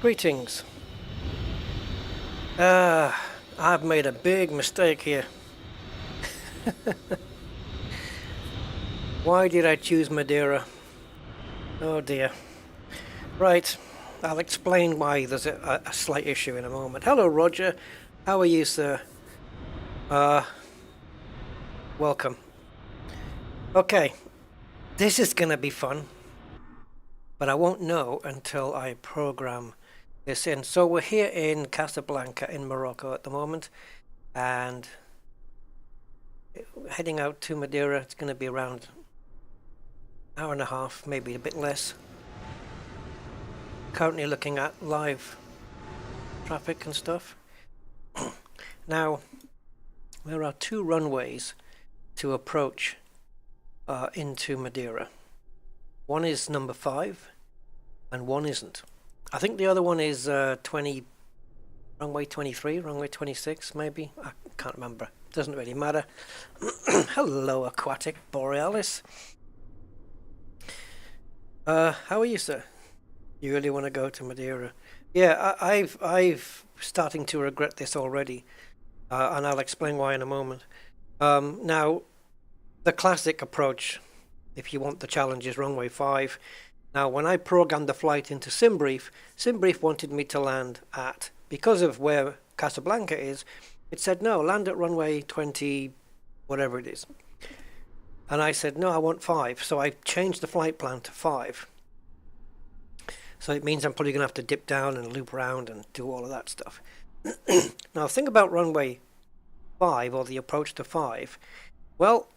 Greetings. I've made a big mistake here. Why did I choose Madiera? Oh dear. Right, I'll explain why there's a slight issue in a moment. Hello Roger, how are you sir? Welcome. Okay, this is gonna be fun, but I won't know until I program this in. So we're here in Casablanca in Morocco at the moment, and heading out to Madiera. It's going to be around an hour and a half, maybe a bit less. Currently looking at live traffic and stuff. Now, there are two runways to approach into Madiera. One is number 5 and one isn't. I think the other one is runway 23, runway 26 maybe. I can't remember. Doesn't really matter. Hello, Aquatic Borealis. How are you, sir? You really want to go to Madeira? Yeah, I've starting to regret this already, and I'll explain why in a moment. Now, the classic approach, if you want the challenge, is runway 5. Now, when I programmed the flight into SimBrief, SimBrief wanted me to land at, because of where Casablanca is, it said, no, land at runway 20, whatever it is. And I said, no, I want 5. So I changed the flight plan to 5. So it means I'm probably going to have to dip down and loop around and do all of that stuff. Now, think about runway 5, or the approach to 5. Well,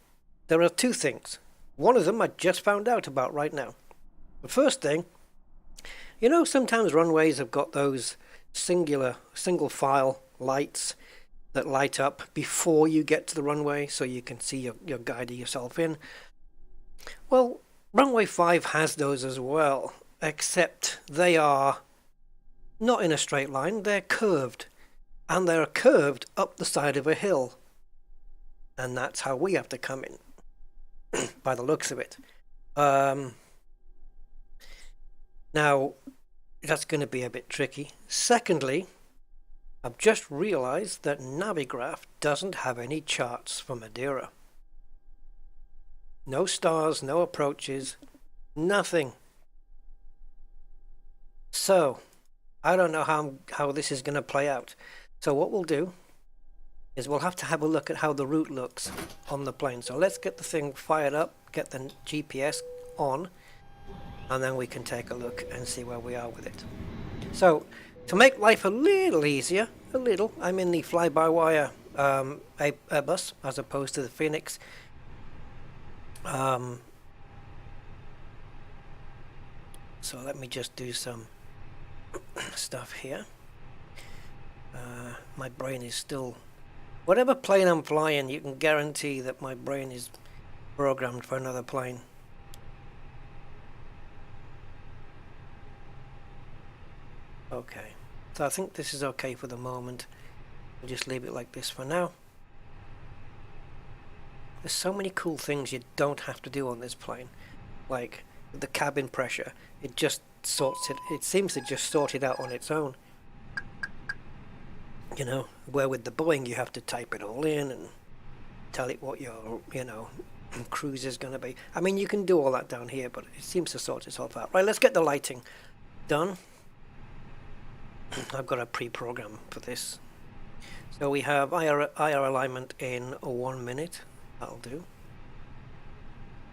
there are two things. One of them I just found out about right now. The first thing, you know, sometimes runways have got those single file lights that light up before you get to the runway so you can see your guiding yourself in. Well, runway 5 has those as well, except they are not in a straight line, they're curved. And they're curved up the side of a hill. And that's how we have to come in, by the looks of it. Now, that's going to be a bit tricky. Secondly, I've just realized that Navigraph doesn't have any charts for Madeira. No stars, no approaches, nothing. So, I don't know how this is going to play out. So what we'll do is we'll have to have a look at how the route looks on the plane. So let's get the thing fired up, get the GPS on, and then we can take a look and see where we are with it. So, to make life a little easier, I'm in the fly-by-wire Airbus as opposed to the Phoenix. So let me just do some stuff here. My brain is still... Whatever plane I'm flying, you can guarantee that my brain is programmed for another plane. Okay, so I think this is okay for the moment. We'll just leave it like this for now. There's so many cool things you don't have to do on this plane. Like the cabin pressure, it just sorts it. It seems to just sort it out on its own. You know, where with the Boeing you have to type it all in and tell it what your, cruise is going to be. I mean, you can do all that down here, but it seems to sort itself out. Right, let's get the lighting done. I've got a pre-program for this. So we have IR alignment in 1 minute. That'll do.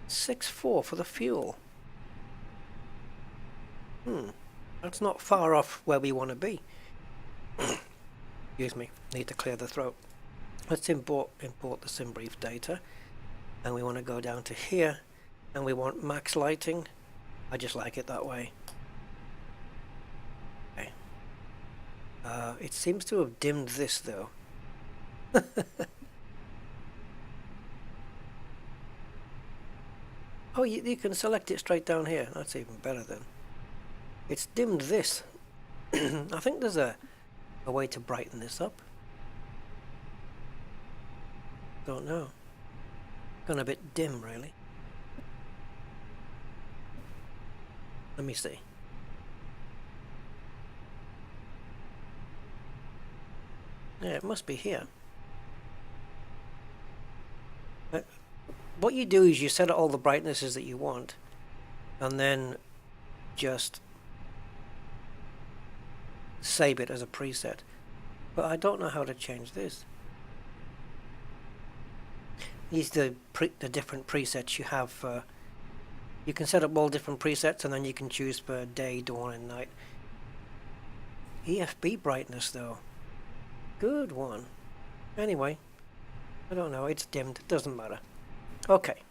6.4 for the fuel. That's not far off where we want to be. Excuse me, need to clear the throat. Let's import the SimBrief data. And we want to go down to here. And we want max lighting. I just like it that way. Okay. It seems to have dimmed this though. Oh, you can select it straight down here. That's even better then. It's dimmed this. I think there's a way to brighten this up. Don't know. Gone a bit dim, really. Let me see. Yeah, it must be here. But what you do is you set all the brightnesses that you want, and then just save it as a preset. But I don't know how to change this. These are the different presets you have for... You can set up all different presets, and then you can choose for day, dawn, and night. EFB brightness, though. Good one. Anyway, I don't know. It's dimmed. It doesn't matter. Okay.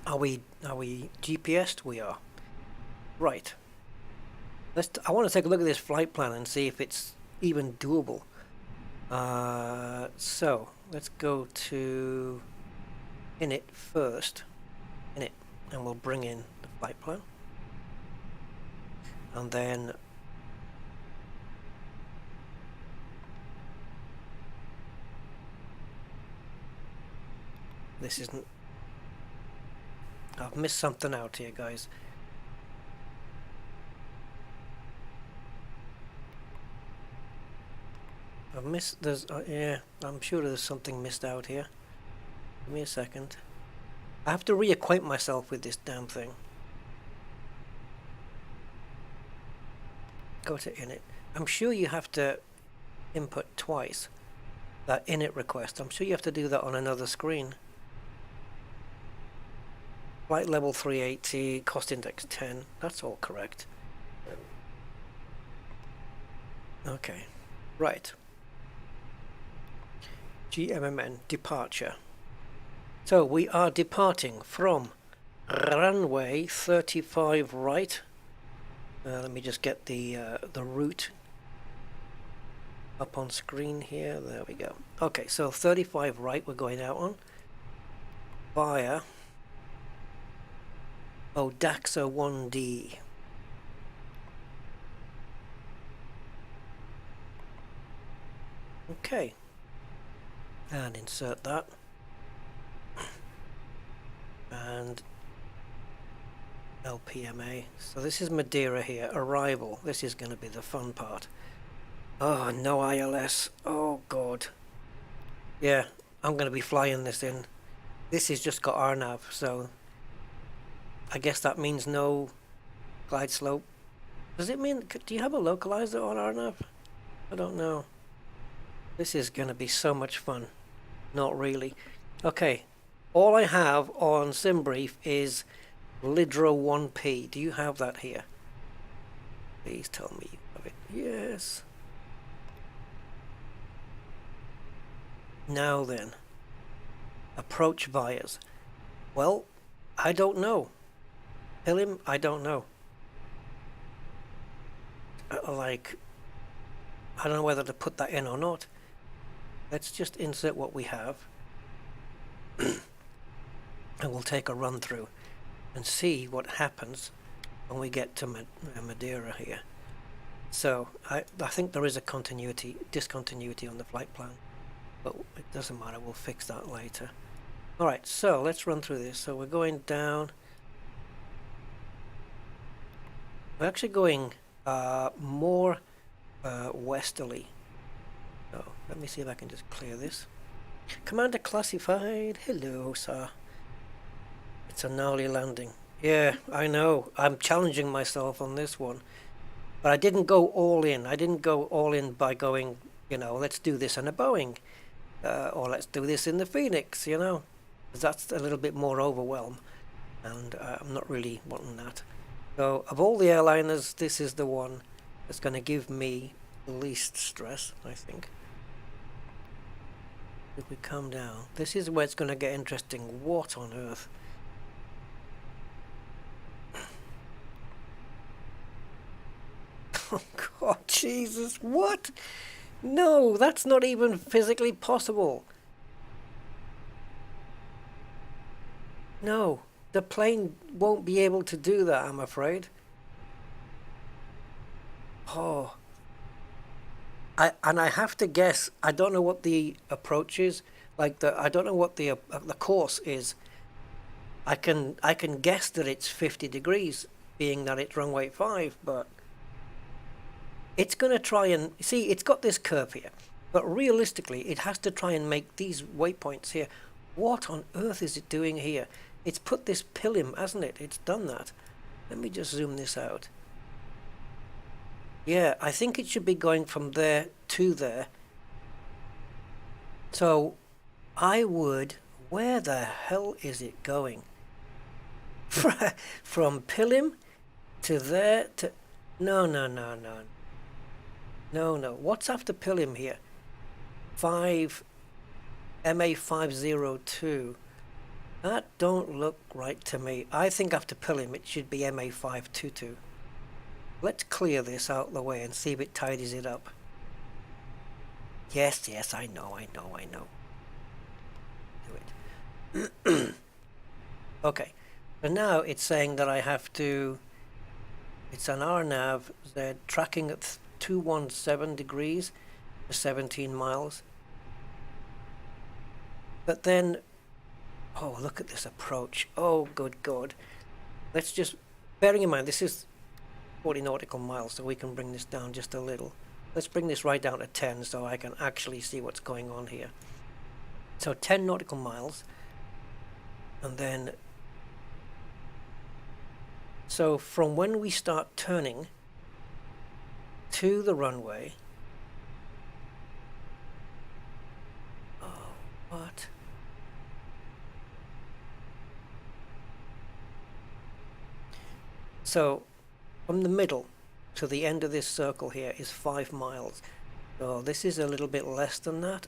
Are we GPS'd? We are. Right. I want to take a look at this flight plan and see if it's even doable. So let's go to init first. Init, and we'll bring in the flight plan. And then this isn't... I've missed something out here, guys. I've missed... There's... yeah, I'm sure there's something missed out here. Give me a second. I have to reacquaint myself with this damn thing. Go to init. I'm sure you have to input twice that init request. I'm sure you have to do that on another screen. Flight level 380, cost index 10. That's all correct. Okay, right. GMMN departure. So we are departing from runway 35 right. Let me just get the route up on screen here. There we go. Okay, so 35 right we're going out on via Daxa 1D. Okay, and insert that, and LPMA. So this is Madiera here, arrival. This is going to be the fun part. Oh, no ILS. Oh god. Yeah, I'm going to be flying this in. This has just got RNAV, so I guess that means no glide slope. Does it mean, do you have a localizer on RNAV? I don't know. This is going to be so much fun. Not really. Okay, all I have on SimBrief is Lidro 1P. Do you have that here? Please tell me you have it. Yes. Now then, approach vias. Well, I don't know. Tell him I don't know. Like, I don't know whether to put that in or not. Let's just insert what we have. And we'll take a run through and see what happens when we get to Madiera here. So I think there is a discontinuity on the flight plan, but it doesn't matter, we'll fix that later. Alright, so let's run through this. So we're going down. We're actually going more westerly. So let me see if I can just clear this. Commander classified. Hello, sir. It's a gnarly landing. Yeah, I know. I'm challenging myself on this one. But I didn't go all in. I didn't go all in by going, you know, let's do this in a Boeing. Or let's do this in the Phoenix, you know. Because that's a little bit more overwhelm. And I'm not really wanting that. So, of all the airliners, this is the one that's going to give me the least stress, I think. If we come down, this is where it's going to get interesting. What on earth? Oh god, Jesus, what? No, that's not even physically possible. No, the plane won't be able to do that, I'm afraid. Oh. I have to guess. I don't know what the approach is. Like I don't know what the course is. I can guess that it's 50 degrees, being that it's runway 5, but it's going to try and see. It's got this curve here. But realistically, it has to try and make these waypoints here. What on earth is it doing here? It's put this pillim, hasn't it? It's done that. Let me just zoom this out. Yeah, I think it should be going from there to there. So I would... Where the hell is it going? From pillim to there to... No. What's after pillim here? 5... MA502. That don't look right to me. I think after pillim it should be MA522. Let's clear this out of the way and see if it tidies it up. Yes, I know. Do it. Okay, so now it's saying that I have to... It's an RNAV Z tracking at 217 degrees for 17 miles. But then, oh, look at this approach. Oh, good God. Let's just, bearing in mind, this is 40 nautical miles, so we can bring this down just a little. Let's bring this right down to 10 so I can actually see what's going on here. So 10 nautical miles. And then, so from when we start turning to the runway, oh, what? So from the middle to the end of this circle here is 5 miles. So this is a little bit less than that.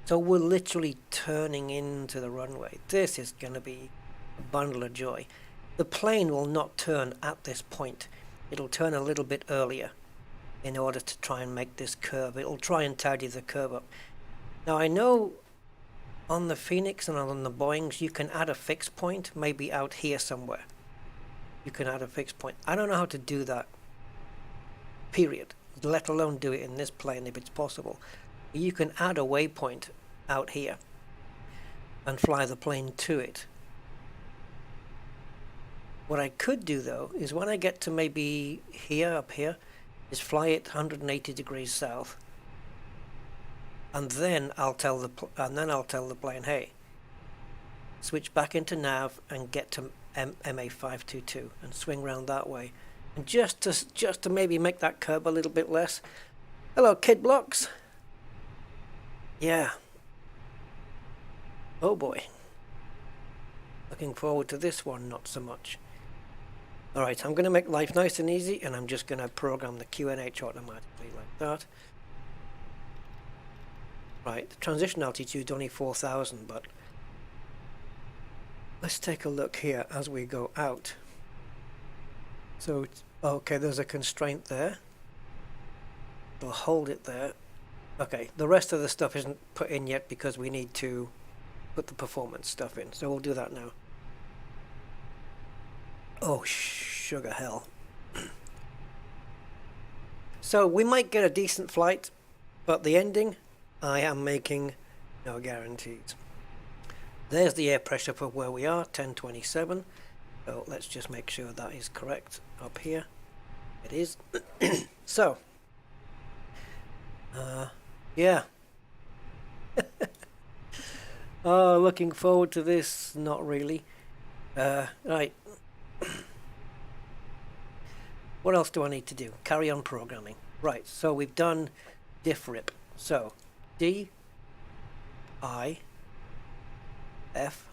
So we're literally turning into the runway. This is going to be a bundle of joy. The plane will not turn at this point. It'll turn a little bit earlier in order to try and make this curve. It'll try and tidy the curve up. Now I know on the Phoenix and on the Boeings you can add a fixed point, maybe out here somewhere. You can add a fixed point. I don't know how to do that, period, let alone do it in this plane if it's possible. You can add a waypoint out here and fly the plane to it. What I could do though is when I get to maybe here, up here, is fly it 180 degrees south, and then I'll tell the plane, hey, switch back into nav and get to MA522 and swing round that way, and just to maybe make that curve a little bit less. Hello, Kid Blocks. Yeah. Oh boy. Looking forward to this one, not so much. Alright, I'm going to make life nice and easy, and I'm just going to program the QNH automatically like that. Right, the transition altitude is only 4,000, but let's take a look here as we go out. So, okay, there's a constraint there. We'll hold it there. Okay, the rest of the stuff isn't put in yet because we need to put the performance stuff in. So we'll do that now. Oh, sugar hell. So we might get a decent flight, but the ending, I am making no guarantees. There's the air pressure for where we are, 1027. So let's just make sure that is correct up here. It is. So, yeah. Oh, looking forward to this. Not really. Right. What else do I need to do? Carry on programming. Right, so we've done diff rip. So, D, I, F,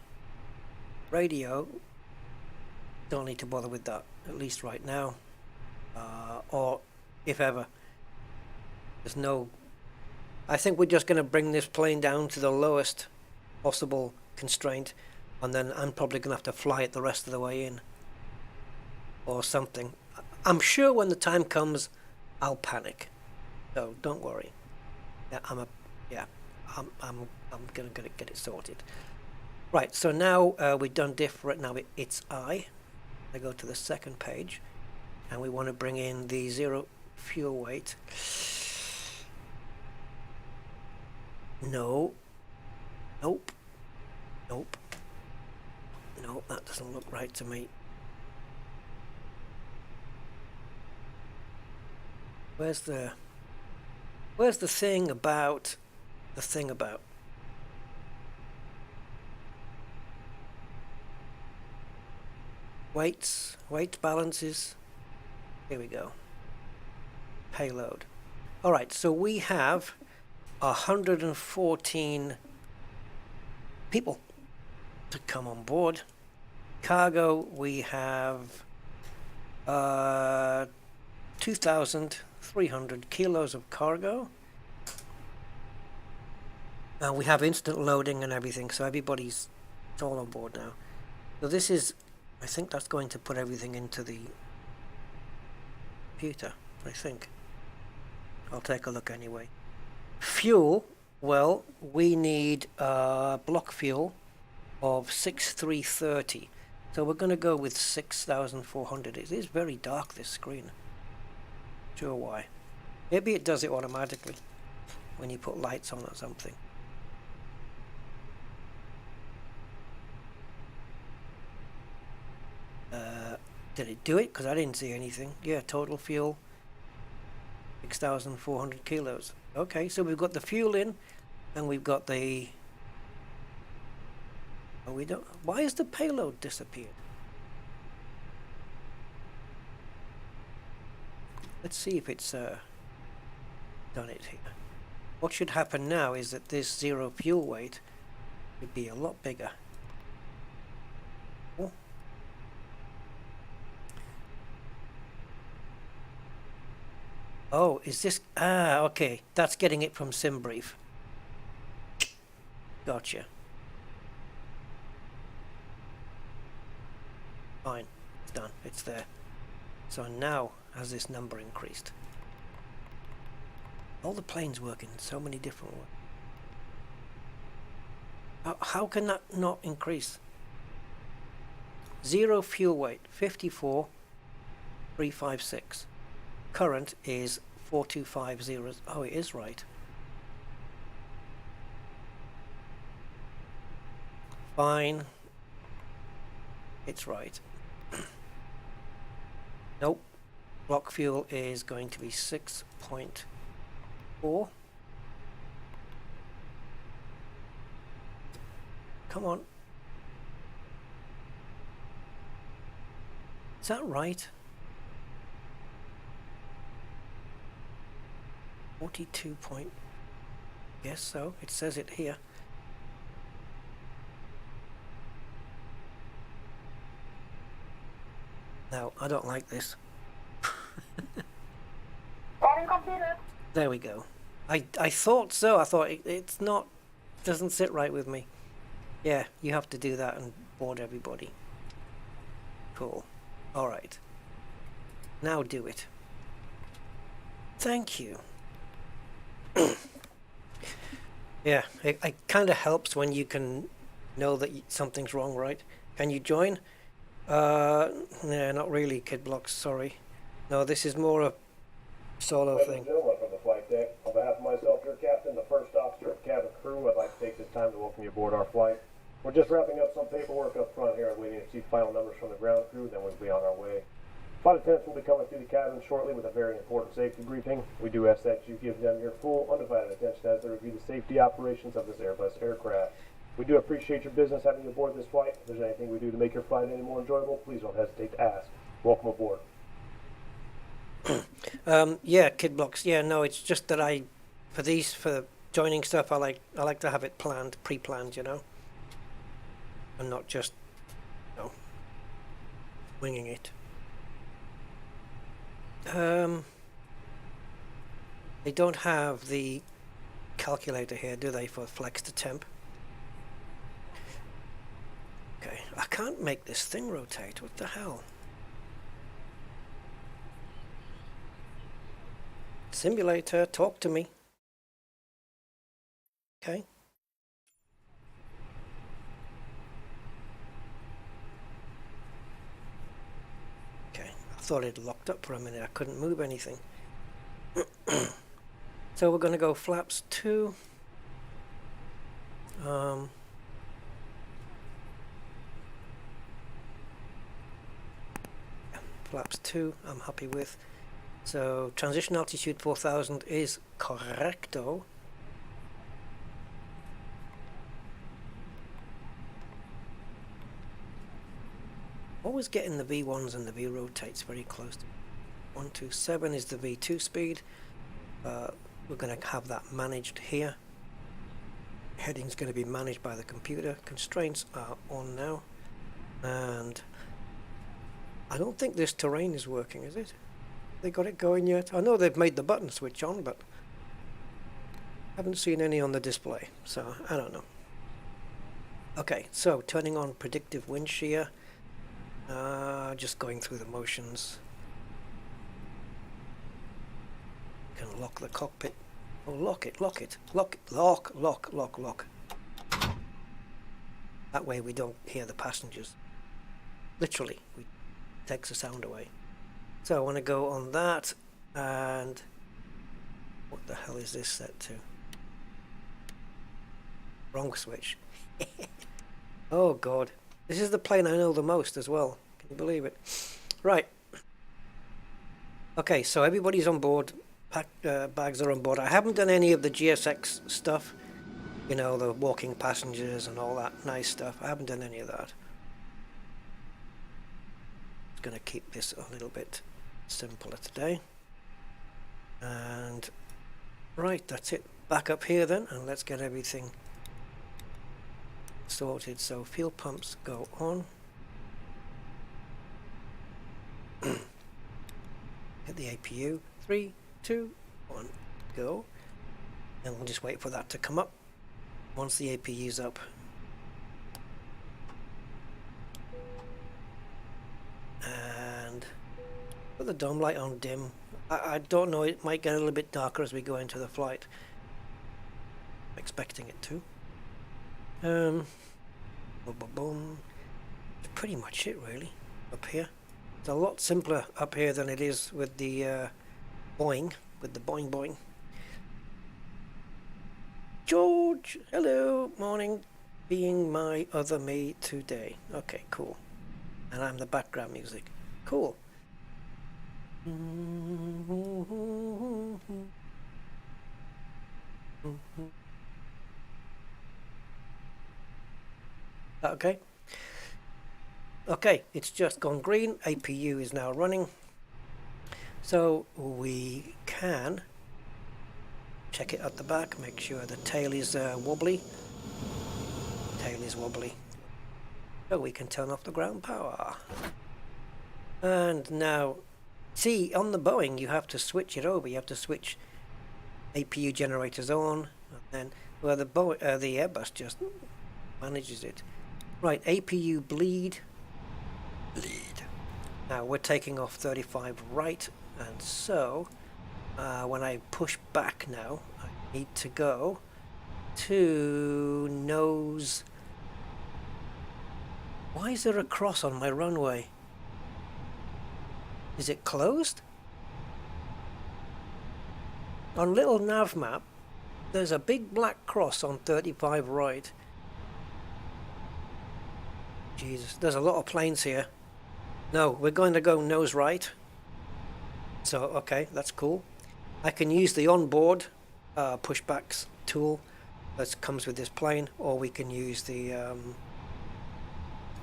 radio. Don't need to bother with that, at least right now. Or if ever. There's no... I think we're just going to bring this plane down to the lowest possible constraint, and then I'm probably going to have to fly it the rest of the way in. Or something. I'm sure when the time comes, I'll panic. So don't worry. Yeah, I'm gonna get it sorted. Right. So now we've done diff. Right now it's I. I go to the second page, and we want to bring in the zero fuel weight. No. Nope. Nope. No, that doesn't look right to me. Where's the Where's the thing about weights, weight balances? Here we go. Payload. All right, so we have 114 people to come on board. Cargo, we have 2,300 kilos of cargo. We have instant loading and everything, so everybody's all on board now. So this is, I think that's going to put everything into the computer, I think. I'll take a look anyway. Fuel, well, we need block fuel of 6,330. So we're going to go with 6,400. It is very dark, this screen. Sure why. Maybe it does it automatically when you put lights on or something. Did it do it? Because I didn't see anything. Yeah, total fuel 6,400 kilos. Okay, so we've got the fuel in, and we've got the... Oh, we don't... Why has the payload disappeared? Let's see if it's done it here. What should happen now is that this zero fuel weight would be a lot bigger. Oh. Oh, is this... Ah, okay. That's getting it from SimBrief. Gotcha. Fine. It's done. It's there. So now has this number increased? All the planes work in so many different ways. How can that not increase? Zero fuel weight, 54,356. Current is 4250. Oh, it is right. Fine. It's right. Nope. Block fuel is going to be 6.4. Come on. Is that right? 42 point. Yes, so it says it here. Now, I don't like this. There we go. I thought so. I thought it's not, doesn't sit right with me. Yeah, you have to do that and board everybody. Cool. Alright. Now do it. Thank you. Yeah, it kind of helps when you can know that something's wrong, right? Can you join? Yeah, not really, Kid Blocks, sorry. No, this is more a solo thing. Gentlemen from the flight deck, on behalf of myself, your captain, the first officer of cabin crew, I'd like to take this time to welcome you aboard our flight. We're just wrapping up some paperwork up front here and waiting to see final numbers from the ground crew, then we'll be on our way. Flight attendants will be coming through the cabin shortly with a very important safety briefing. We do ask that you give them your full, undivided attention as they review the safety operations of this Airbus aircraft. We do appreciate your business having you aboard this flight. If there's anything we do to make your flight any more enjoyable, please don't hesitate to ask. Welcome aboard. Yeah, Kid Blocks. Yeah, no, it's just that for joining stuff, I like to have it planned, pre-planned, you know, and not just, you know, winging it. They don't have the calculator here, do they, for flex to temp? Okay, I can't make this thing rotate. What the hell? Simulator, talk to me. Okay. Okay, I thought it locked up for a minute. I couldn't move anything. So we're going to go flaps 2. Flaps 2, I'm happy with. So transition altitude 4000 is correcto. Always getting the V1s and the V rotates very close to 127 is the V2 speed. We're going to have that managed here. Heading's going to be managed by the computer. Constraints are on now. And I don't think this terrain is working, is it? They got it going yet? I know they've made the button switch on, but haven't seen any on the display, so I don't know. Okay, so turning on predictive wind shear. Just going through the motions. Can lock the cockpit. Oh, lock it. Lock. That way we don't hear the passengers. Literally, it takes the sound away. So I want to go on that, and what the hell is this set to? Wrong switch. Oh god. This is the plane I know the most as well. Can you believe it? Right. Okay, so everybody's on board. Bags are on board. I haven't done any of the GSX stuff. You know, the walking passengers and all that nice stuff. I haven't done any of that. Just going to keep this a little bit simpler today. And right, that's it. Back up here then, and let's get everything sorted. So fuel pumps go on. Hit the APU. 3, 2, 1, go. And we'll just wait for that to come up. Once the APU's up. And put the dome light on dim. I don't know, it might get a little bit darker as we go into the flight. I'm expecting it to. Boom, boom, boom. That's pretty much it really, up here. It's a lot simpler up here than it is with the Boeing, with the Boing Boing. George, hello, morning, being my other me today. Okay, cool. And I'm the background music. Cool. Okay. Okay, it's just gone green. APU is now running. So we can check it at the back, make sure the tail is wobbly. Tail is wobbly. So we can turn off the ground power. And now, see, on the Boeing you have to switch it over. You have to switch APU generators on, and then well, the Airbus just manages it. Right, APU bleed. Now we're taking off 35 right, and so when I push back now, I need to go to nose. Why is there a cross on my runway? Is it closed? On little nav map, there's a big black cross on 35 right. Jesus, there's a lot of planes here. No, we're going to go nose right. So, okay, that's cool. I can use the onboard pushbacks tool that comes with this plane, or we can use the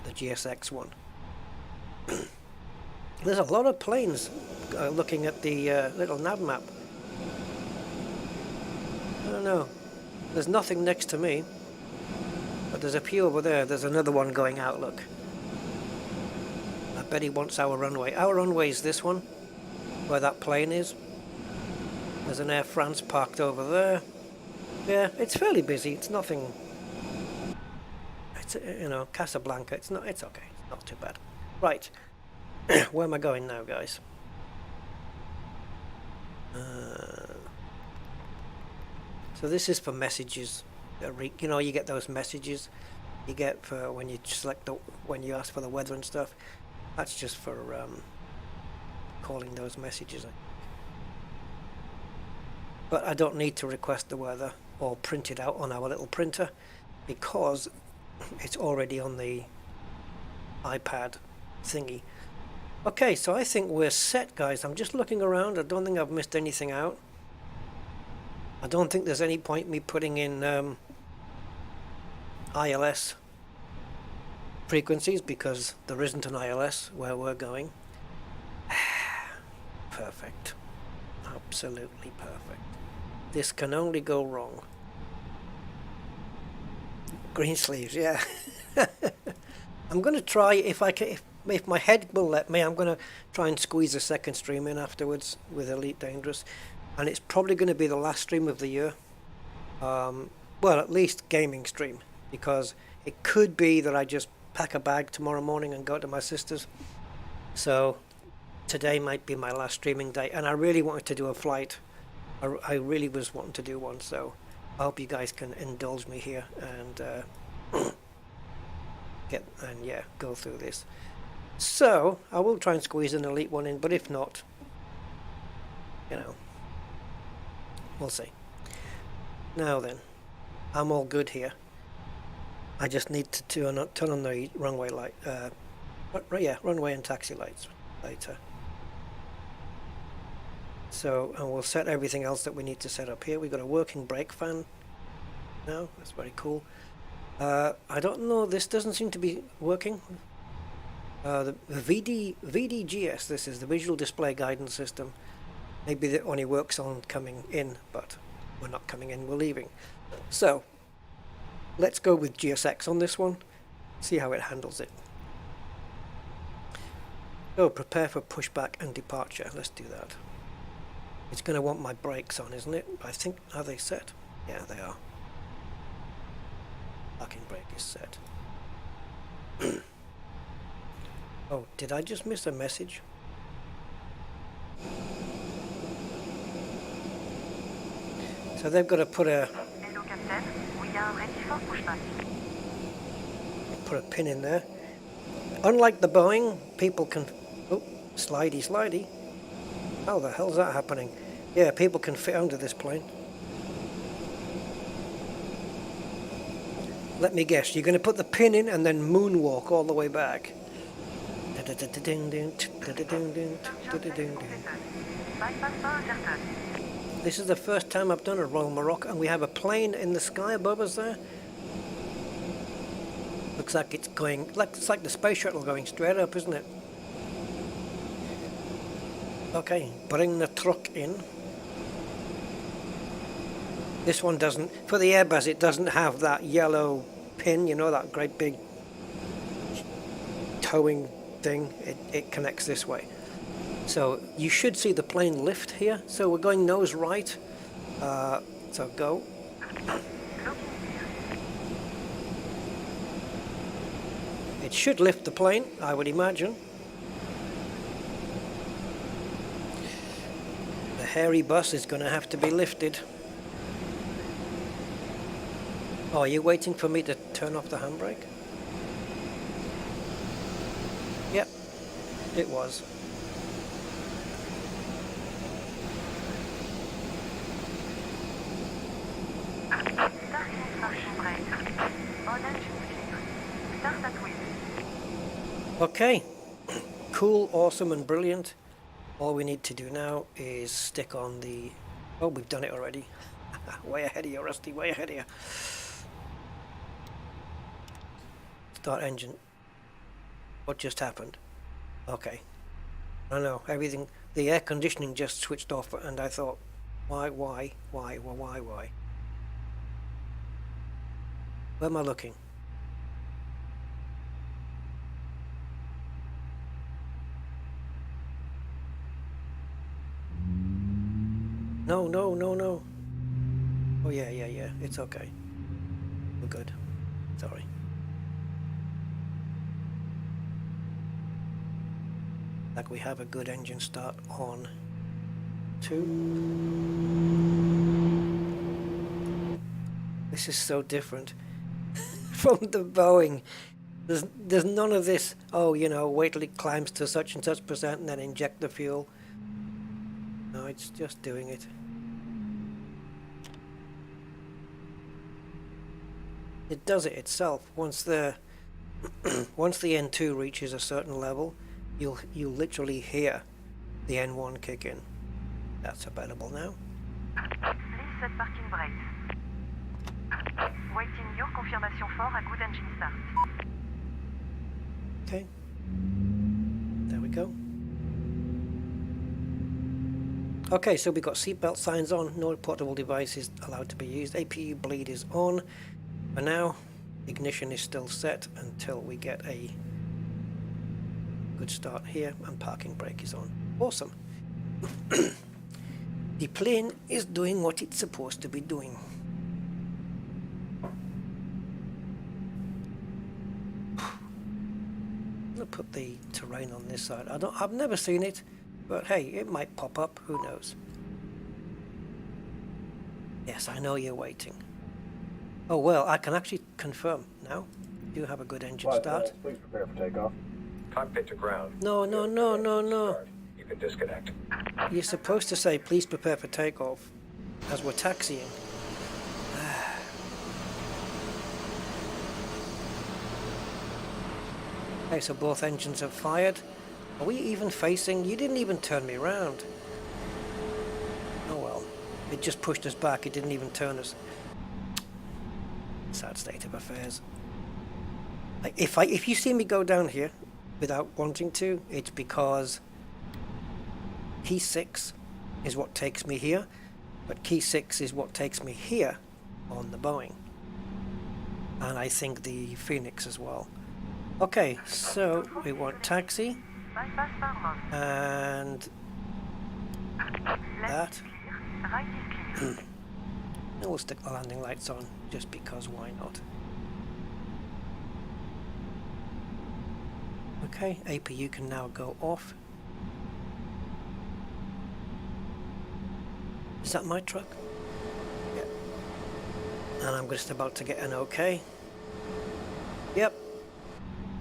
GSX one. There's a lot of planes looking at the little nav map. I don't know. There's nothing next to me, but there's a few over there. There's another one going out, look. I bet he wants our runway. Our runway is this one, where that plane is. There's an Air France parked over there. Yeah, it's fairly busy. It's nothing. It's, you know, Casablanca. It's not. It's okay. It's not too bad. Right. Where am I going now, guys? So this is for messages. You know, you get those messages you get for when you select when you ask for the weather and stuff. That's just for calling those messages. But I don't need to request the weather or print it out on our little printer because it's already on the iPad thingy. Okay, so I think we're set, guys. I'm just looking around. I don't think I've missed anything out. I don't think there's any point me putting in ILS frequencies because there isn't an ILS where we're going. Perfect. Absolutely perfect. This can only go wrong. Green sleeves, yeah. I'm going to try, if I can, if my head will let me, I'm going to try and squeeze a second stream in afterwards with Elite Dangerous. And it's probably going to be the last stream of the year. Well, at least gaming stream. Because it could be that I just pack a bag tomorrow morning and go to my sister's. So today might be my last streaming day. And I really wanted to do a flight. I really was wanting to do one. So I hope you guys can indulge me here and go through this. So I will try and squeeze an Elite one in, but if not, you know, we'll see. Now then, I'm all good here. I just need to turn on the runway light. Runway and taxi lights later. So, and we'll set everything else that we need to set up here. We've got a working brake fan now. That's very cool. I don't know. This doesn't seem to be working. The VDGS. This is the Visual Display Guidance System. Maybe that only works on coming in, but we're not coming in. We're leaving. So let's go with GSX on this one. See how it handles it. So prepare for pushback and departure. Let's do that. It's going to want my brakes on, isn't it? I think, are they set? Yeah, they are. Parking brake is set. Oh, did I just miss a message? So they've got to put a pin in there. Unlike the Boeing, people can... Oh, slidey. How the hell's that happening? Yeah, people can fit under this plane. Let me guess, you're going to put the pin in and then moonwalk all the way back. This is the first time I've done a Royal Morocco, and we have a plane in the sky above us there. Looks like it's going, it's like the space shuttle going straight up, isn't it? Okay, bring the truck in. This one doesn't, for the Airbus it doesn't have that yellow pin, you know, that great big towing thing. It connects this way. So you should see the plane lift here. So we're going nose right. So go. It should lift the plane, I would imagine. The hairy bus is going to have to be lifted. Oh, are you waiting for me to turn off the handbrake? Yep, it was. Okay, cool, awesome and brilliant. All we need to do now is stick on the... Oh, we've done it already. Way ahead of you, Rusty, way ahead of you. Start engine. What just happened? Okay. I know, everything, the air conditioning just switched off and I thought, why? Where am I looking? No. Oh yeah, it's okay. We're good. Sorry. Like we have a good engine start on 2. This is so different from the Boeing. There's none of this, oh, you know, wait till it climbs to such and such percent and then inject the fuel. No, it's just doing it. It does it itself. Once the once the N2 reaches a certain level, you'll literally hear the N1 kick in. That's available now. Please set parking brakes. Waiting your confirmation for a good engine start. Okay. There we go. Okay, so we've got seatbelt signs on, no portable devices allowed to be used. APU bleed is on. For now, ignition is still set until we get a good start here, and parking brake is on. Awesome. The plane is doing what it's supposed to be doing. I'm gonna put the terrain on this side. I've never seen it, but hey, it might pop up, who knows. Yes, I know you're waiting. Oh well, I can actually confirm now. You have a good engine start. Please prepare for takeoff. Cockpit to ground. No. Start. You can disconnect. You're supposed to say, please prepare for takeoff, as we're taxiing. Okay, so both engines have fired. Are we even facing? You didn't even turn me around. Oh well. It just pushed us back. It didn't even turn us. Sad state of affairs. If you see me go down here without wanting to, it's because key 6 is what takes me here, but key 6 is what takes me here on the Boeing. And I think the Phoenix as well. Okay, so we want taxi Bypass Barman. and that. Left is clear. Right is clear. And we'll stick the landing lights on just because why not? Okay, APU can now go off. Is that my truck? Yeah. And I'm just about to get an okay. Yep.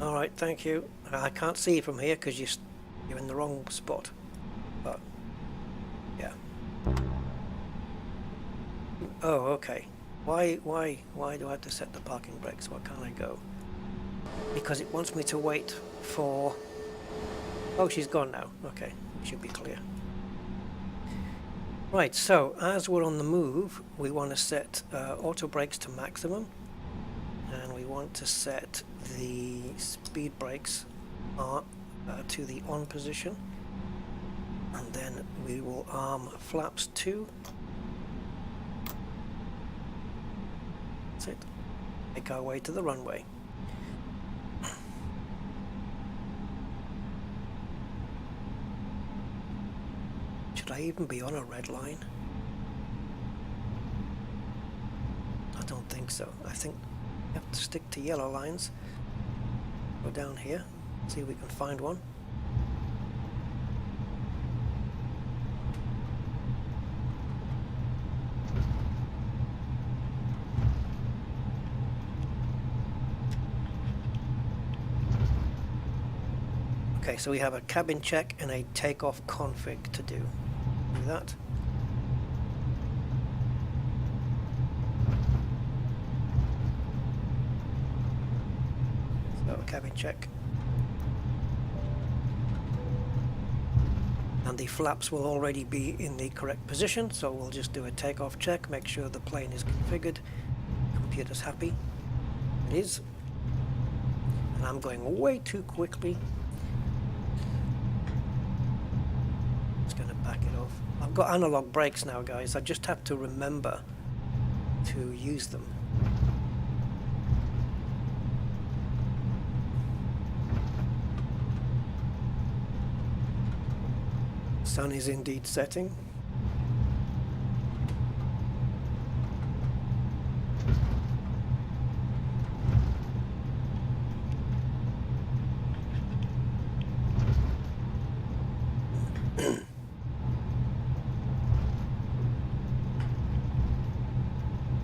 Alright, thank you. I can't see you from here because you're in the wrong spot. But, yeah. Oh, okay. Why do I have to set the parking brakes? Why can't I go? Because it wants me to wait for... Oh, she's gone now. Okay, should be clear. Right, so as we're on the move, we want to set auto brakes to maximum, and we want to set the speed brakes to the on position, and then we will arm flaps 2. That's it. Make our way to the runway. Should I even be on a red line? I don't think so. I think you have to stick to yellow lines. Go down here, see if we can find one. Okay, so we have a cabin check and a takeoff config to do. Do that. So cabin check. And the flaps will already be in the correct position, so we'll just do a takeoff check, make sure the plane is configured. Computer's happy. It is. And I'm going way too quickly. Back it off. I've got analog brakes now, guys. I just have to remember to use them. Sun is indeed setting.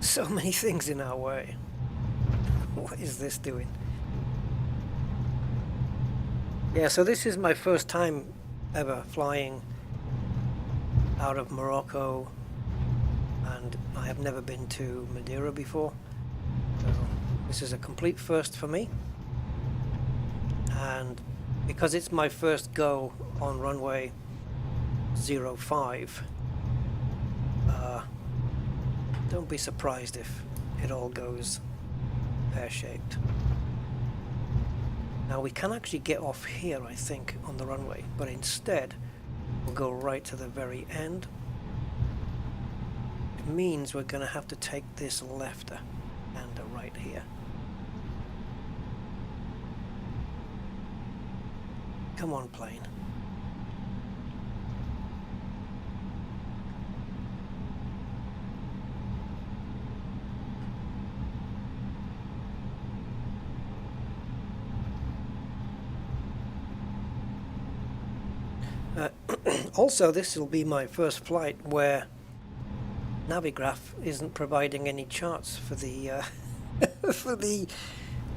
So many things in our way. What is this doing? Yeah, so this is my first time ever flying out of Morocco, and I have never been to Madiera before. So this is a complete first for me, and because it's my first go on runway 05. Don't be surprised if it all goes pear-shaped. Now we can actually get off here, I think, on the runway, but instead we'll go right to the very end. It means we're going to have to take this left and a right here. Come on, plane. Also, this will be my first flight where Navigraph isn't providing any charts for the for the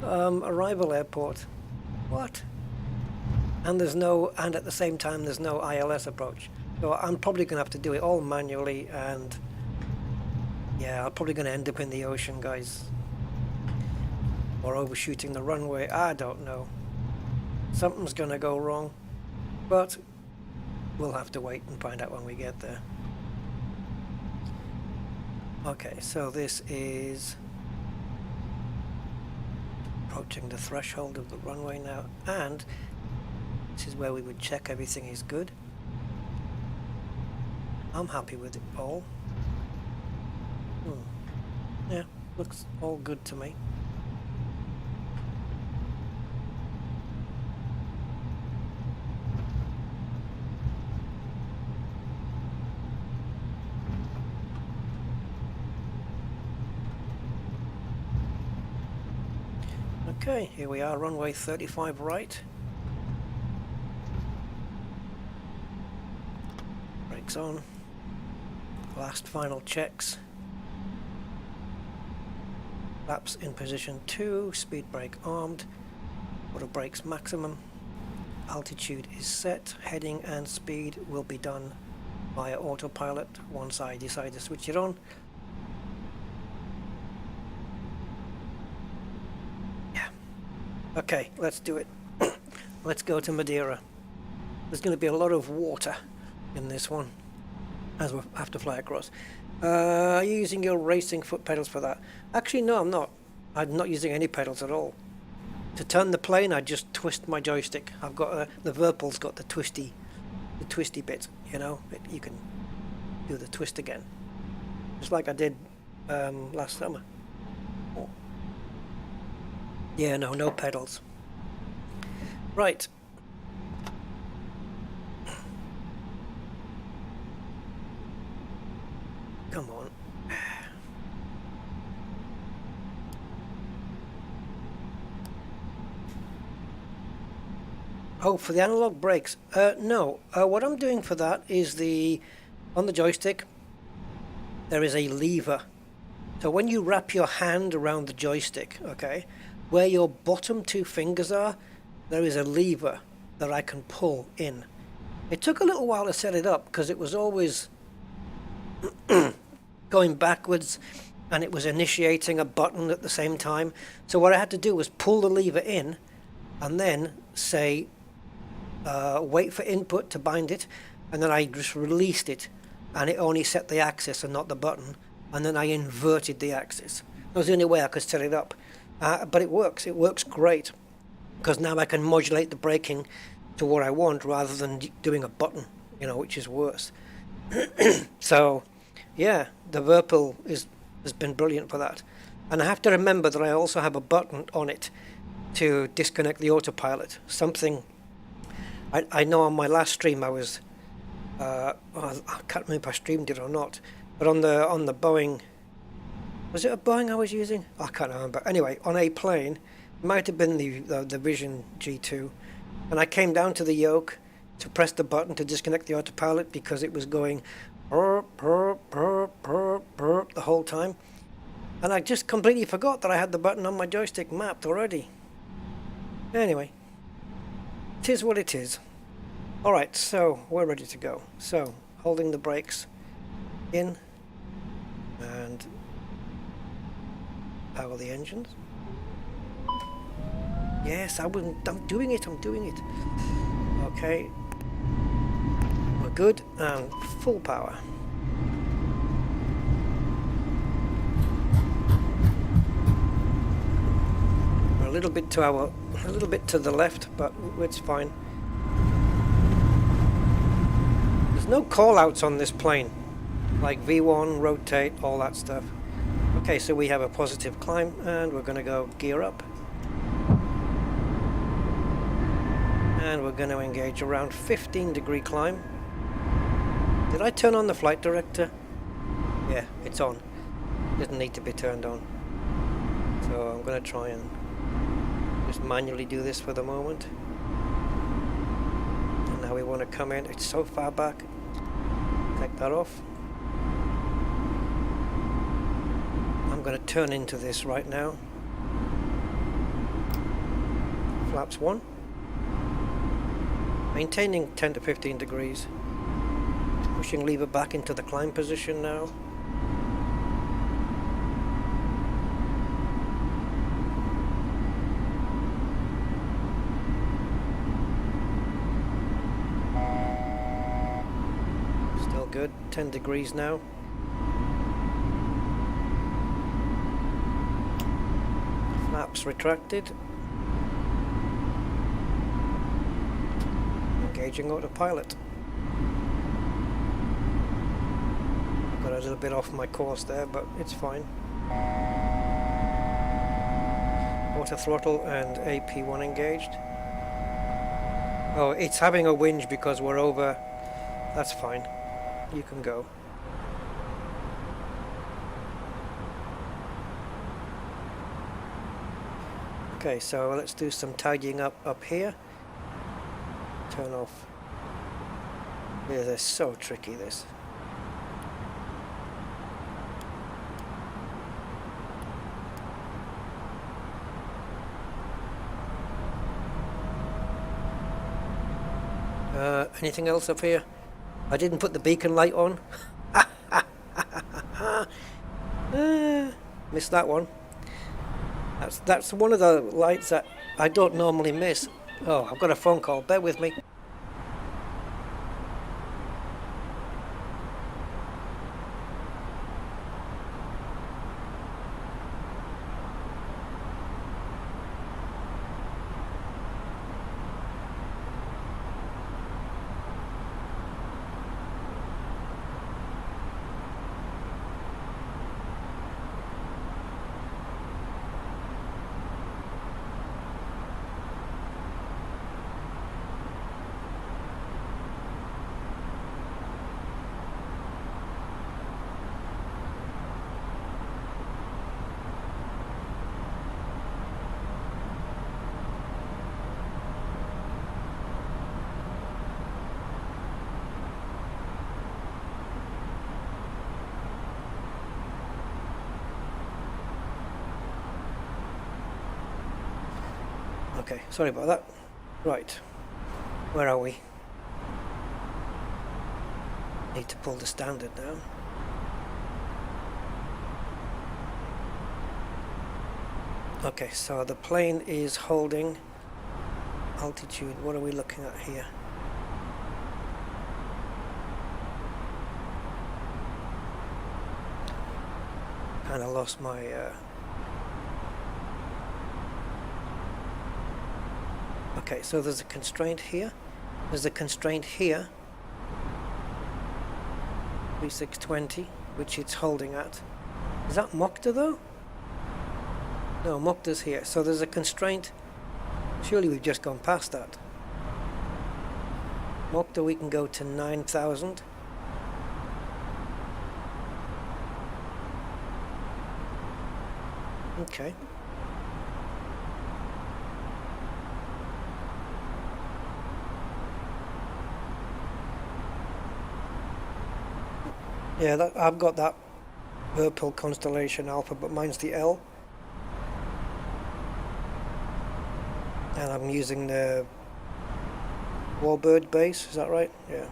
arrival airport. What? And there's no, and at the same time there's no ILS approach. So I'm probably going to have to do it all manually, and yeah, I'm probably going to end up in the ocean, guys, or overshooting the runway. I don't know. Something's going to go wrong, but we'll have to wait and find out when we get there. Okay, so this is approaching the threshold of the runway now, and this is where we would check everything is good. I'm happy with it all. Yeah, looks all good to me. Okay, here we are, runway 35 right. Brakes on. Last final checks. Flaps in position 2, speed brake armed, auto brakes maximum. Altitude is set, heading and speed will be done via autopilot once I decide to switch it on. Okay, let's do it. Let's go to Madiera. There's going to be a lot of water in this one as we have to fly across. Are you using your racing foot pedals for that? Actually, no, I'm not. I'm not using any pedals at all. To turn the plane, I just twist my joystick. I've got the Virpil's got the twisty bit. You know, you can do the twist again, just like I did last summer. Yeah, no pedals. Right. Come on. Oh, for the analog brakes? No. What I'm doing for that is on the joystick, there is a lever. So when you wrap your hand around the joystick, okay, where your bottom two fingers are, there is a lever that I can pull in. It took a little while to set it up because it was always going backwards and it was initiating a button at the same time. So what I had to do was pull the lever in and then say wait for input to bind it, and then I just released it and it only set the axis and not the button, and then I inverted the axis. That was the only way I could set it up. But it works great, because now I can modulate the braking to what I want rather than doing a button, you know, which is worse. So yeah, the Virpil has been brilliant for that. And I have to remember that I also have a button on it to disconnect the autopilot. Something I know on my last stream I was I can't remember if I streamed it or not, but on the Boeing, was it a Boeing I was using? I can't remember. Anyway, on a plane, it might have been the Vision G2, and I came down to the yoke to press the button to disconnect the autopilot because it was going burp, burp, burp, burp, burp the whole time, and I just completely forgot that I had the button on my joystick mapped already. Anyway, it is what it is. Alright, so we're ready to go. So, holding the brakes in and power the engines. Yes, I'm doing it, I'm doing it. Okay. We're good, and full power. We're a little bit to the left, but it's fine. There's no call-outs on this plane, like V1, rotate, all that stuff. Okay, so we have a positive climb, and we're going to go gear up. And we're going to engage around 15-degree climb. Did I turn on the flight director? Yeah, it's on. Doesn't need to be turned on. So I'm going to try and just manually do this for the moment. And now we want to come in. It's so far back. Take that off. I'm going to turn into this right now. Flaps 1. Maintaining 10 to 15 degrees. Pushing lever back into the climb position now. Still good. 10 degrees now. Flaps retracted. Engaging autopilot. I got a little bit off my course there, but it's fine. Auto throttle and AP1 engaged. Oh, it's having a whinge because we're over. That's fine. You can go. Okay, so let's do some tidying up here. Turn off. Yeah, they're so tricky, this. Anything else up here? I didn't put the beacon light on. Missed that one. That's one of the lights that I don't normally miss. Oh, I've got a phone call. Bear with me. Okay, sorry about that. Right, where are we? Need to pull the standard down. Okay, so the plane is holding altitude. What are we looking at here? Kind of lost my okay, so there's a constraint here. There's a constraint here. 3620, which it's holding at. Is that Mokta though? No, Mokta's here. So there's a constraint. Surely we've just gone past that. Mokta, we can go to 9,000. Okay. Yeah, I've got that Virpil Constellation Alpha, but mine's the L. And I'm using the WarBRD base, is that right? Yeah.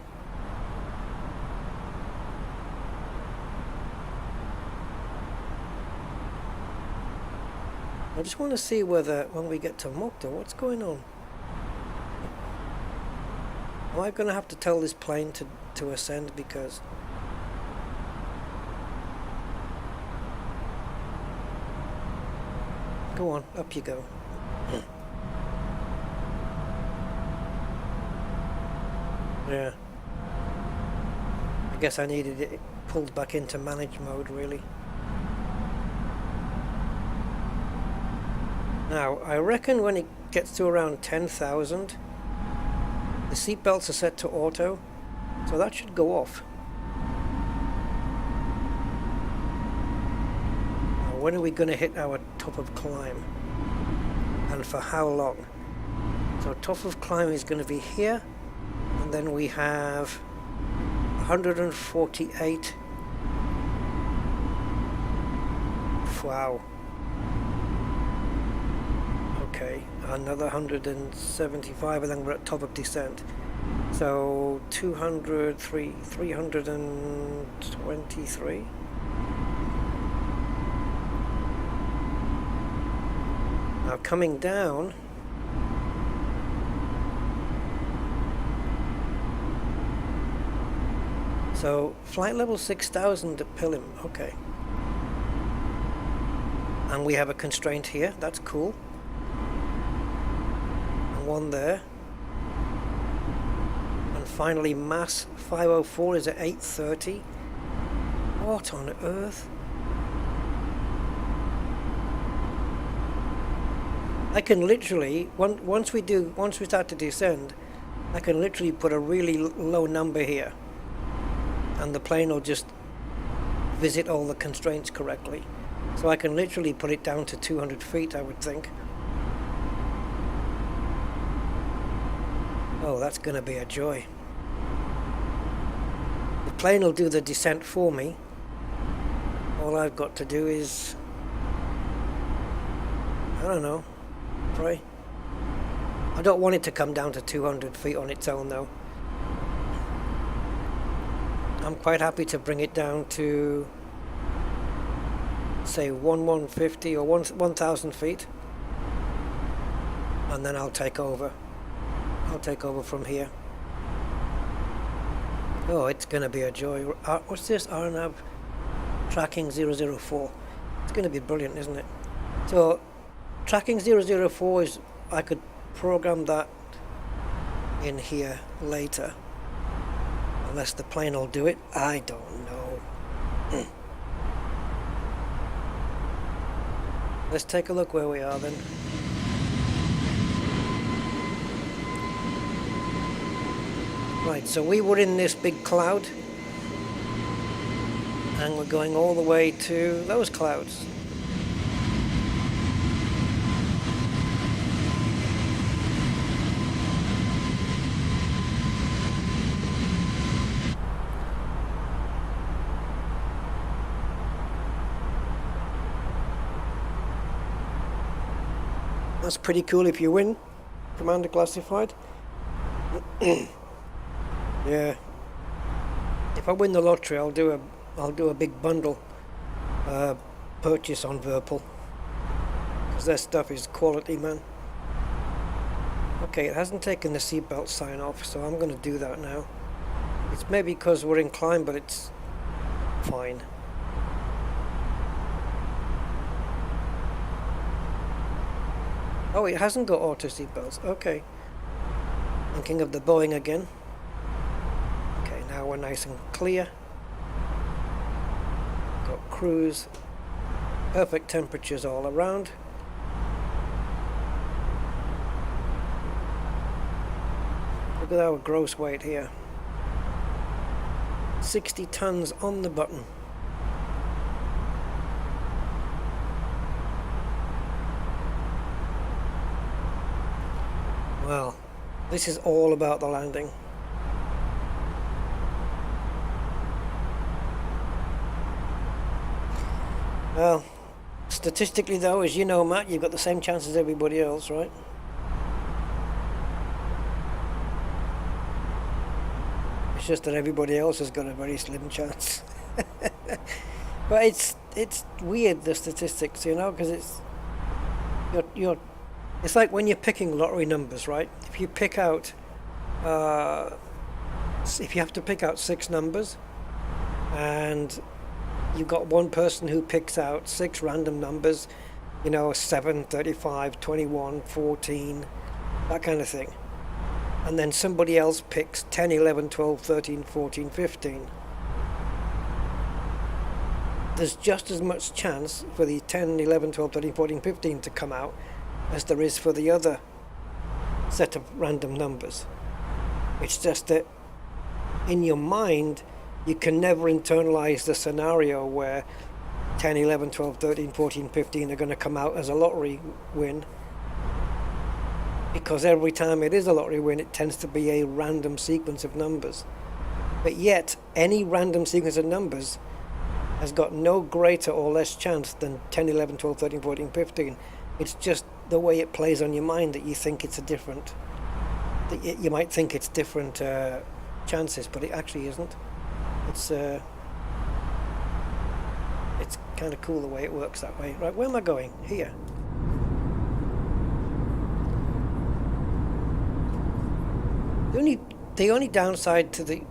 I just want to see whether when we get to Mukta, what's going on? Am I going to have to tell this plane to ascend because... Go on, up you go. Yeah. I guess I needed it pulled back into manage mode, really. Now, I reckon when it gets to around 10,000, the seatbelts are set to auto, so that should go off. Now, when are we going to hit our top of climb? And for how long? So top of climb is going to be here, and then we have 148. Wow. Okay, another 175, and then we're at top of descent. So 323. Now coming down, so flight level 6000 at Pillim, okay. And we have a constraint here, that's cool. And one there. And finally mass 504 is at 830. What on earth? I can literally, once we start to descend, I can literally put a really low number here. And the plane will just visit all the constraints correctly. So I can literally put it down to 200 feet, I would think. Oh, that's going to be a joy. The plane will do the descent for me. All I've got to do is, I don't know, pray. I don't want it to come down to 200 feet on its own, though. I'm quite happy to bring it down to, say, 150 or 1,000 feet, and then I'll take over. I'll take over from here. Oh, it's going to be a joy. What's this? RNAV tracking 004. It's going to be brilliant, isn't it? So, tracking 004 is, I could program that in here later. Unless the plane will do it, I don't know. Let's take a look where we are then. Right, so we were in this big cloud, and we're going all the way to those clouds. That's pretty cool if you win Commander Classified. Yeah. If I win the lottery, I'll do a big bundle purchase on Virpil, because their stuff is quality, man. Okay, it hasn't taken the seatbelt sign off, so I'm going to do that now. It's maybe because we're in climb, but it's fine. Oh, it hasn't got auto seatbelts. Okay. Thinking of the Boeing again. Okay, now we're nice and clear. Got cruise. Perfect temperatures all around. Look at our gross weight here. 60 tons on the button. Well, this is all about the landing. Well, statistically though, as you know, Matt, you've got the same chance as everybody else, right? It's just that everybody else has got a very slim chance. But it's weird, the statistics, you know, because you're it's like when you're picking lottery numbers, right? If you pick out if you have to pick out 6 numbers, and you've got one person who picks out 6 random numbers, you know, 7, 35, 21, 14, that kind of thing, and then somebody else picks 10, 11, 12, 13, 14, 15, there's just as much chance for the 10, 11, 12, 13, 14, 15 to come out as there is for the other set of random numbers. It's just that in your mind you can never internalize the scenario where 10, 11, 12, 13, 14, 15 are going to come out as a lottery win, because every time it is a lottery win it tends to be a random sequence of numbers. But yet any random sequence of numbers has got no greater or less chance than 10, 11, 12, 13, 14, 15. It's just the way it plays on your mind that you think it's a different, you might think it's different chances, but it actually isn't. It's kind of cool the way it works that way. Right, where am I going? Here. The only downside to the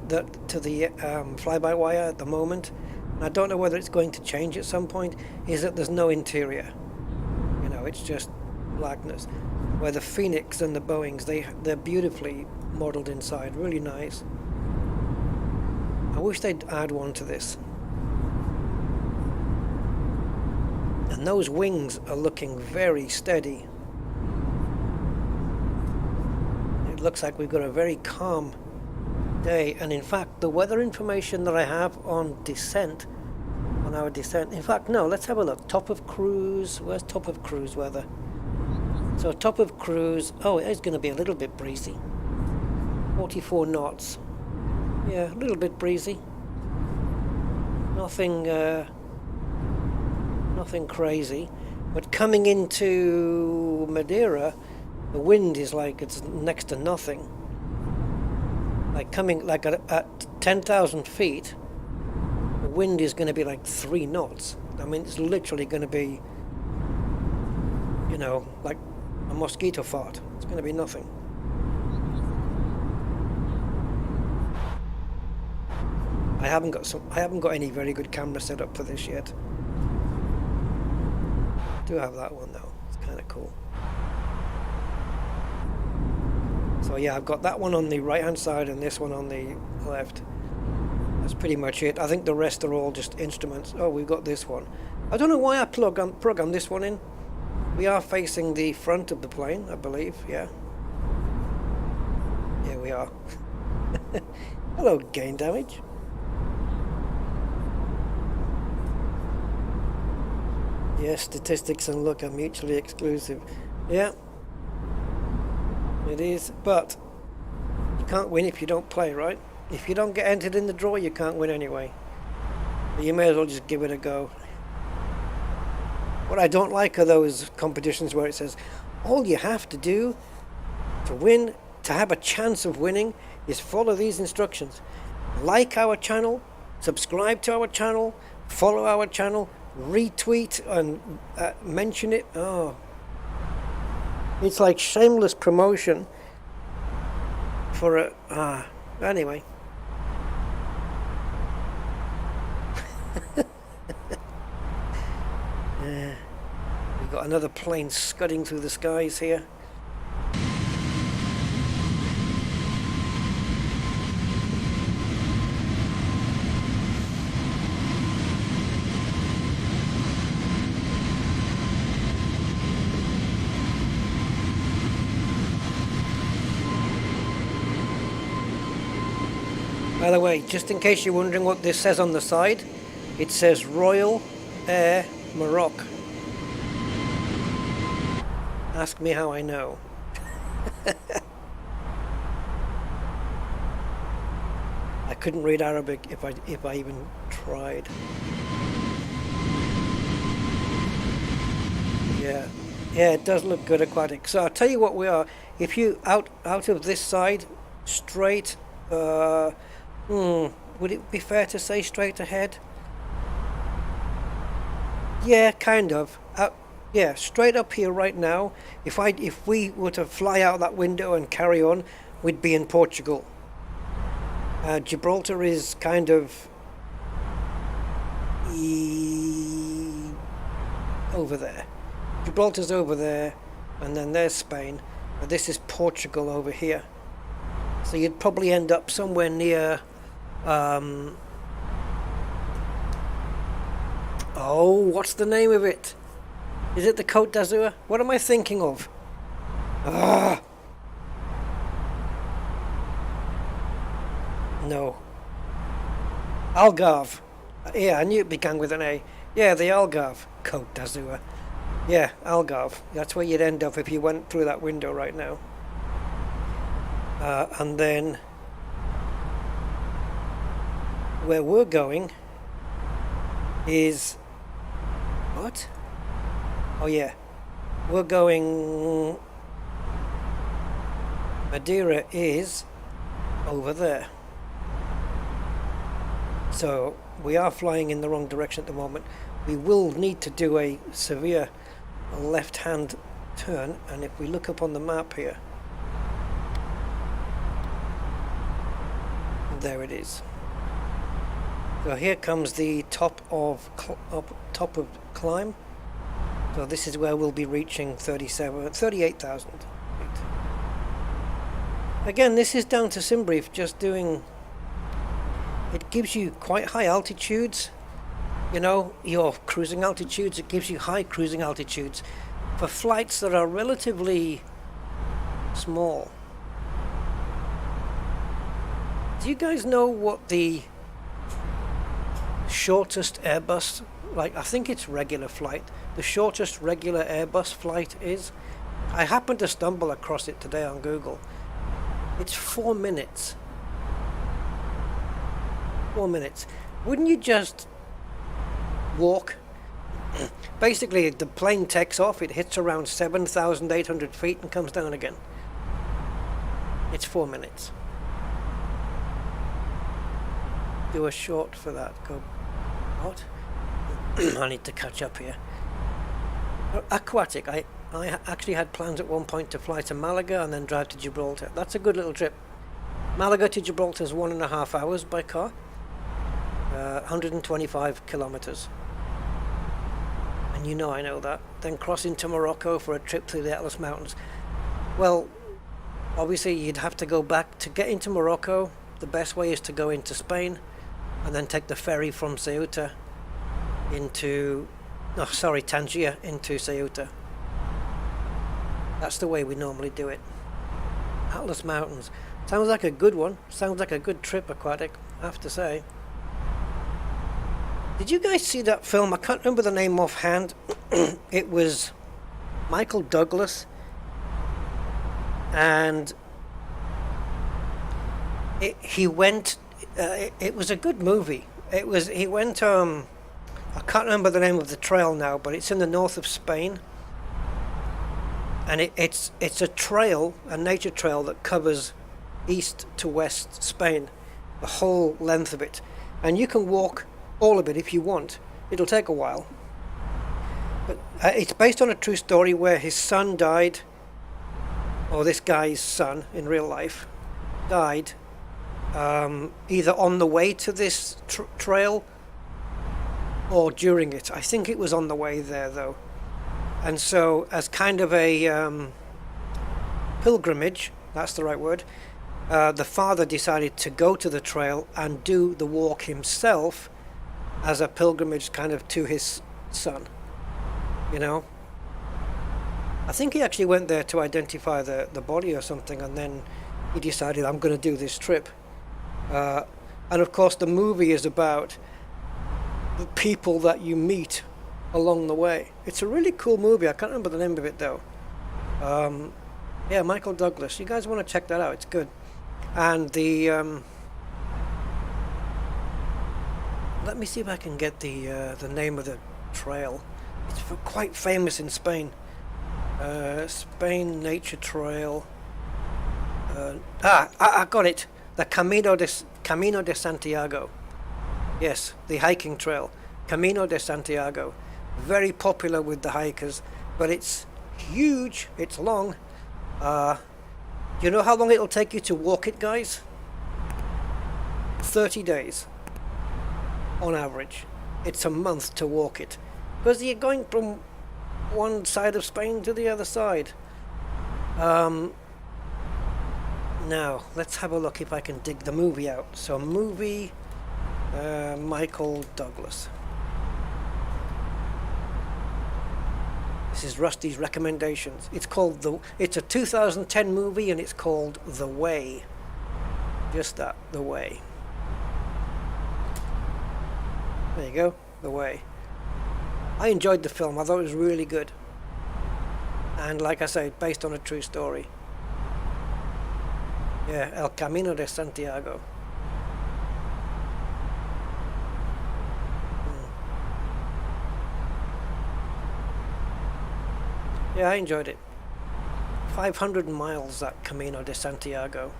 fly-by-wire at the moment, and I don't know whether it's going to change at some point, is that there's no interior. You know, it's just blackness. Where the Phoenix and the Boeings, they're beautifully modelled inside, really nice. I wish they'd add one to this. And those wings are looking very steady. It looks like we've got a very calm day, and in fact the weather information that I have on descent, on our descent, in fact no, let's have a look. Top of cruise, where's top of cruise weather? So top of cruise, oh, it is going to be a little bit breezy. 44 knots. Yeah, a little bit breezy. Nothing crazy. But coming into Madiera, the wind is like it's next to nothing. Like coming like at 10,000 feet, the wind is going to be like 3 knots. I mean, it's literally going to be, you know, like a mosquito fart. It's going to be nothing. I haven't got any very good camera set up for this yet. I do have that one though. It's kind of cool. So yeah, I've got that one on the right hand side and this one on the left. That's pretty much it. I think the rest are all just instruments. Oh, we've got this one. I don't know why I programmed this one in. We are facing the front of the plane, I believe. Yeah. Here we are. Hello, gain damage. Yes, statistics and look are mutually exclusive. Yeah. It is, but you can't win if you don't play, right? If you don't get entered in the draw, you can't win anyway. But you may as well just give it a go. What I don't like are those competitions where it says all you have to do to win, to have a chance of winning, is follow these instructions. Like our channel, subscribe to our channel, follow our channel, retweet and mention it. Oh, it's like shameless promotion for a anyway. We've got another plane scudding through the skies here. By the way, just in case you're wondering what this says on the side, it says Royal Air Maroc. Ask me how I know. I couldn't read Arabic if I even tried. Yeah, it does look good aquatic. So I'll tell you what we are. If you out of this side, straight. Would it be fair to say straight ahead? Yeah, kind of. Yeah, straight up here right now. If we were to fly out that window and carry on, we'd be in Portugal. Gibraltar is kind of over there. Gibraltar's over there, and then there's Spain. And this is Portugal over here. So you'd probably end up somewhere near. Oh, what's the name of it? Is it the Côte d'Azur? What am I thinking of? Ah. No. Algarve. Yeah, I knew it began with an A. Yeah, the Algarve. Côte d'Azur. Yeah, Algarve. That's where you'd end up if you went through that window right now. And then where we're going is what? Oh yeah, we're going. Madiera is over there. So we are flying in the wrong direction at the moment. We will need to do a severe left-hand turn, and if we look up on the map here, there it is. So here comes the top of climb. So this is where we'll be reaching 38,000 feet. Again, this is down to SimBrief, just doing. It gives you quite high altitudes. You know, your cruising altitudes. It gives you high cruising altitudes for flights that are relatively small. Do you guys know what the shortest Airbus, like I think it's regular flight, the shortest regular Airbus flight is? I happened to stumble across it today on Google. It's 4 minutes. 4 minutes. Wouldn't you just walk? Basically, the plane takes off, it hits around 7,800 feet and comes down again. It's 4 minutes. Do a short for that. Go. What? I need to catch up here. Aquatic. I actually had plans at one point to fly to Malaga and then drive to Gibraltar. That's a good little trip. Malaga to Gibraltar is 1.5 hours by car. 125 kilometers. And you know I know that. Then cross into Morocco for a trip through the Atlas Mountains. Well, obviously you'd have to go back to get into Morocco. The best way is to go into Spain and then take the ferry from Ceuta into, Tangier into Ceuta. That's the way we normally do it. Atlas Mountains. Sounds like a good one. Sounds like a good trip, Aquatic, I have to say. Did you guys see that film? I can't remember the name offhand. It was Michael Douglas, and he went. It was a good movie. He went. I can't remember the name of the trail now, but it's in the north of Spain, and it's a trail, a nature trail that covers east to west Spain, the whole length of it, and you can walk all of it if you want. It'll take a while, but it's based on a true story where his son died, or this guy's son in real life died, either on the way to this trail or during it. I think it was on the way there though, and so as kind of a pilgrimage, that's the right word, the father decided to go to the trail and do the walk himself as a pilgrimage kind of to his son, you know. I think he actually went there to identify the body or something, and then he decided, I'm going to do this trip. And of course the movie is about the people that you meet along the way. It's a really cool movie. I can't remember the name of it though. Yeah, Michael Douglas. You guys want to check that out, it's good. And the let me see if I can get the name of the trail. It's quite famous in Spain. Spain Nature Trail. I got it. The Camino de Santiago. Yes, the hiking trail. Camino de Santiago. Very popular with the hikers. but it's huge. It's long. You know how long it'll take you to walk it, guys? 30 days on average. It's a month to walk it, because you're going from one side of Spain to the other side. Now let's have a look if I can dig the movie out. So movie, Michael Douglas. This is Rusty's recommendations. It's called it's a 2010 movie and it's called The Way. Just that, The Way. There you go, The Way. I enjoyed the film. I thought it was really good. And like I say, based on a true story. Yeah, El Camino de Santiago. Yeah, I enjoyed it. 500 miles, that Camino de Santiago.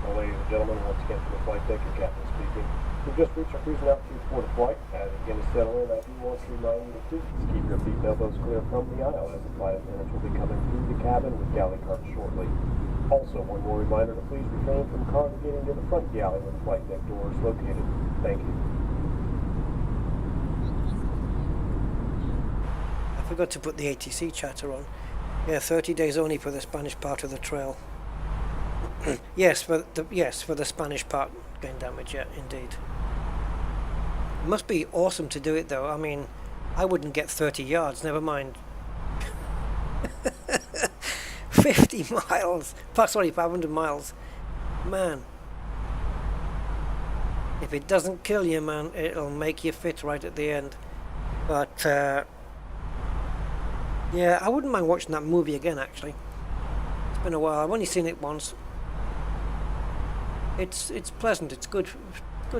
Well, ladies and gentlemen, once again from the flight deck, your captain speaking. We've just reached our cruising altitude for the flight. As we begin to settle in, I do want to remind you to please keep your seat elbows clear from the aisle, as the flight attendants will be coming through the cabin with galley carts shortly. Also, one more reminder to please refrain from congregating near the front galley where the flight deck door is located. Thank you. I forgot to put the ATC chatter on. Yeah, 30 days only for the Spanish part of the trail. Yes, for the Spanish part getting damaged. Yeah, indeed. It must be awesome to do it though. I mean, I wouldn't get 30 yards. Never mind. 50 miles. Sorry, 500 miles. Man. If it doesn't kill you, man, it'll make you fit right at the end. But yeah, I wouldn't mind watching that movie again, actually. It's been a while. I've only seen it once. It's pleasant. It's good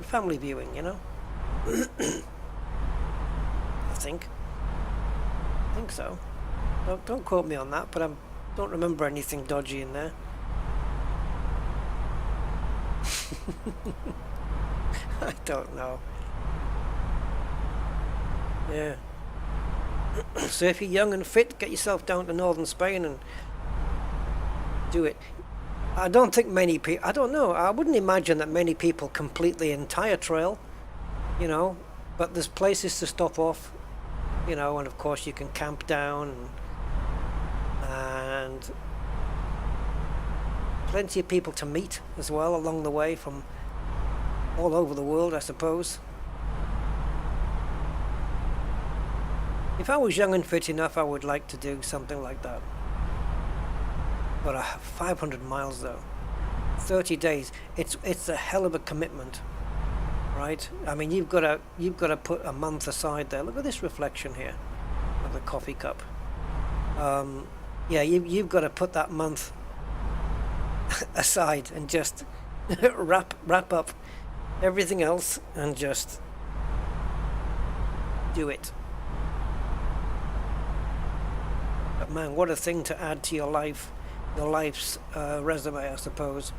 family viewing, you know. I think so. Don't quote me on that, but I don't remember anything dodgy in there. I don't know. Yeah. So if you're young and fit, get yourself down to northern Spain and do it. I don't think many people, I don't know, I wouldn't imagine that many people complete the entire trail, you know, but there's places to stop off, you know, and of course you can camp down and plenty of people to meet as well along the way from all over the world, I suppose. If I was young and fit enough, I would like to do something like that. But 500 miles though, 30 days, it's a hell of a commitment, right? I mean, you've got to put a month aside there. Look at this reflection here of the coffee cup. Yeah, you've got to put that month aside and just wrap up everything else and just do it. But man, what a thing to add to your life's resume, I suppose.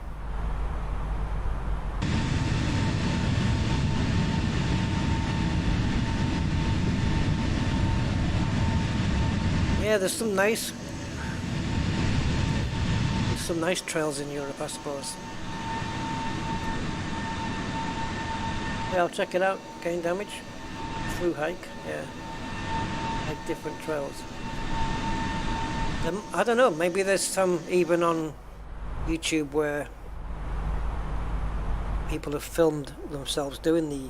Yeah, there's some nice trails in Europe, I suppose. Yeah, I'll check it out. Gain damage, through hike, yeah, like different trails. I don't know, maybe there's some even on YouTube where people have filmed themselves doing the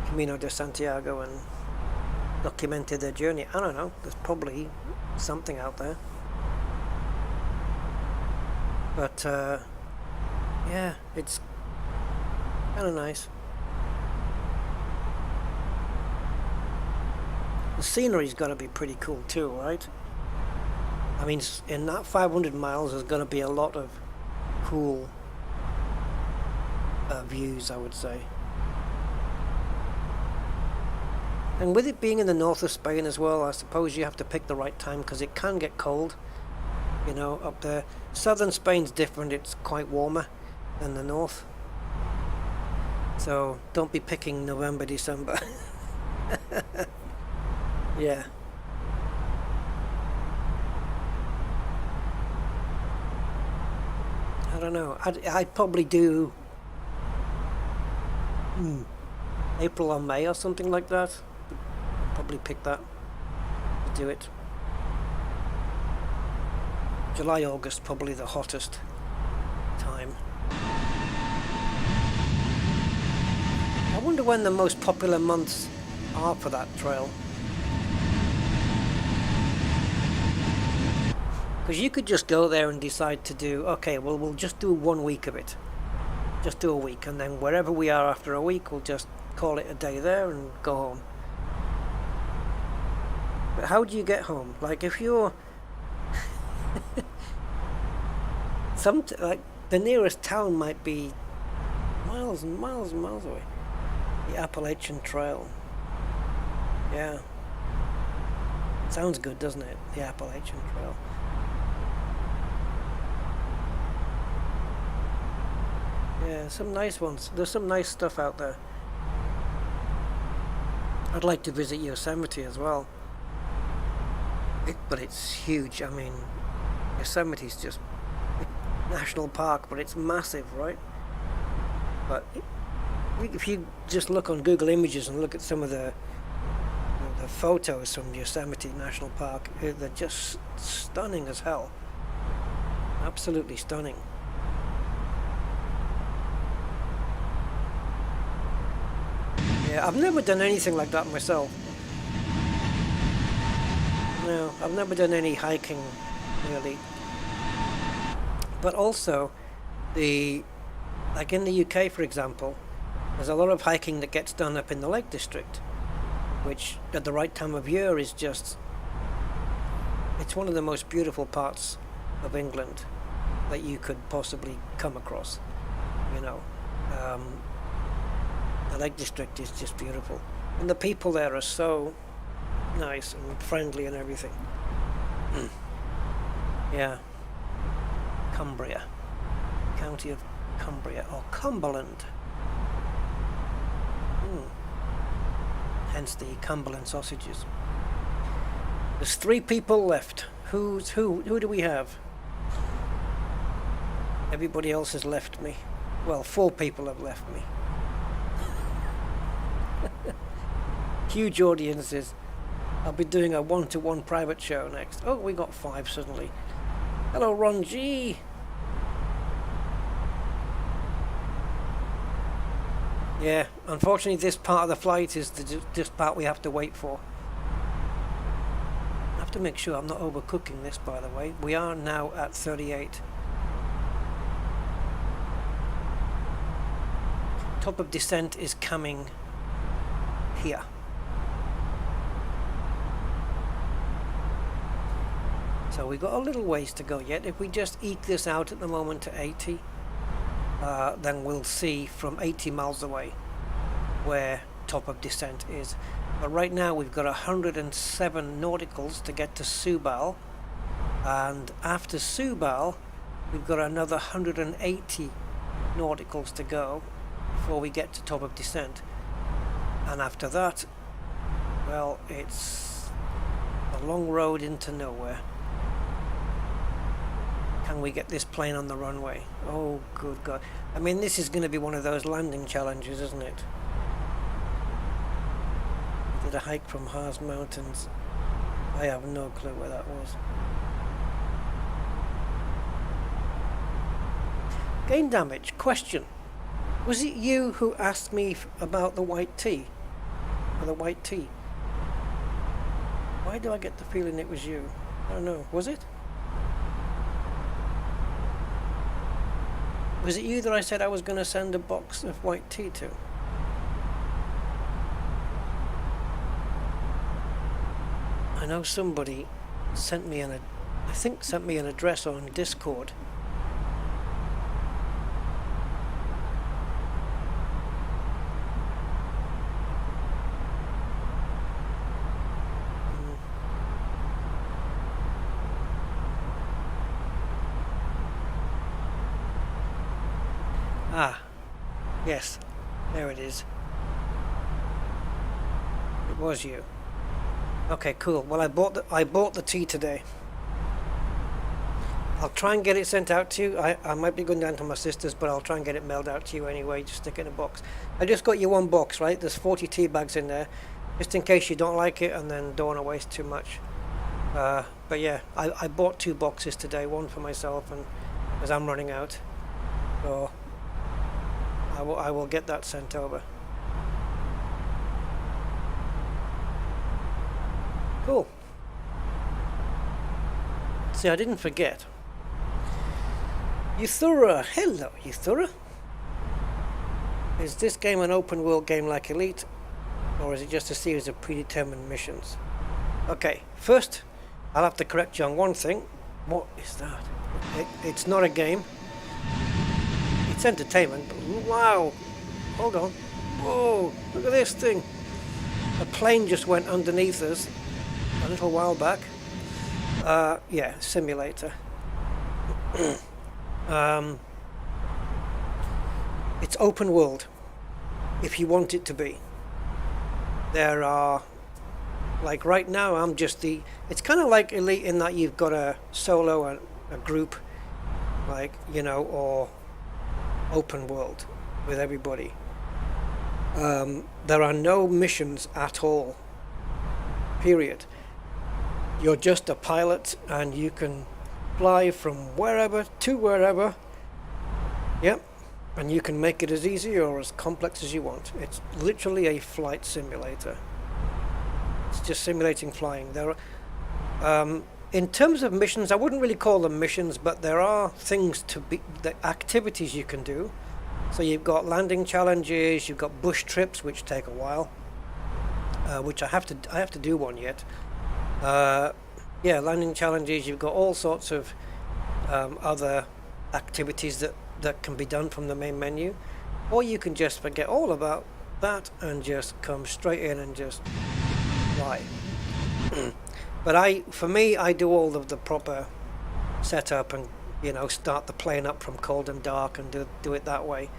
Camino de Santiago and documented their journey. I don't know, there's probably something out there. But yeah, it's kind of nice. The scenery's got to be pretty cool too, right? I mean, in that 500 miles, there's going to be a lot of cool views, I would say. And with it being in the north of Spain as well, I suppose you have to pick the right time because it can get cold, you know, up there. Southern Spain's different, it's quite warmer than the north. So don't be picking November, December. Yeah. don't know. I'd probably do April or May or something like that. Probably pick that to do it. July, August, probably the hottest time. I wonder when the most popular months are for that trail. Because you could just go there and decide to do, okay, well, we'll just do 1 week of it. Just do a week, and then wherever we are after a week, we'll just call it a day there and go home. But how do you get home? Like, if you're... like, the nearest town might be miles and miles and miles away. The Appalachian Trail. Yeah. Sounds good, doesn't it? The Appalachian Trail. Yeah, some nice ones. There's some nice stuff out there. I'd like to visit Yosemite as well. But it's huge. I mean, Yosemite's just a national park, but it's massive, right? But if you just look on Google Images and look at some of the photos from Yosemite National Park, they're just stunning as hell. Absolutely stunning. Yeah, I've never done anything like that myself. No, I've never done any hiking, really. But also, like in the UK, for example, there's a lot of hiking that gets done up in the Lake District, which at the right time of year is just... It's one of the most beautiful parts of England that you could possibly come across, you know. The Lake District is just beautiful, and the people there are so nice and friendly and everything. Yeah. Cumbria. County of Cumbria, or Cumberland. Hence the Cumberland sausages. There's 3 people left. Who do we have? Everybody else has left me. Well, 4 people have left me. Huge audiences. I'll be doing a 1-to-1 private show next. Oh, we got 5 suddenly. Hello, Ron G. Yeah, unfortunately this part of the flight is this part we have to wait for. I have to make sure I'm not overcooking this, by the way. We are now at 38. Top of descent is coming here. So we've got a little ways to go yet. If we just eke this out at the moment to 80, then we'll see from 80 miles away where top of descent is. But right now we've got 107 nauticals to get to Subal, and after Subal we've got another 180 nauticals to go before we get to top of descent. And after that, well, it's a long road into nowhere. Can we get this plane on the runway? Oh, good God. I mean, this is going to be one of those landing challenges, isn't it? Did a hike from Haas Mountains. I have no clue where that was. Gain damage. Question. Was it you who asked me about the white tea? Or the white tea? Why do I get the feeling it was you? I don't know. Was it? Was it you that I said I was going to send a box of white tea to? I know somebody sent me an address on Discord. Ah, yes, there it is. It was you. Okay, cool. Well, I bought the tea today. I'll try and get it sent out to you. I might be going down to my sister's, but I'll try and get it mailed out to you anyway. Just stick it in a box. I just got you one box, right? There's 40 tea bags in there, just in case you don't like it and then don't want to waste too much. But yeah, I bought 2 boxes today, one for myself and as I'm running out. So I will get that sent over. Cool. See, I didn't forget. Euthura, hello Euthura. Is this game an open world game like Elite, or is it just a series of predetermined missions? Okay, first I'll have to correct you on one thing. What is that? It's not a game. It's entertainment, but wow! Hold on. Whoa, look at this thing. A plane just went underneath us a little while back. Yeah, simulator. It's open world, if you want it to be. There are, like right now, I'm just the, it's kind of like Elite in that you've got a solo and a group, like, you know, or open world with everybody. There are no missions at all, period. You're just a pilot and you can fly from wherever to wherever. Yep. And you can make it as easy or as complex as you want. It's literally a flight simulator. It's just simulating flying. There are, in terms of missions, I wouldn't really call them missions, but there are things to be, the activities you can do. So you've got landing challenges, you've got bush trips, which take a while, which I have to do one yet. Yeah, landing challenges. You've got all sorts of other activities that can be done from the main menu, or you can just forget all about that and just come straight in and just fly. But for me, I do all of the proper setup and, you know, start the plane up from cold and dark and do it that way,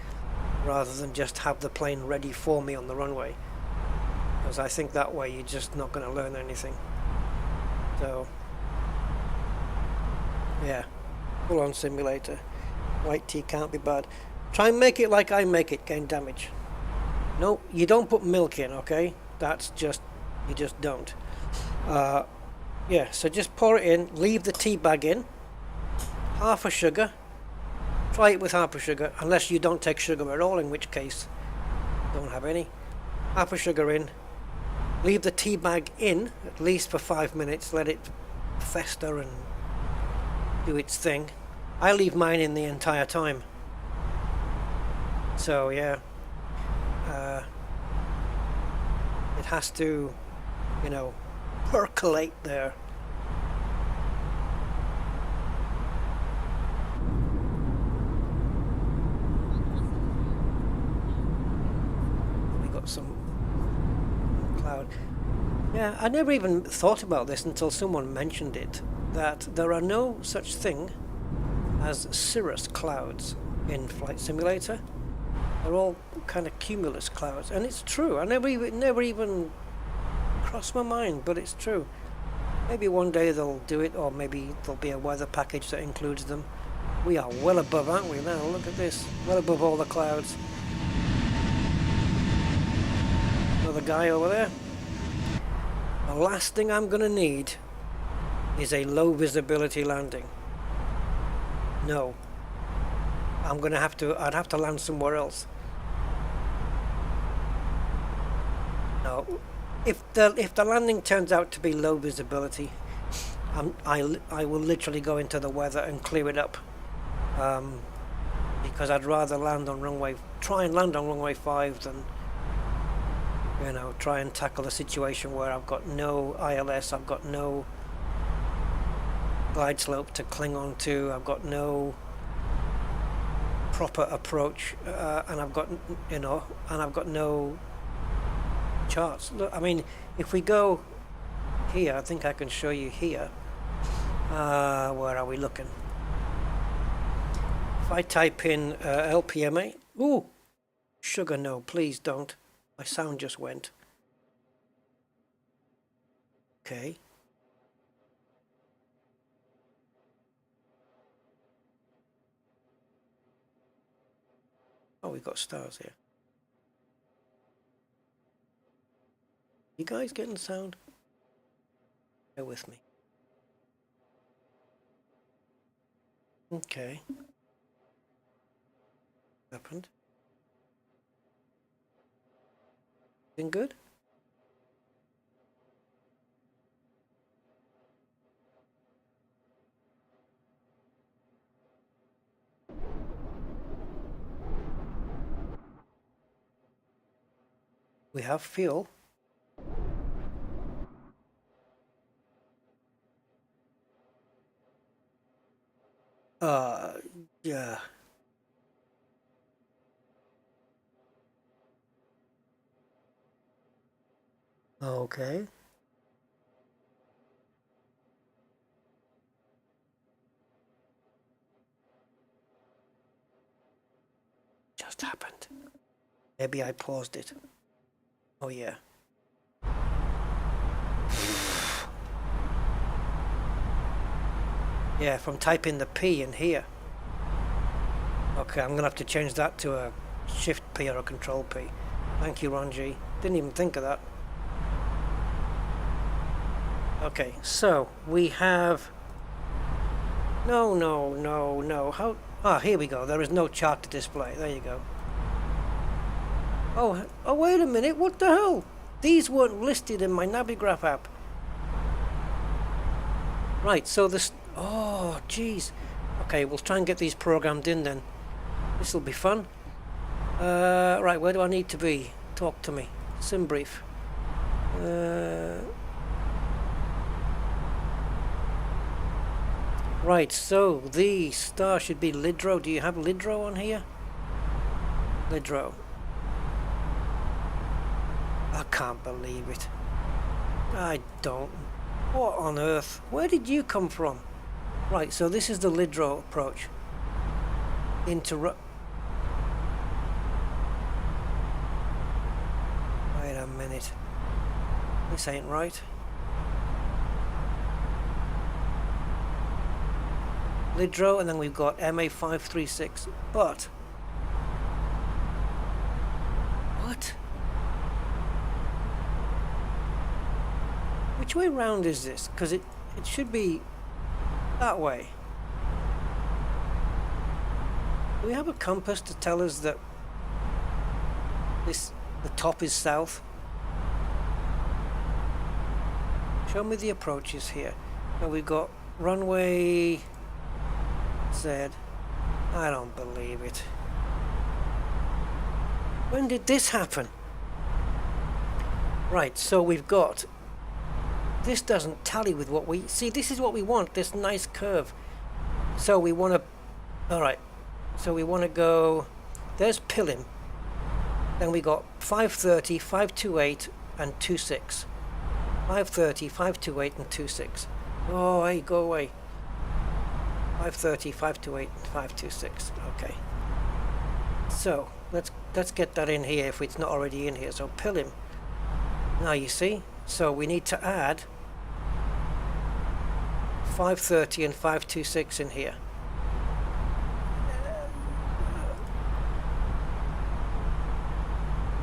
rather than just have the plane ready for me on the runway, because I think that way you're just not going to learn anything. So yeah, full on simulator. White tea can't be bad. Try and make it like I make it, gain damage. No, you don't put milk in, okay? That's just, you just don't. Yeah, so just pour it in, leave the tea bag in, half a sugar. Try it with half a sugar, unless you don't take sugar at all, in which case don't have any. Half a sugar in, leave the tea bag in at least for 5 minutes, let it fester and do its thing. I leave mine in the entire time. So yeah, it has to, you know, percolate there. We got some cloud. Yeah, I never even thought about this until someone mentioned it, that there are no such thing as cirrus clouds in Flight Simulator. They're all kind of cumulus clouds, and it's true. I never even crossed my mind, but it's true. Maybe one day they'll do it, or maybe there'll be a weather package that includes them. We are well above, aren't we now? Look at this, well above all the clouds. Another guy over there. The last thing I'm gonna need is a low visibility landing. No. I'd have to land somewhere else. No. If the landing turns out to be low visibility, I will literally go into the weather and clear it up. Because I'd rather try and land on runway 5 than, you know, try and tackle a situation where I've got no ILS, I've got no glide slope to cling on to, I've got no proper approach, and I've got, you know, and I've got no charts. Look, I mean, if we go here, I think I can show you here. Where are we looking? If I type in LPMA, ooh, sugar, no, please don't. My sound just went. Okay. Oh, we've got stars here. You guys getting sound? Bear with me. Okay. Happened. Been good? We have fuel. Yeah. Okay. Just happened. Maybe I paused it. Oh yeah. Yeah, from typing the P in here. Okay, I'm gonna have to change that to a Shift P or a Control P. Thank you, Ron G. Didn't even think of that. Okay, so we have... No. How... Ah, here we go. There is no chart to display. There you go. Oh, wait a minute. What the hell? These weren't listed in my Navigraph app. Right, so this... Oh, jeez. Okay, we'll try and get these programmed in then. This will be fun. Right, where do I need to be? Talk to me. Sim brief. Right, so the star should be Lidro. Do you have Lidro on here? Lidro. I can't believe it. I don't. What on earth? Where did you come from? Right, so this is the Lidro approach. Wait a minute. This ain't right. Lidro, and then we've got MA536. But what? Which way round is this? Because it should be that way. Do we have a compass to tell us that the top is south? Show me the approaches here. So we've got runway Z. I don't believe it. When did this happen? Right, so we've got... This doesn't tally with what we... See, this is what we want, this nice curve. So we want to... Alright, so we want to go... There's Pilim. Then we got 530, 528 and 26. 530, 528 and 26. Oh, hey, go away. 530, 528 and 526. Okay. So, let's get that in here if it's not already in here. So, Pilim. Now you see, so we need to add 530 and 526 in here.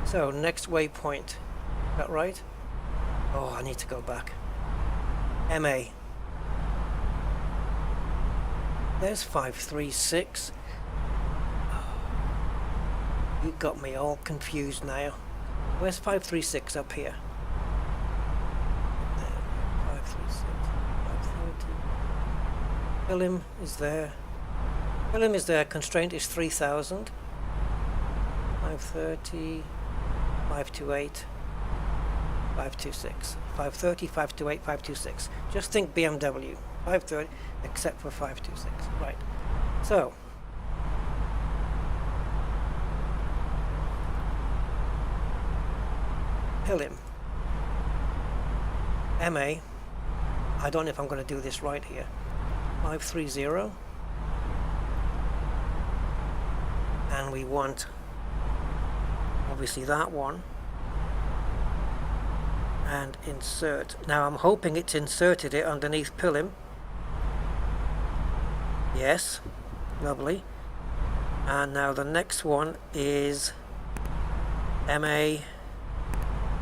So next waypoint, is that right? Oh, I need to go back. MA. There's 536. You got me all confused now. Where's 536 up here? 536, 530. Pilim is there. Pilim is there. Constraint is 3000. 530, 528, 526. 530, 528, 526. Just think BMW. 530, except for 526. Right. So. Pilim. MA. I don't know if I'm going to do this right here. 530. And we want obviously that one. And insert. Now I'm hoping it's inserted it underneath Pilim. Yes. Lovely. And now the next one is MA.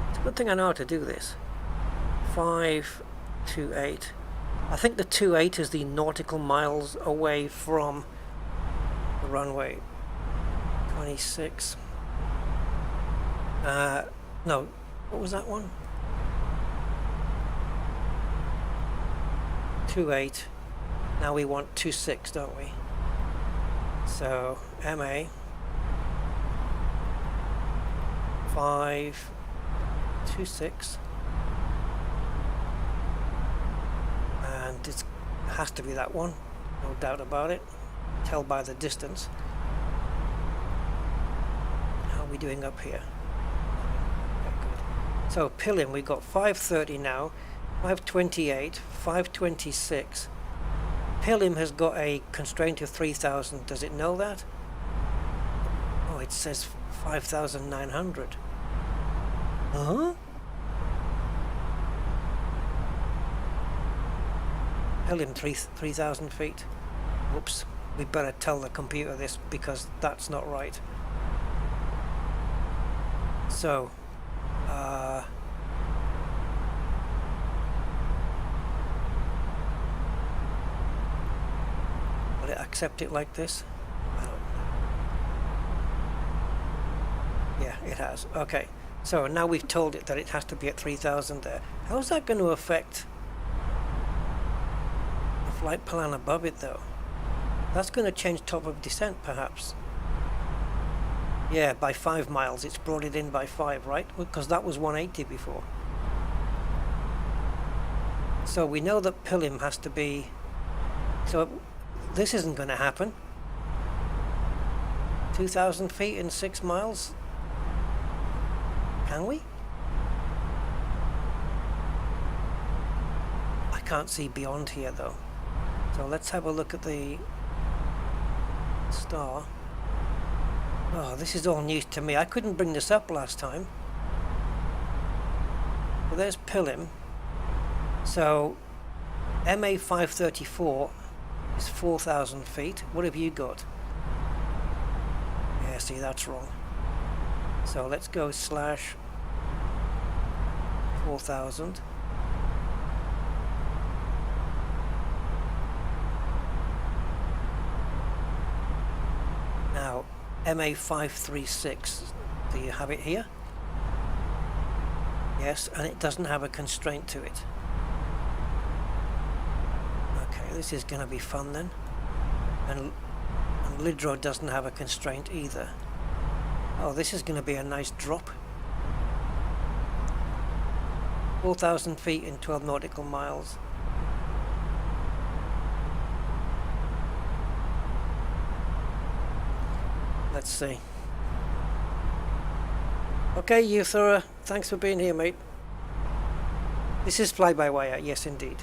It's a good thing I know how to do this. 528. I think the 28 is the nautical miles away from the runway. 26. No, what was that one? 28. Now we want 26, don't we? So MA 526, and it has to be that one, no doubt about it. Tell by the distance. How are we doing up here? Okay, good. So Pillim, we got 530 now, 528, 526. Pillim has got a constraint of 3,000. Does it know that? Oh, it says 5,900. Huh? Pillim 3,000 feet. Whoops. We better tell the computer this because that's not right. So, will it accept it like this? I don't know. Yeah, it has. Okay. So now we've told it that it has to be at 3,000 there. How's that going to affect the flight plan above it though? That's going to change top of descent perhaps. Yeah, by 5 miles. It's brought it in by 5, right? Because that was 180 before. So we know that Pillim has to be... So this isn't going to happen. 2,000 feet in 6 miles? Can we? I can't see beyond here though. So let's have a look at the star. Oh, this is all news to me. I couldn't bring this up last time. Well, there's Pillim. So MA 534 is 4,000 feet. What have you got? Yeah, see, that's wrong. So let's go slash 4,000. Now, MA 536, do you have it here? Yes, and it doesn't have a constraint to it. Okay, this is going to be fun then. And Lidro doesn't have a constraint either. Oh, this is going to be a nice drop. 4,000 feet in 12 nautical miles. Let's see. Okay, Euthora, thanks for being here, mate. This is fly-by-wire, yes indeed.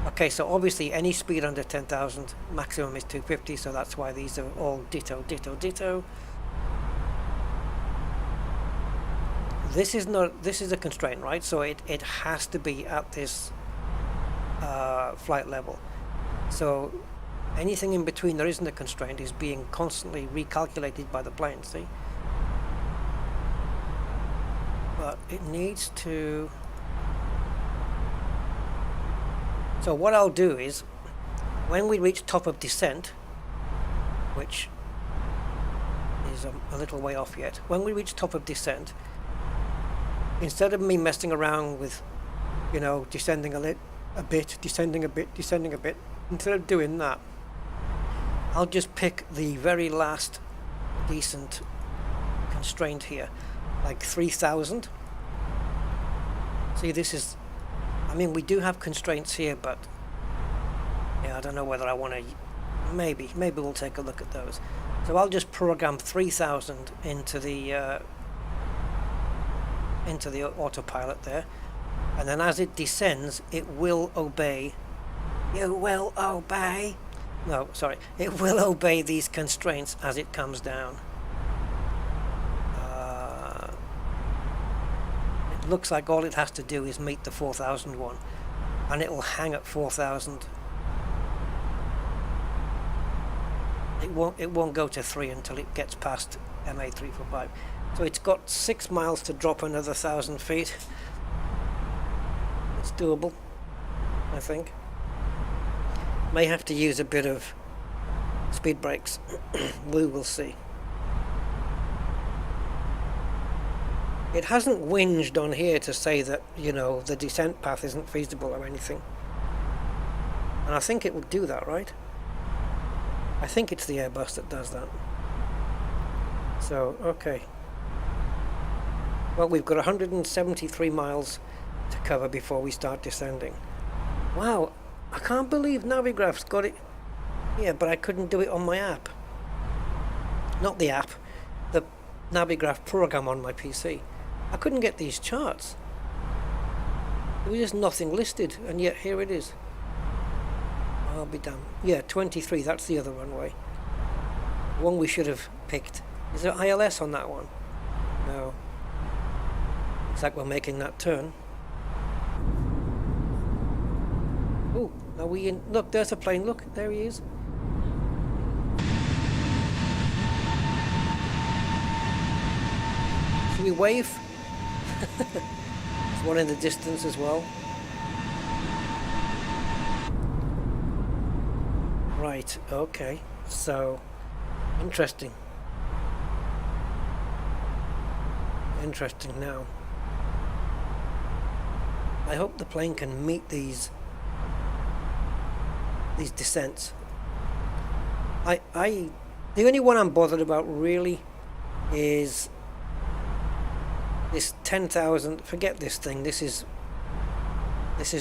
Okay, so obviously any speed under 10,000, maximum is 250, so that's why these are all ditto, ditto, ditto. This is a constraint, right? So it has to be at this flight level. So anything in between there isn't a constraint is being constantly recalculated by the plane, see? But it needs to... So what I'll do is, when we reach top of descent, which is a little way off yet, when we reach top of descent, instead of me messing around with, you know, descending a bit, descending a bit, descending a bit, instead of doing that, I'll just pick the very last decent constraint here, like 3,000. See, this is... I mean, we do have constraints here, but yeah, I don't know whether I want to. Maybe we'll take a look at those. So I'll just program 3,000 into the autopilot there, and then as it descends, it will obey. You will obey. No, sorry, it will obey these constraints as it comes down. Looks like all it has to do is meet the 4,000 one, and it'll hang at 4,000. It won't go to 3 until it gets past MA345. So it's got 6 miles to drop another 1,000 feet. It's doable, I think. May have to use a bit of speed brakes. We will see. It hasn't whinged on here to say that, you know, the descent path isn't feasible or anything. And I think it will do that, right? I think it's the Airbus that does that. So, okay. Well, we've got 173 miles to cover before we start descending. Wow, I can't believe Navigraph's got it. Yeah, but I couldn't do it on my app. Not the app, the Navigraph program on my PC. I couldn't get these charts. There was just nothing listed, and yet here it is. I'll be damned. Yeah, 23, that's the other runway. The one we should have picked. Is there ILS on that one? No. Looks like we're making that turn. Oh, are we in? Look, there's a plane. Look, there he is. Should we wave? There's one in the distance as well. Right, okay. So, interesting. Interesting now. I hope the plane can meet these descents. The only one I'm bothered about really is this 10,000. Forget this thing. This is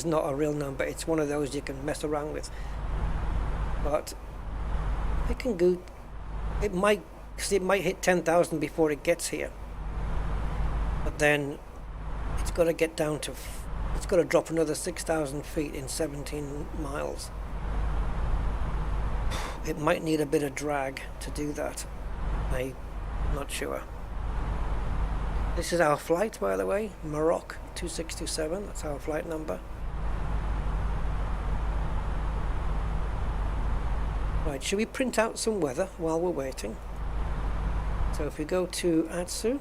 not a real number. It's one of those you can mess around with. But it can go. It might hit 10,000 before it gets here. But then it's got to get down to. It's got to drop another 6,000 feet in 17 miles. It might need a bit of drag to do that. I'm not sure. This is our flight, by the way. Maroc 2627. That's our flight number. Right, should we print out some weather while we're waiting? So if we go to Atsu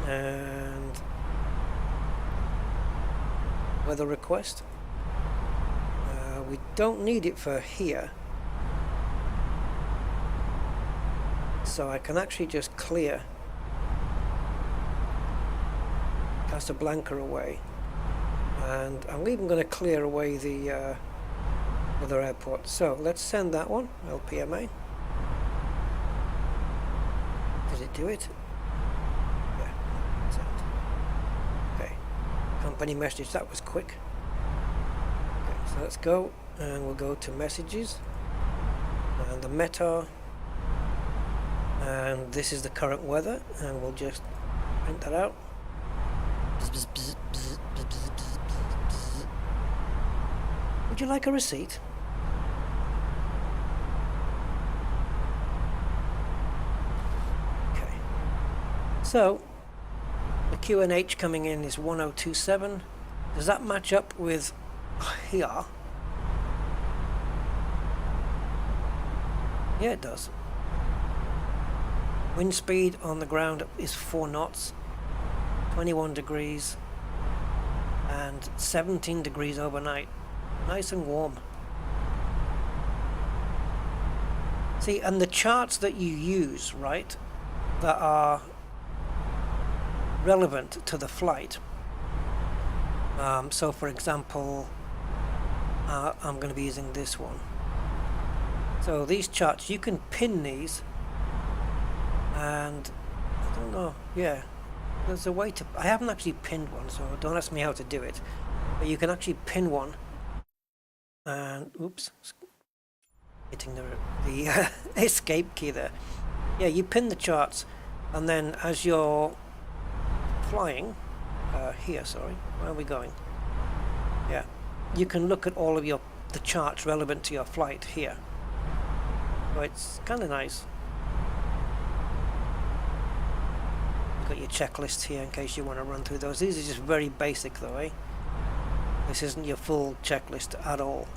and weather request, we don't need it for here, so I can actually just clear Casablanca away, and I'm even going to clear away the other airport. So let's send that one, LPMA. Did it do it? Yeah, send. Okay, company message, that was quick. Okay, so let's go, and we'll go to messages, and the METAR, and this is the current weather, and we'll just print that out. Would you like a receipt? Okay. So, the QNH coming in is 1027. Does that match up with here? Yeah, it does. Wind speed on the ground is 4 knots, 21 degrees, and 17 degrees overnight. Nice and warm. See, and the charts that you use, right, that are relevant to the flight. So for example, I'm going to be using this one. So these charts, you can pin these, and I don't know, yeah, there's a way to, I haven't actually pinned one, so don't ask me how to do it, but you can actually pin one, and oops, hitting the escape key there. Yeah, you pin the charts, and then as you're flying, here, sorry, where are we going? Yeah, you can look at all of the charts relevant to your flight here. So it's kind of nice. You've got your checklists here in case you want to run through those. These are just very basic though, eh? This isn't your full checklist at all.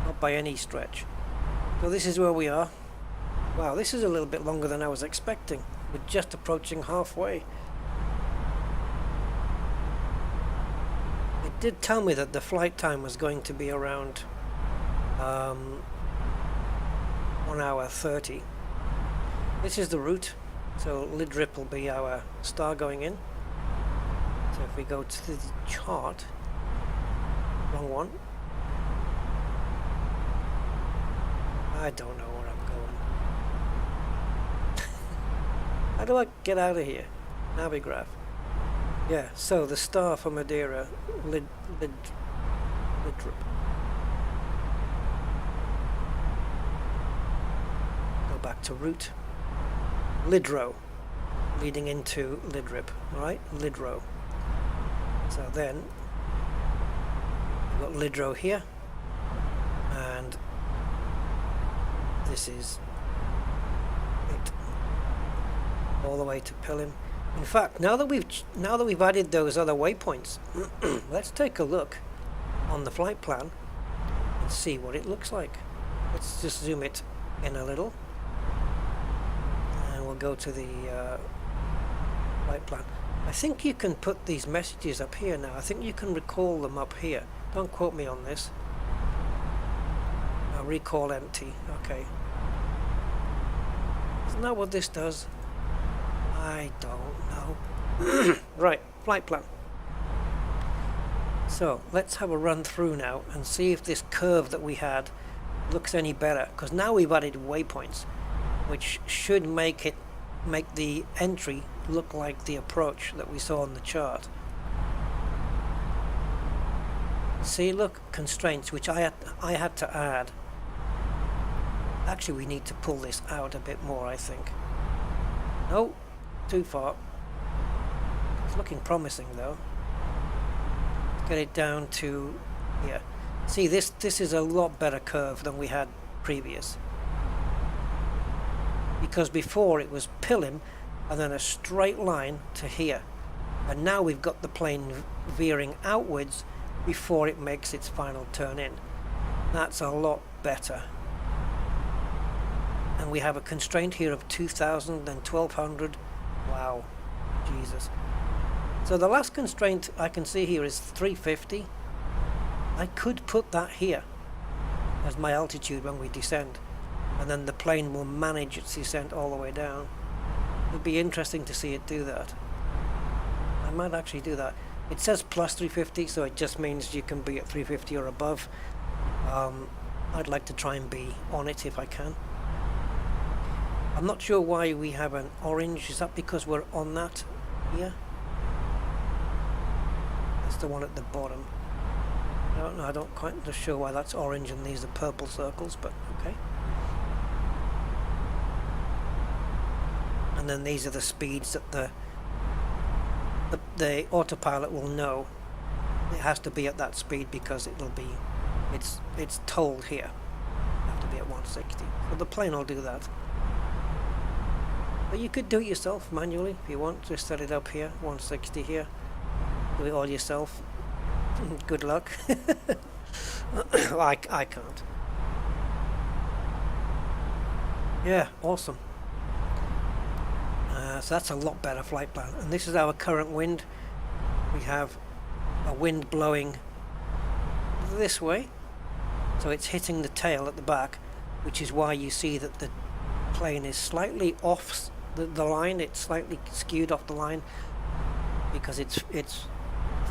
Not by any stretch. So this is where we are. Wow, this is a little bit longer than I was expecting. We're just approaching halfway. It did tell me that the flight time was going to be around 1 hour 30. This is the route. So Lidrip will be our star going in. So if we go to the chart, wrong one. I don't know where I'm going. How do I get out of here? Navigraph. Yeah, so the star for Madiera, Lidrip. Go back to route. Lidro, leading into Lidrip, right? Lidro. So then we've got Lidro here, and this is it, all the way to Pilim. In fact, now that we've added those other waypoints, let's take a look on the flight plan and see what it looks like. Let's just zoom it in a little. We'll go to the flight plan. I think you can put these messages up here now. I think you can recall them up here. Don't quote me on this. Recall empty. Okay. Isn't that what this does? I don't know. Right, flight plan. So let's have a run through now and see if this curve that we had looks any better. Because now we've added waypoints, which should make the entry look like the approach that we saw on the chart. See, look, constraints, which I had to add. Actually, we need to pull this out a bit more, I think. No, too far. It's looking promising though. Get it down to here. See, this is a lot better curve than we had previous. Because before it was Pilim and then a straight line to here, and now we've got the plane veering outwards before it makes its final turn in. That's a lot better. And we have a constraint here of 2000 and 1200. Wow, Jesus. So the last constraint I can see here is 350. I could put that here as my altitude when we descend, and then the plane will manage its descent all the way down. It'd be interesting to see it do that. I might actually do that. It says plus 350, so it just means you can be at 350 or above. I'd like to try and be on it if I can. I'm not sure why we have an orange. Is that because we're on that here? That's the one at the bottom. I don't know, I don't quite sure why that's orange and these are purple circles, but okay. And then these are the speeds that the autopilot will know it has to be at that speed, because it's told here you have to be at 160. So the plane will do that. But you could do it yourself manually if you want. Just set it up here, 160 here. Do it all yourself. Good luck. I can't. Yeah, awesome. So that's a lot better flight plan. And this is our current wind. We have a wind blowing this way. So it's hitting the tail at the back, which is why you see that the plane is slightly off the line. It's slightly skewed off the line because it's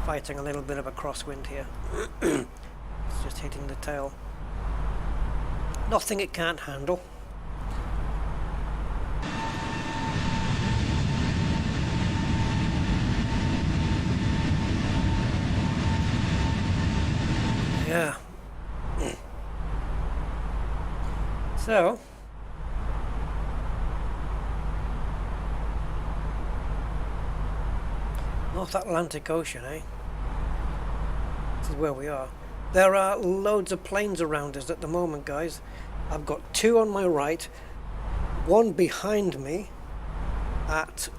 fighting a little bit of a crosswind here. It's just hitting the tail. Nothing it can't handle. Yeah. So North Atlantic Ocean, eh? This is where we are. There are loads of planes around us at the moment, guys. I've got two on my right, one behind me at...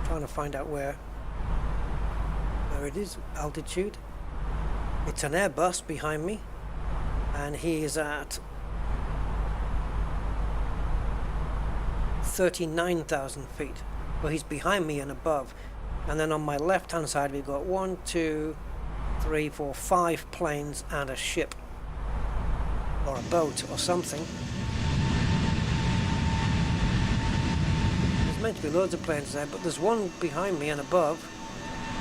trying to find out where it is, altitude. It's an Airbus behind me and he is at 39,000 feet. Well, he's behind me and above. And then on my left hand side we've got 1, 2, 3, 4, 5 planes and a ship or a boat or something. There's meant to be loads of planes there, but there's one behind me and above.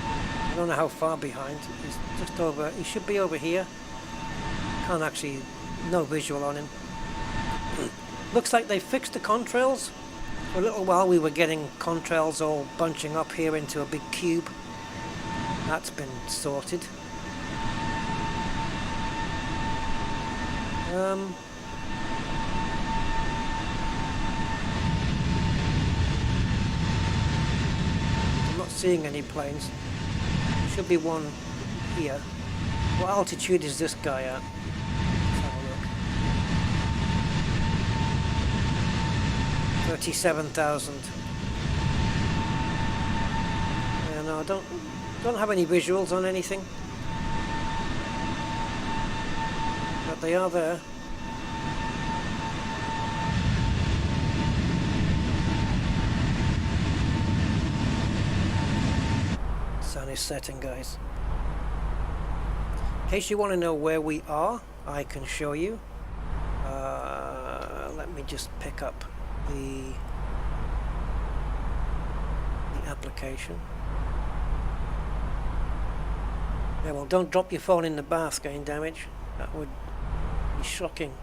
I don't know how far behind. He's just over, he should be over here. Can't actually, no visual on him. Looks like they fixed the contrails. For a little while we were getting contrails all bunching up here into a big cube. That's been sorted. I'm not seeing any planes. There should be one here. What altitude is this guy at? Let's have a look. 37,000. Yeah, no, I don't have any visuals on anything. But they are there. Sun is setting, guys. In case you want to know where we are, I can show you. Let me just pick up the application. Yeah, well, don't drop your phone in the bath, gain damage. That would be shocking.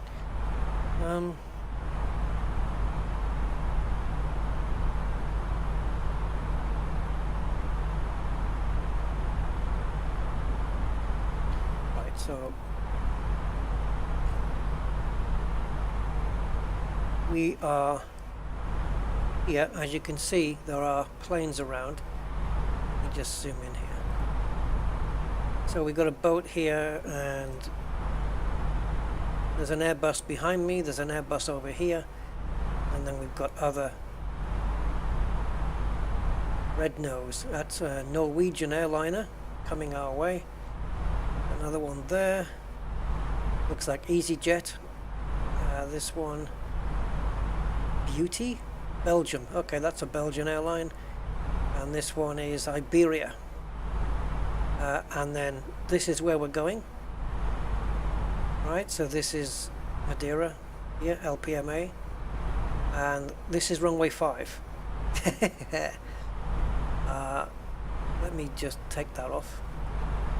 Right, so we are here. As you can see, there are planes around. Let me just zoom in here. So we've got a boat here, and there's an Airbus behind me, there's an Airbus over here, and then we've got other red nose. That's a Norwegian airliner coming our way. Another one there. Looks like EasyJet. This one, Beauty, Belgium. Okay, that's a Belgian airline. And this one is Iberia. And then this is where we're going. Right, so this is Madiera, yeah, LPMA. And this is runway 5. Let me just take that off.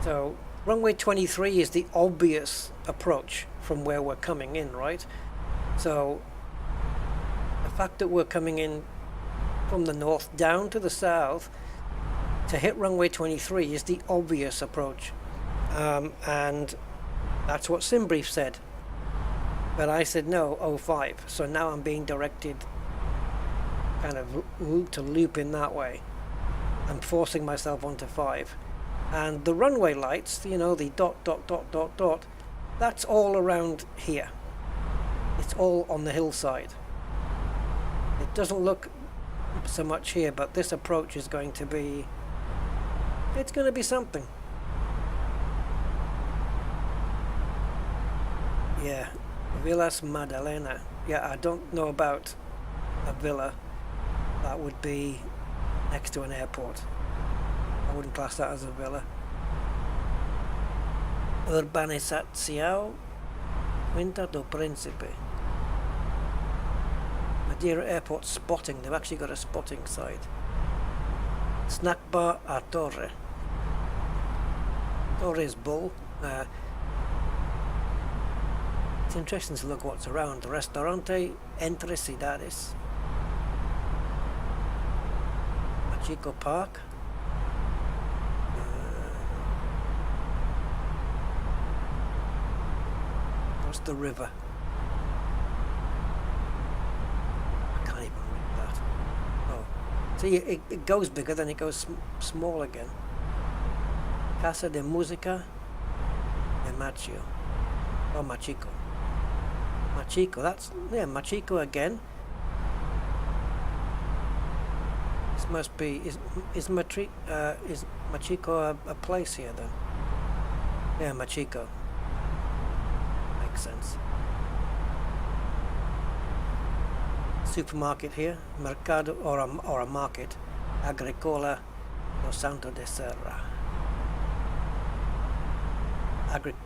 So runway 23 is the obvious approach from where we're coming in, right? So the fact that we're coming in from the north down to the south to hit runway 23 is the obvious approach, and that's what SimBrief said, but I said no, 05. So now I'm being directed kind of to loop in that way. I'm forcing myself onto 5, and the runway lights, you know, the dot dot dot dot dot, that's all around here. It's all on the hillside. It doesn't look so much here, but this approach is going to be, it's going to be something. Yeah, Villas Madalena. Yeah, I don't know about a villa. That would be next to an airport. I wouldn't class that as a villa. Urbanização Quinta do Príncipe. Madeira Airport spotting. They've actually got a spotting site. Snack bar a Torre. Torres Bull. It's interesting to look what's around. Restaurante Entre Cidades. Machico Park. What's the river? I can't even read that. Oh, see, it goes bigger, then it goes small again. Casa de Música de Machio. Oh, Machico. Machico, that's, yeah, Machico again. This must be, is Machico a place here then? Yeah, Machico. I makes sense. Supermarket here, Mercado or a market, Agricola no Santo de Serra.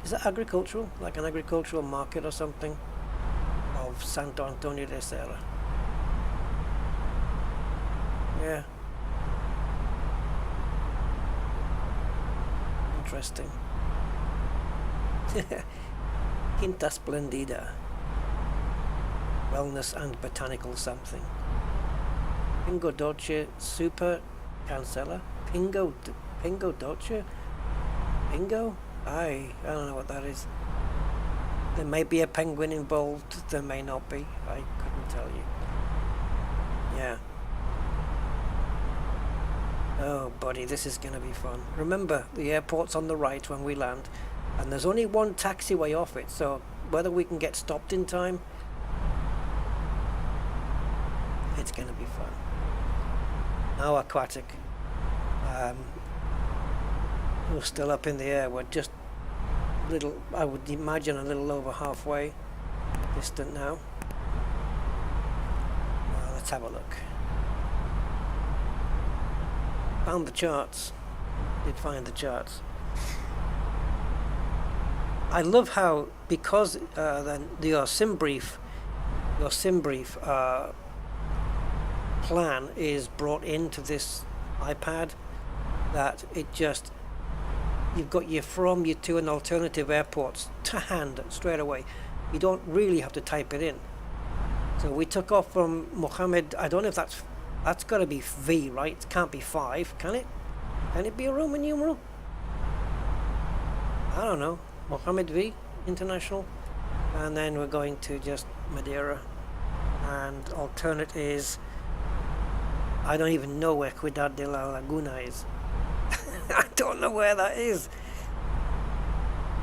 Is it agricultural? Like an agricultural market or something? Of Santo Antonio de Serra. Yeah. Interesting. Quinta Splendida. Wellness and botanical something. Pingo Dolce Super Cancella. Pingo Dolce? Pingo? I don't know what that is. There may be a penguin involved, there may not be. I couldn't tell you. Yeah. Oh, buddy, this is going to be fun. Remember, the airport's on the right when we land, and there's only one taxiway off it, so whether we can get stopped in time, it's going to be fun. Now aquatic. We're still up in the air. We're just little, I would imagine a little over halfway distant now. Let's have a look. Found the charts. Did find the charts. I love how, because then your sim brief plan is brought into this iPad, that it just, you've got your from, your to, and alternative airports to hand straight away. You don't really have to type it in. So we took off from Mohammed. I don't know if that's got to be V, right? It can't be 5, can it? Can it be a Roman numeral? I don't know. Mohammed V International, and then we're going to just Madiera, and alternate is, I don't even know where Ciudad de la Laguna is. I don't know where that is,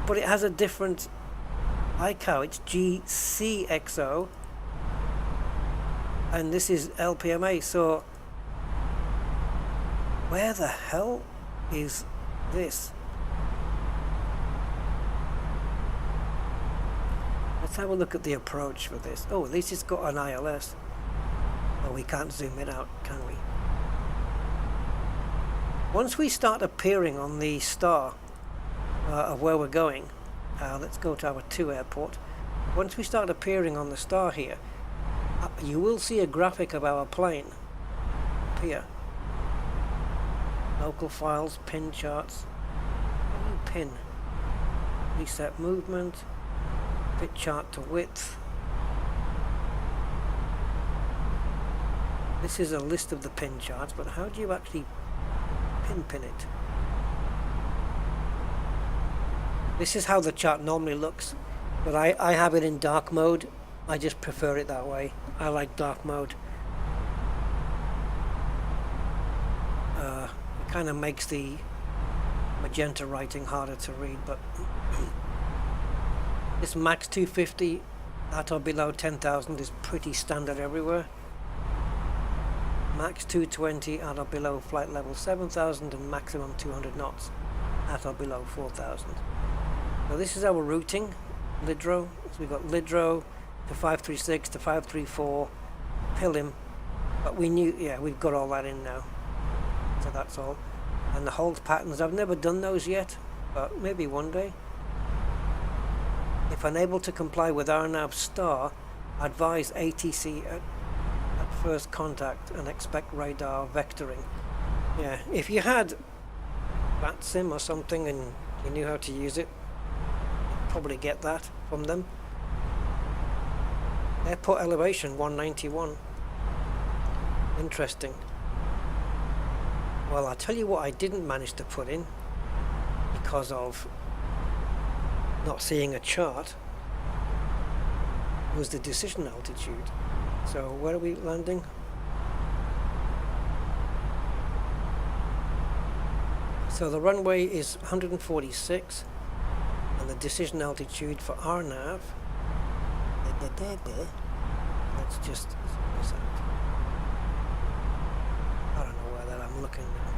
but it has a different ICAO. It's GCXO, and this is LPMA. So where the hell is this? Let's have a look at the approach for this. Oh, at least it's got an ILS. Oh, we can't zoom it out, can we? Once we start appearing on the star of where we're going, let's go to our 2 airport. Once we start appearing on the star here, you will see a graphic of our plane appear. Local files, pin charts. Pin. Reset movement. Fit chart to width. This is a list of the pin charts, but how do you actually pin it? This is how the chart normally looks, but I have it in dark mode. I just prefer it that way. I like dark mode. It kind of makes the magenta writing harder to read, but this max 250 at or below 10,000 is pretty standard everywhere. Max 220 at or below flight level 7,000, and maximum 200 knots at or below 4,000. So this is our routing, Lidro. So we've got Lidro to 536 to 534, Pilim, but we knew, yeah, we've got all that in now. So that's all. And the hold patterns, I've never done those yet, but maybe one day. If unable to comply with RNAV star, advise ATC at first contact and expect radar vectoring. Yeah, if you had VATSIM or something and you knew how to use it, you'd probably get that from them. Airport elevation 191. Interesting. Well, I'll tell you what I didn't manage to put in because of not seeing a chart was the decision altitude. So where are we landing? So the runway is 146 and the decision altitude for RNAV, let's just, I don't know where that I'm looking now.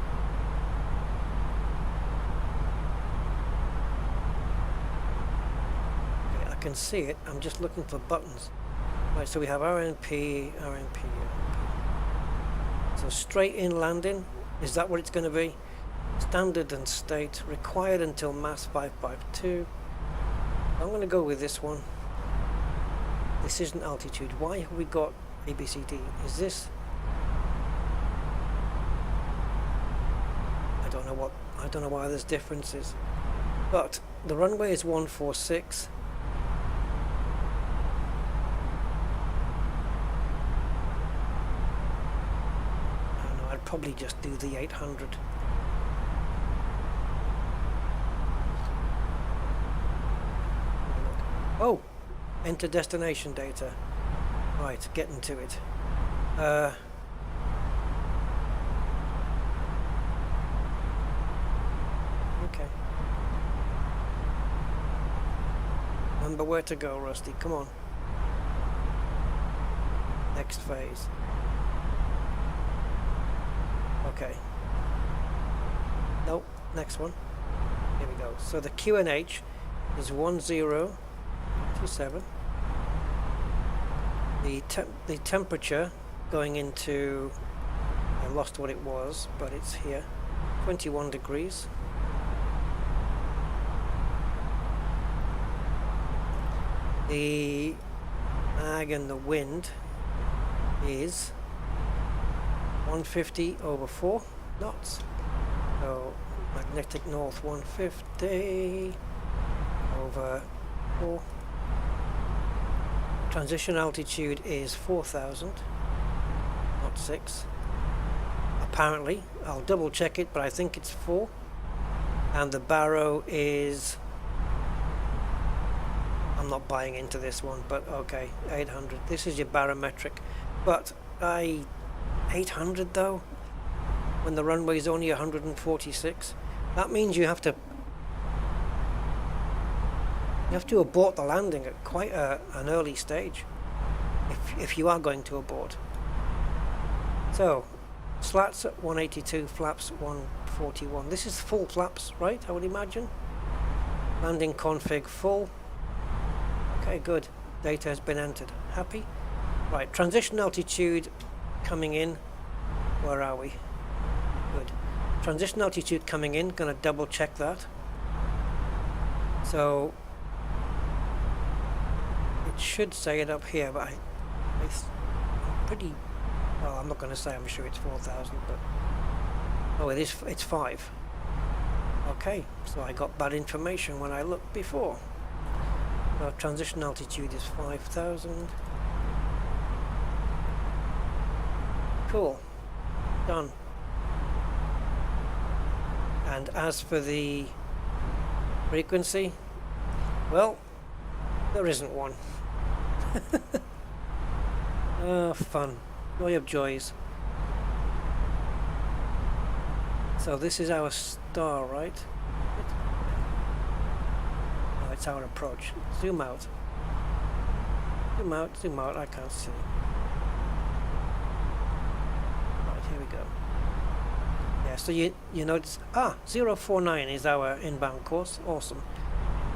can see it. I'm just looking for buttons. Right, so we have RNP. So straight in landing, is that what it's going to be? Standard and state, required until mass 552. I'm going to go with this one. Decision altitude. Why have we got ABCD? Is this? I don't know why there's differences. But the runway is 146. I don't know, I'd probably just do the 800. Oh! Enter destination data. Right, getting to it. Okay. Remember where to go, Rusty. Come on. Next phase. Okay. Nope. Next one. Here we go. So the QNH is 1027. The temperature going into, I lost what it was, but it's here, 21 degrees. The mag and the wind is 150 over 4 knots. So magnetic north 150 over 4. Transition altitude is 4,000, not 6. Apparently, I'll double check it, but I think it's 4. And the baro is, I'm not buying into this one, but okay, 800. This is your barometric. But 800 though, when the runway is only 146, that means you have to abort the landing at quite an early stage, if you are going to abort. So, slats at 182, flaps 141. This is full flaps, right? I would imagine. Landing config full. Okay, good. Data has been entered. Happy? Right, transition altitude coming in. Where are we? Good. Transition altitude coming in. Gonna double check that. So it should say it up here, but I'm pretty, well, I'm not going to say I'm sure it's 4,000, but oh, it's 5. Okay, so I got bad information when I looked before. Our transition altitude is 5,000. Cool. Done. And as for the frequency, well, there isn't one. Oh, fun. Joy of joys. So this is our star, right? Oh, it's our approach. Zoom out. Zoom out, zoom out. I can't see. Right, here we go. Yeah, so you notice, 049 is our inbound course. Awesome.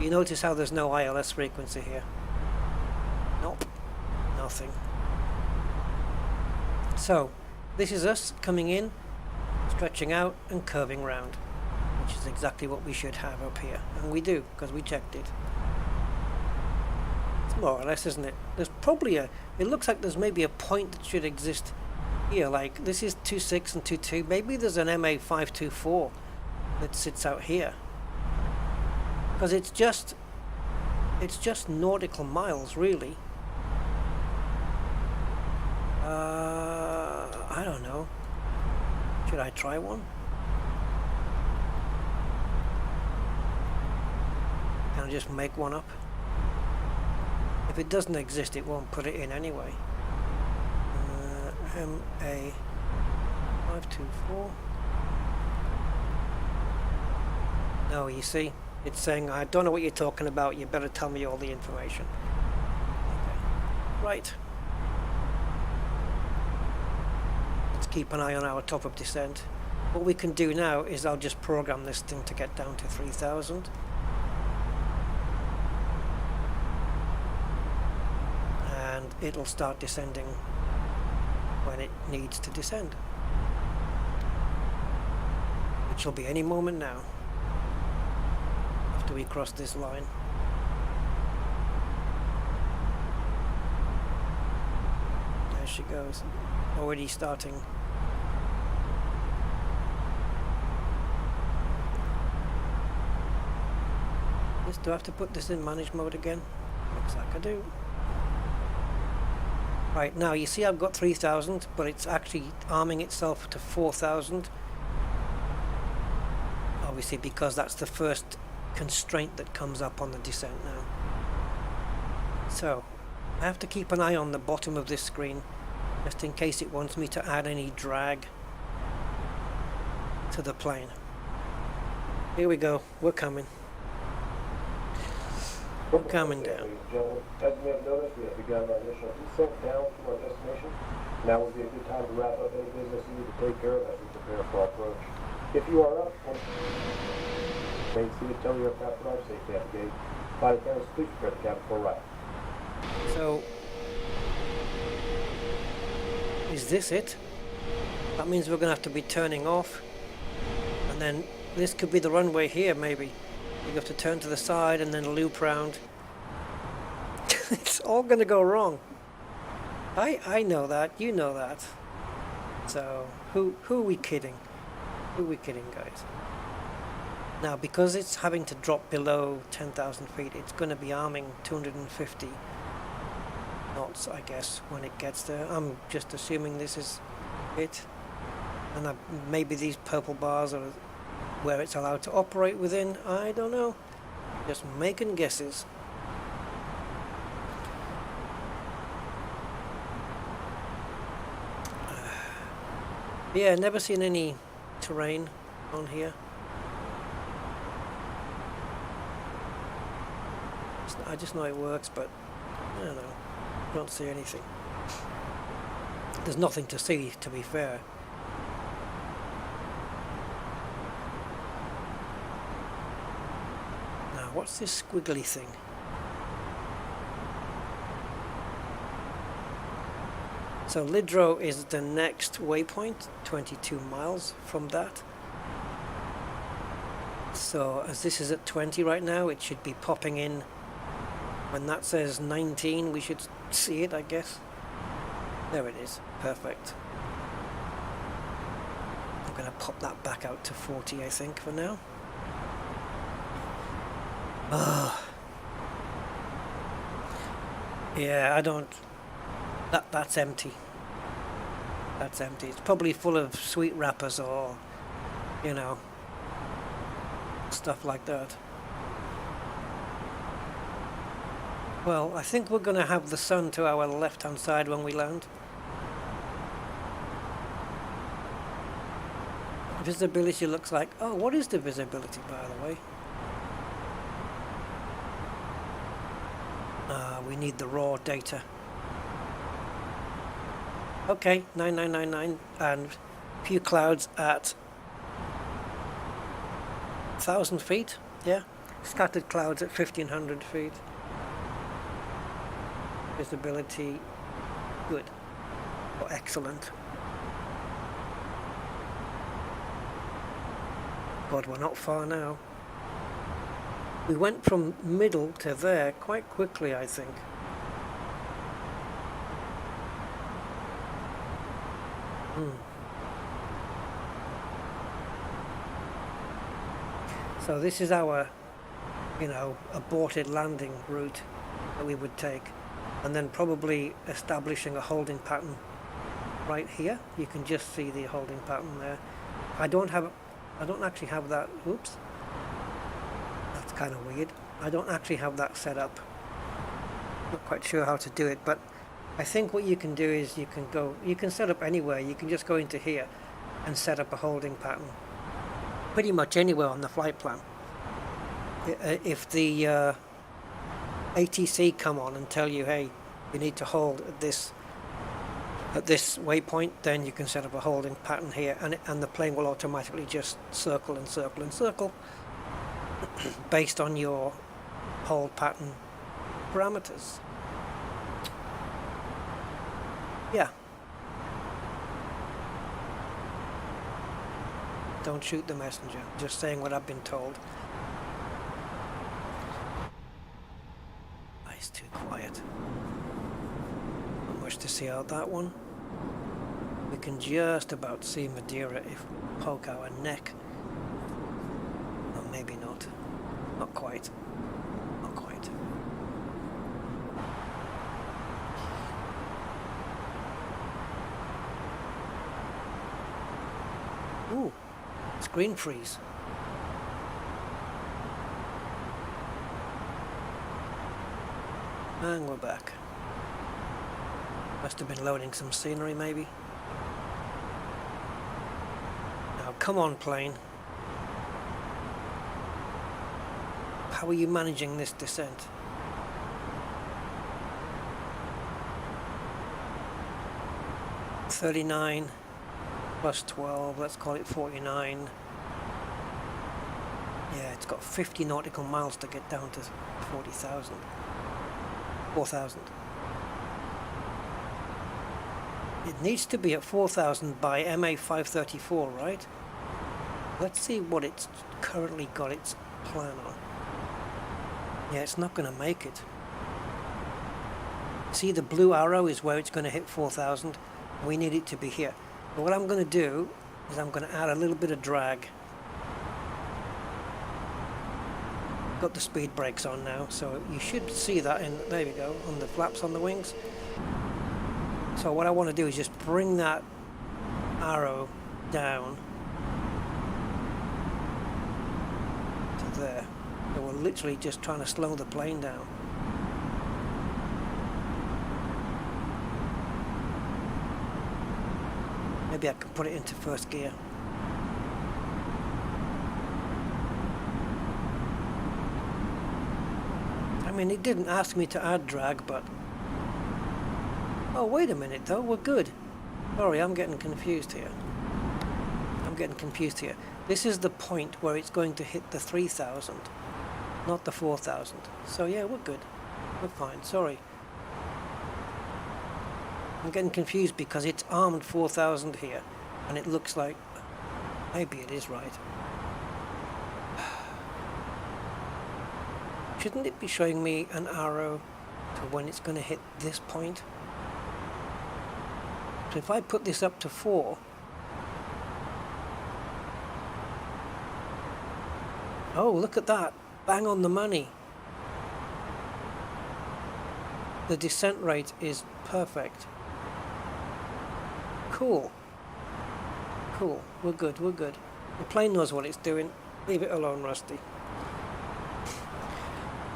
You notice how there's no ILS frequency here? Nope. Nothing. So, this is us coming in, stretching out and curving round, which is exactly what we should have up here. And we do, because we checked it. It's more or less, isn't it? There's probably it looks like there's maybe a point that should exist here, like this is 26 and 22. Maybe there's an MA 524 that sits out here. Because it's just nautical miles, really. I don't know. Should I try one? Can I just make one up? If it doesn't exist, it won't put it in anyway. MA 524. No, you see? It's saying, I don't know what you're talking about, you better tell me all the information. Okay. Right. Let's keep an eye on our top of descent. What we can do now is I'll just program this thing to get down to 3,000. it'll start descending when it needs to descend, which will be any moment now after we cross this line. There she goes, already starting. Do I have to put this in manage mode again? Looks like I do. Right, now you see I've got 3000, but it's actually arming itself to 4000. Obviously because that's the first constraint that comes up on the descent now. So I have to keep an eye on the bottom of this screen just in case it wants me to add any drag to the plane. Here we go, we're coming. We're coming down. As you may have noticed, we have begun our initial descent down to our destination. Now would be a good time to wrap up any business you need to take care of as we prepare for our approach. If you are up, main seat, tell your aircraft arrive safely at the gate. Flight attendants, please prepare the cabin for a ride. So, is this it? That means we're going to have to be turning off. And then this could be the runway here, maybe. You have to turn to the side and then loop round. It's all going to go wrong. I know that. You know that. So who are we kidding? Who are we kidding, guys? Now, because it's having to drop below 10,000 feet, it's going to be arming 250 knots, I guess, when it gets there. I'm just assuming this is it. And maybe these purple bars are where it's allowed to operate within. I don't know. Just making guesses. Yeah, never seen any terrain on here. I just know it works, but I don't know. Don't see anything. There's nothing to see, to be fair. What's this squiggly thing? So Lidro is the next waypoint, 22 miles from that. So as this is at 20 right now, it should be popping in. When that says 19, we should see it, I guess. There it is. Perfect. I'm going to pop that back out to 40, I think, for now. Yeah, I don't. That's empty. That's empty. It's probably full of sweet wrappers or, you know, stuff like that. Well, I think we're going to have the sun to our left-hand side when we land. Visibility looks like... Oh, what is the visibility, by the way? We need the raw data. Okay, 9999 and a few clouds at 1,000 feet. Yeah, scattered clouds at 1,500 feet. Visibility good or excellent. God, we're not far now. We went from middle to there quite quickly, I think. So this is our, you know, aborted landing route that we would take, and then probably establishing a holding pattern right here. You can just see the holding pattern there. I don't actually have that. Oops. That's kind of weird. I don't actually have that set up. Not quite sure how to do it, but I think what you can do is you can set up anywhere. You can just go into here and set up a holding pattern. Pretty much anywhere on the flight plan. If the ATC come on and tell you, hey, you need to hold at this waypoint, then you can set up a holding pattern here, and the plane will automatically just circle and circle and circle based on your hold pattern parameters. Don't shoot the messenger. Just saying what I've been told. It's too quiet. Not much to see out that one. We can just about see Madiera if we poke our neck. Or maybe not. Not quite. Not quite. Ooh, screen freeze. And we're back. Must have been loading some scenery, maybe. Now, come on, plane. How are you managing this descent? $39 plus 12, let's call it 49. Yeah, it's got 50 nautical miles to get down to 40,000. 4,000. It needs to be at 4,000 by MA 534, right? Let's see what it's currently got its plan on. Yeah, it's not going to make it. See, the blue arrow is where it's going to hit 4,000. We need it to be here. But what I'm going to do is I'm going to add a little bit of drag. Got the speed brakes on now, so you should see that in, there we go, on the flaps on the wings. So what I want to do is just bring that arrow down to there. So we're literally just trying to slow the plane down. Maybe I can put it into first gear. I mean, it didn't ask me to add drag, but... Oh, wait a minute, though. We're good. Sorry, I'm getting confused here. This is the point where it's going to hit the 3,000, not the 4,000. So, yeah, we're good. We're fine. Sorry. I'm getting confused because it's armed 4,000 here, and it looks like... Maybe it is right. Shouldn't it be showing me an arrow to when it's going to hit this point? So if I put this up to 4, oh, look at that, bang on the money. The descent rate is perfect. Cool. Cool, we're good. The plane knows what it's doing. Leave it alone, Rusty.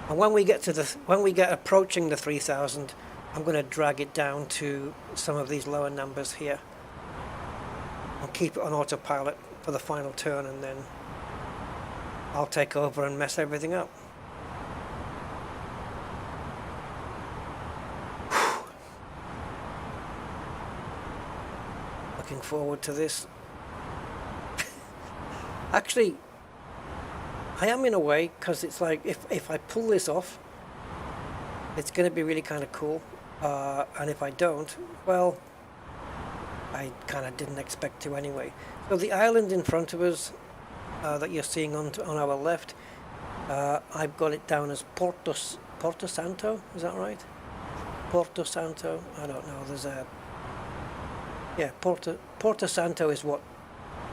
And when we get approaching the 3,000, I'm going to drag it down to some of these lower numbers here. I'll keep it on autopilot for the final turn, and then I'll take over and mess everything up. Looking forward to this. Actually, I am in a way, because it's like, if I pull this off, it's going to be really kind of cool. And if I don't, well, I kind of didn't expect to anyway. So the island in front of us that you're seeing on our left, I've got it down as Porto Santo, is that right? Porto Santo, I don't know, there's a... Yeah, Porto Santo is what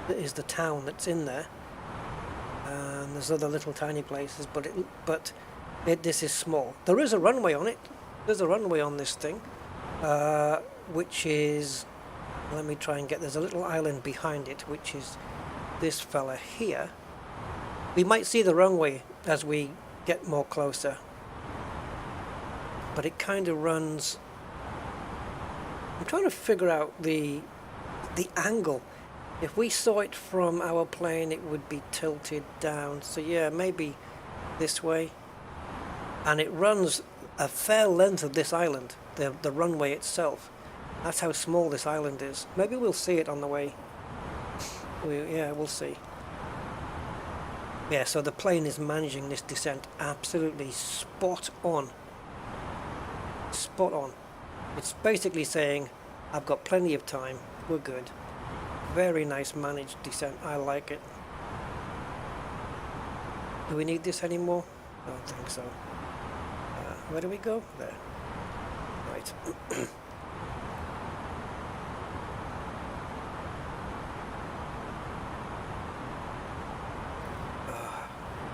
is the town that's in there. And there's other little tiny places, but this is small. There is a runway on it. There's a runway on this thing, which is, let me try and get, there's a little island behind it, which is this fella here. We might see the runway as we get more closer, but it kind of runs, I'm trying to figure out the angle. If we saw it from our plane, it would be tilted down. So yeah, maybe this way. And it runs a fair length of this island, the runway itself. That's how small this island is. Maybe we'll see it on the way. Yeah, we'll see. Yeah, so the plane is managing this descent absolutely spot on. Spot on. It's basically saying, I've got plenty of time, we're good. Very nice managed descent. I like it. Do we need this anymore? I don't think so. Where do we go? There. Right.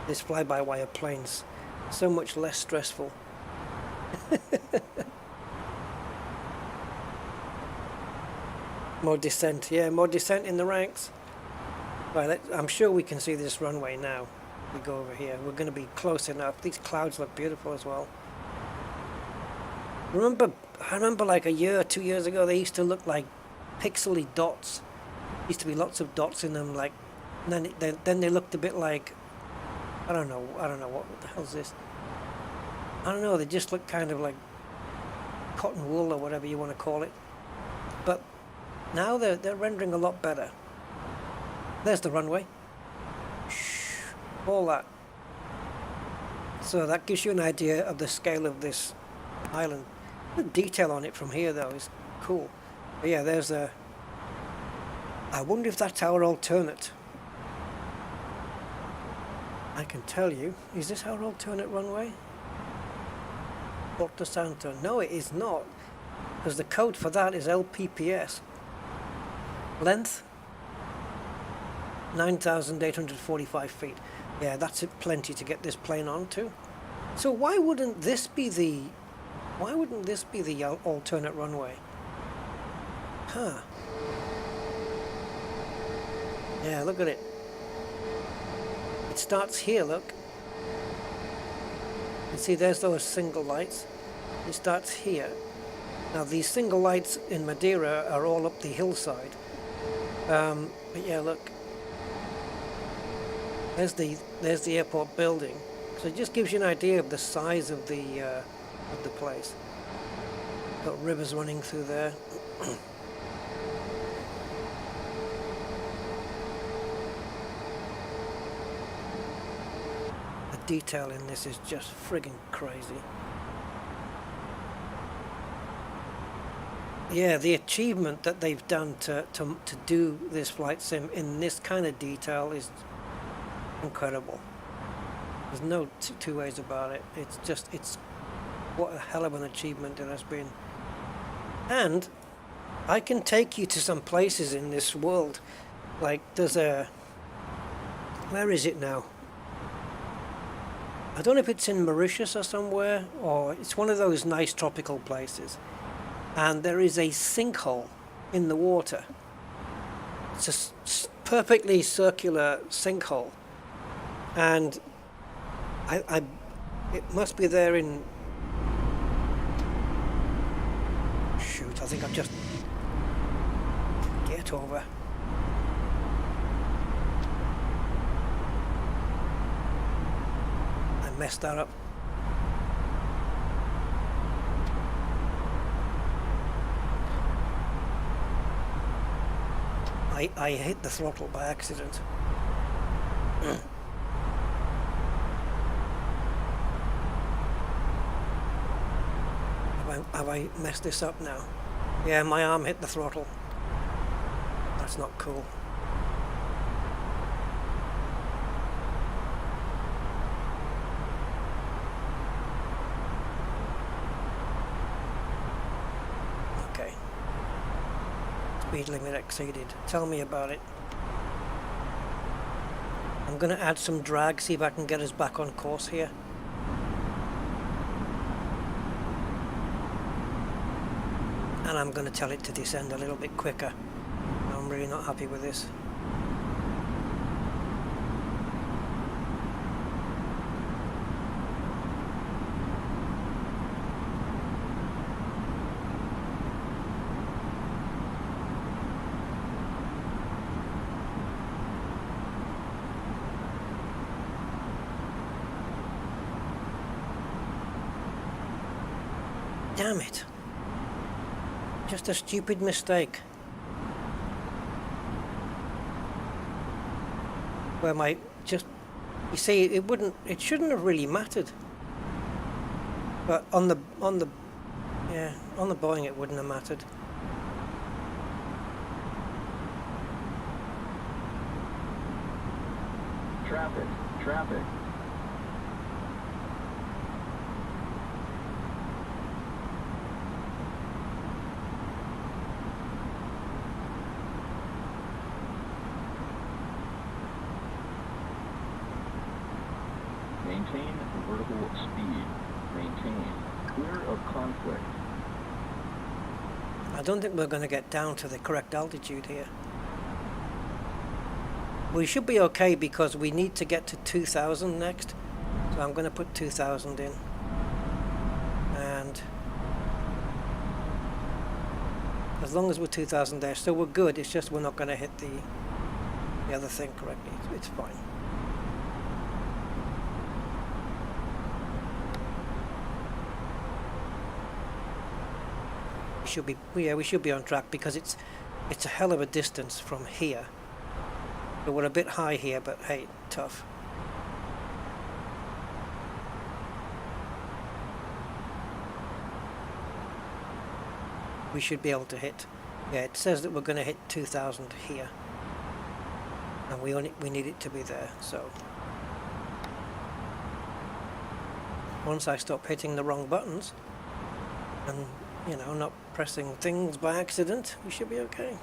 This fly-by-wire plane's so much less stressful. More descent, yeah, more descent in the ranks. Right, I'm sure we can see this runway now. We go over here. We're going to be close enough. These clouds look beautiful as well. I remember like a year or 2 years ago, they used to look like pixely dots. Used to be lots of dots in them, like, and then they looked a bit like, I don't know what the hell's this? I don't know. They just look kind of like cotton wool or whatever you want to call it. But now they're rendering a lot better. There's the runway. Shh, all that. So that gives you an idea of the scale of this island. The detail on it from here though is cool. But yeah, there's a... I wonder if that's our alternate. I can tell you. Is this our alternate runway? Porto Santo. No, it is not. Because the code for that is LPPS. Length 9,845 feet. Yeah, that's plenty to get this plane onto. So why wouldn't this be the alternate runway? Huh. Yeah, look at it. It starts here, look. You see there's those single lights. It starts here. Now these single lights in Madeira are all up the hillside. But yeah, look. There's the airport building. So it just gives you an idea of the size of the place. Got rivers running through there. The detail in this is just friggin' crazy. Yeah, the achievement that they've done to do this flight sim in this kind of detail is incredible. There's no two ways about it. It's what a hell of an achievement it has been. And I can take you to some places in this world. Like there's a... Where is it now? I don't know if it's in Mauritius or somewhere, or it's one of those nice tropical places. And there is a sinkhole in the water. It's a perfectly circular sinkhole. And it must be there in... Shoot, I think I've just... Get over. I messed that up. I hit the throttle by accident. Have I messed this up now? Yeah, my arm hit the throttle. That's not cool. Okay. Speed limit exceeded. Tell me about it. I'm going to add some drag, see if I can get us back on course here. And I'm going to tell it to descend a little bit quicker. I'm really not happy with this. Damn it. Just a stupid mistake. Where you see, it shouldn't have really mattered. But on the Boeing it wouldn't have mattered. Traffic. Traffic. Maintain vertical speed. Maintain. Clear of conflict. I don't think we're going to get down to the correct altitude here. We should be okay because we need to get to 2000 next. So I'm going to put 2000 in. And as long as we're 2000 there, so we're good. It's just we're not going to hit the other thing correctly. It's fine. We should be on track because it's a hell of a distance from here. So we're a bit high here, but hey, tough. We should be able to hit. Yeah, it says that we're going to hit 2000 here, and we need it to be there. So once I stop hitting the wrong buttons and not pressing things by accident, we should be okay.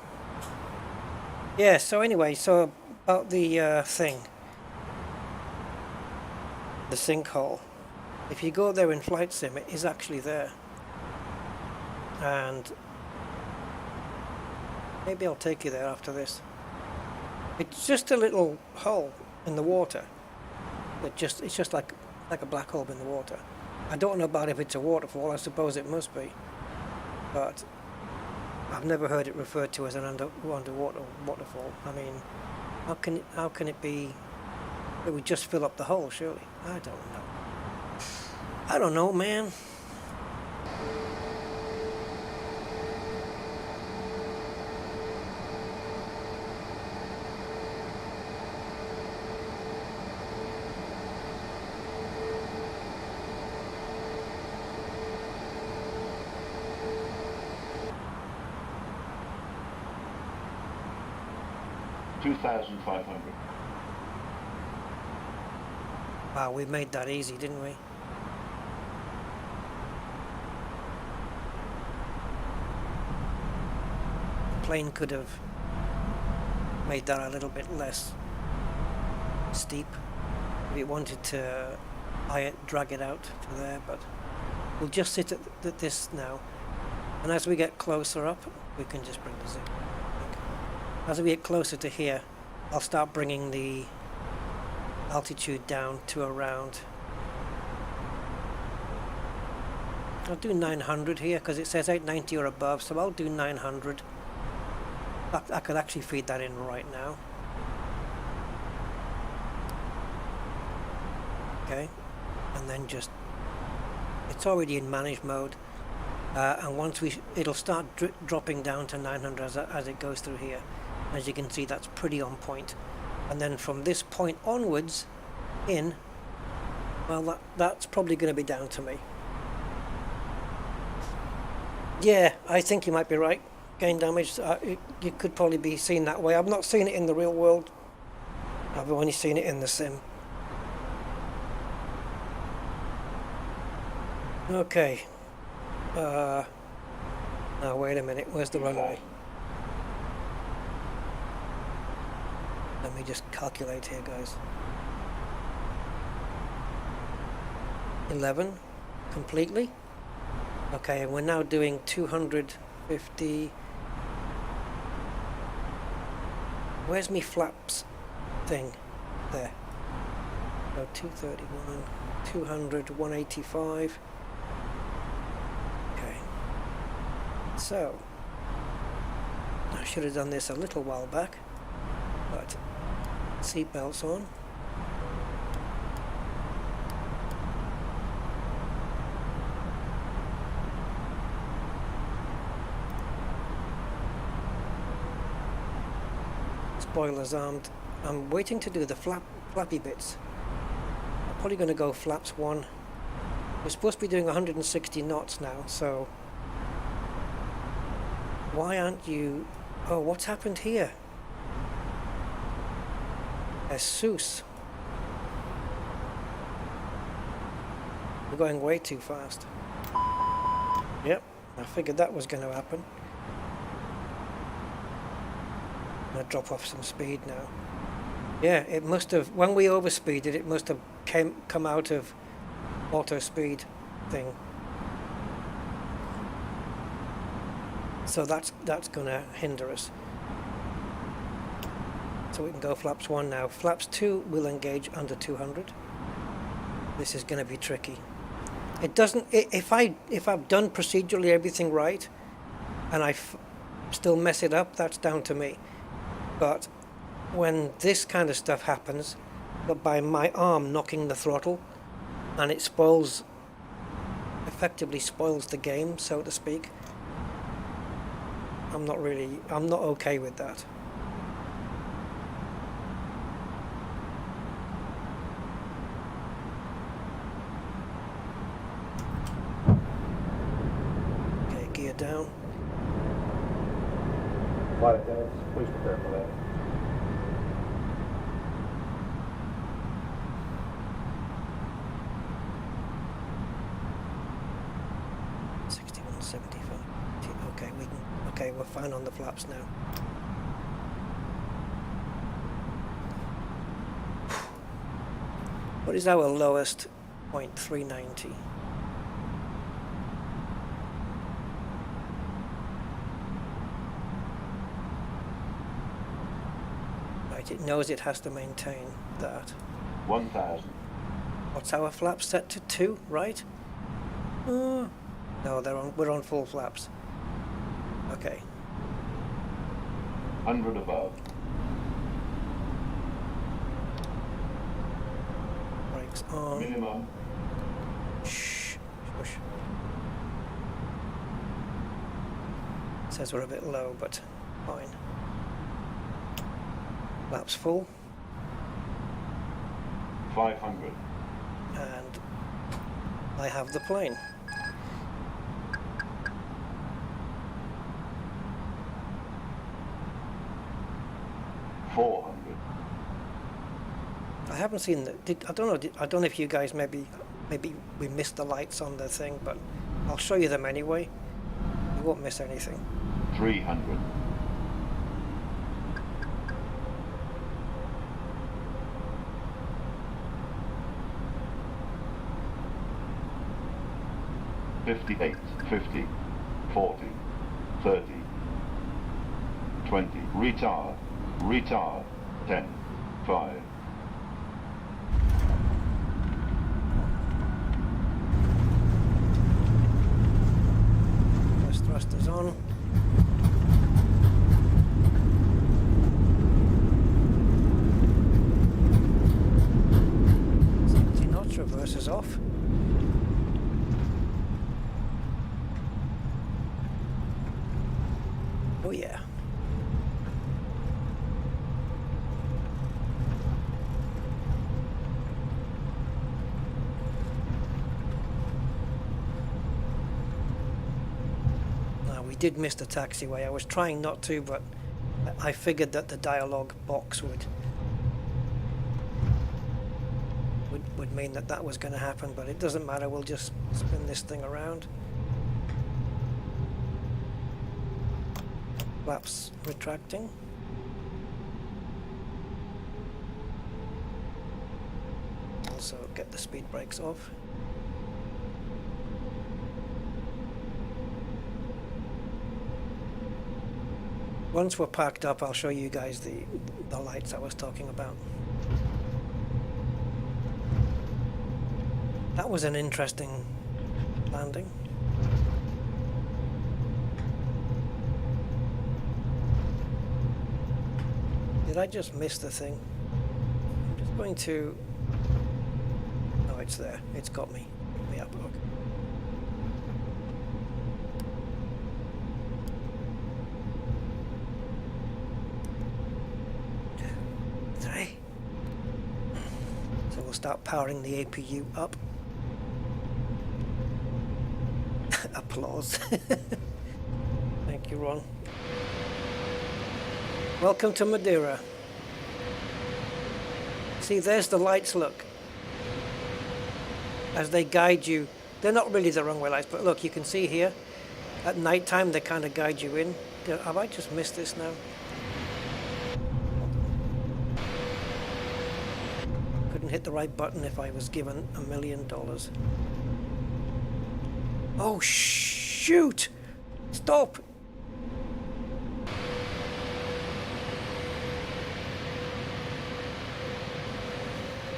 Yeah, so anyway, so about the thing, the sinkhole. If you go there in Flight Sim, it is actually there. And maybe I'll take you there after this. It's just a little hole in the water. It's just like a black hole in the water. I don't know about if it's a waterfall. I suppose it must be. But I've never heard it referred to as an underwater waterfall. I mean, how can it be that we just fill up the hole? Surely, I don't know. I don't know, man. Wow, we made that easy, didn't we? The plane could have made that a little bit less steep if it wanted to drag it out to there, but we'll just sit at this now, and as we get closer up we can just bring the zoom. As we get closer to here, I'll start bringing the altitude down to around, I'll do 900 here because it says 890 or above, so I'll do 900. I could actually feed that in right now. Okay, and then just, it's already in manage mode, and once it'll start dropping down to 900 as it goes through here. As you can see, that's pretty on point. And then from this point onwards, well, that's probably going to be down to me. Yeah, I think you might be right. Gain damage, you could probably be seen that way. I've not seen it in the real world. I've only seen it in the sim. Okay. Now wait a minute, where's the runway? Let me just calculate here, guys. 11 completely. Okay, and we're now doing 250. Where's me flaps thing? There. No, 231, 200, 185. Okay. So, I should have done this a little while back, but seatbelts on. Spoilers armed. I'm waiting to do the flappy bits. I'm probably going to go flaps 1. We're supposed to be doing 160 knots now, so why aren't you... Oh, what's happened here? Jesus. We're going way too fast. Yep, I figured that was going to happen. I'm going to drop off some speed now. Yeah, it must have, when we overspeeded, it must have come out of auto speed thing. So that's going to hinder us. So we can go flaps 1 now. Flaps 2 will engage under 200. This is going to be tricky. It doesn't, if I've done procedurally everything right and I still mess it up, that's down to me. But when this kind of stuff happens, but by my arm knocking the throttle, and it effectively spoils the game, so to speak, I'm not okay with that. Okay, gear down. Flight attendants, please prepare for that. Okay, we're fine on the flaps now. What is our lowest point? 390. Right, it knows it has to maintain that. 1,000. What's our flaps set to 2, right? No, we're on full flaps. Okay. 100 above. Brakes on. Minimum. Shh. Shush. Says we're a bit low, but fine. Flaps full. 500. And I have the plane. I haven't seen the. I don't know if you guys maybe we missed the lights on the thing, but I'll show you them anyway. You won't miss anything. 300. $58, 50, 40, 30, 20. Retard. 10, 5. First thrusters on. Safety knots, reverses off. Oh yeah. We did miss the taxiway. I was trying not to, but I figured that the dialogue box would mean that was going to happen, but it doesn't matter. We'll just spin this thing around. Flaps retracting. Also get the speed brakes off. Once we're parked up, I'll show you guys the lights I was talking about. That was an interesting landing. Did I just miss the thing? I'm just going to... Oh, it's there. It's got me. Me up, look. So we'll start powering the APU up. Applause. Thank you, Ron. Welcome to Madiera. See, there's the lights, look. as they guide you. They're not really the runway lights, but look, you can see here, at night time they kind of guide you in. Have I just missed this now? Couldn't hit the right button if I was given $1 million. Oh shoot! Stop!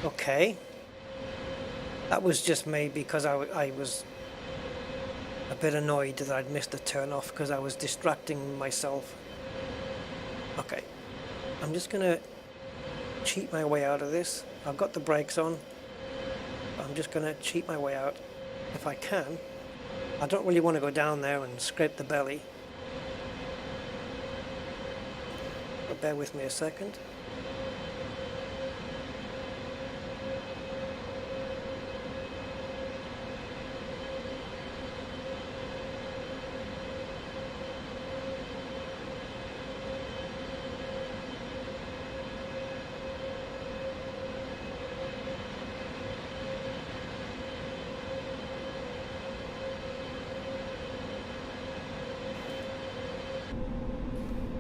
Okay. That was just me because I was a bit annoyed that I'd missed the turn off because I was distracting myself. Okay. I'm just gonna cheat my way out of this. I've got the brakes on. I'm just gonna cheat my way out if I can. I don't really want to go down there and scrape the belly. But bear with me a second.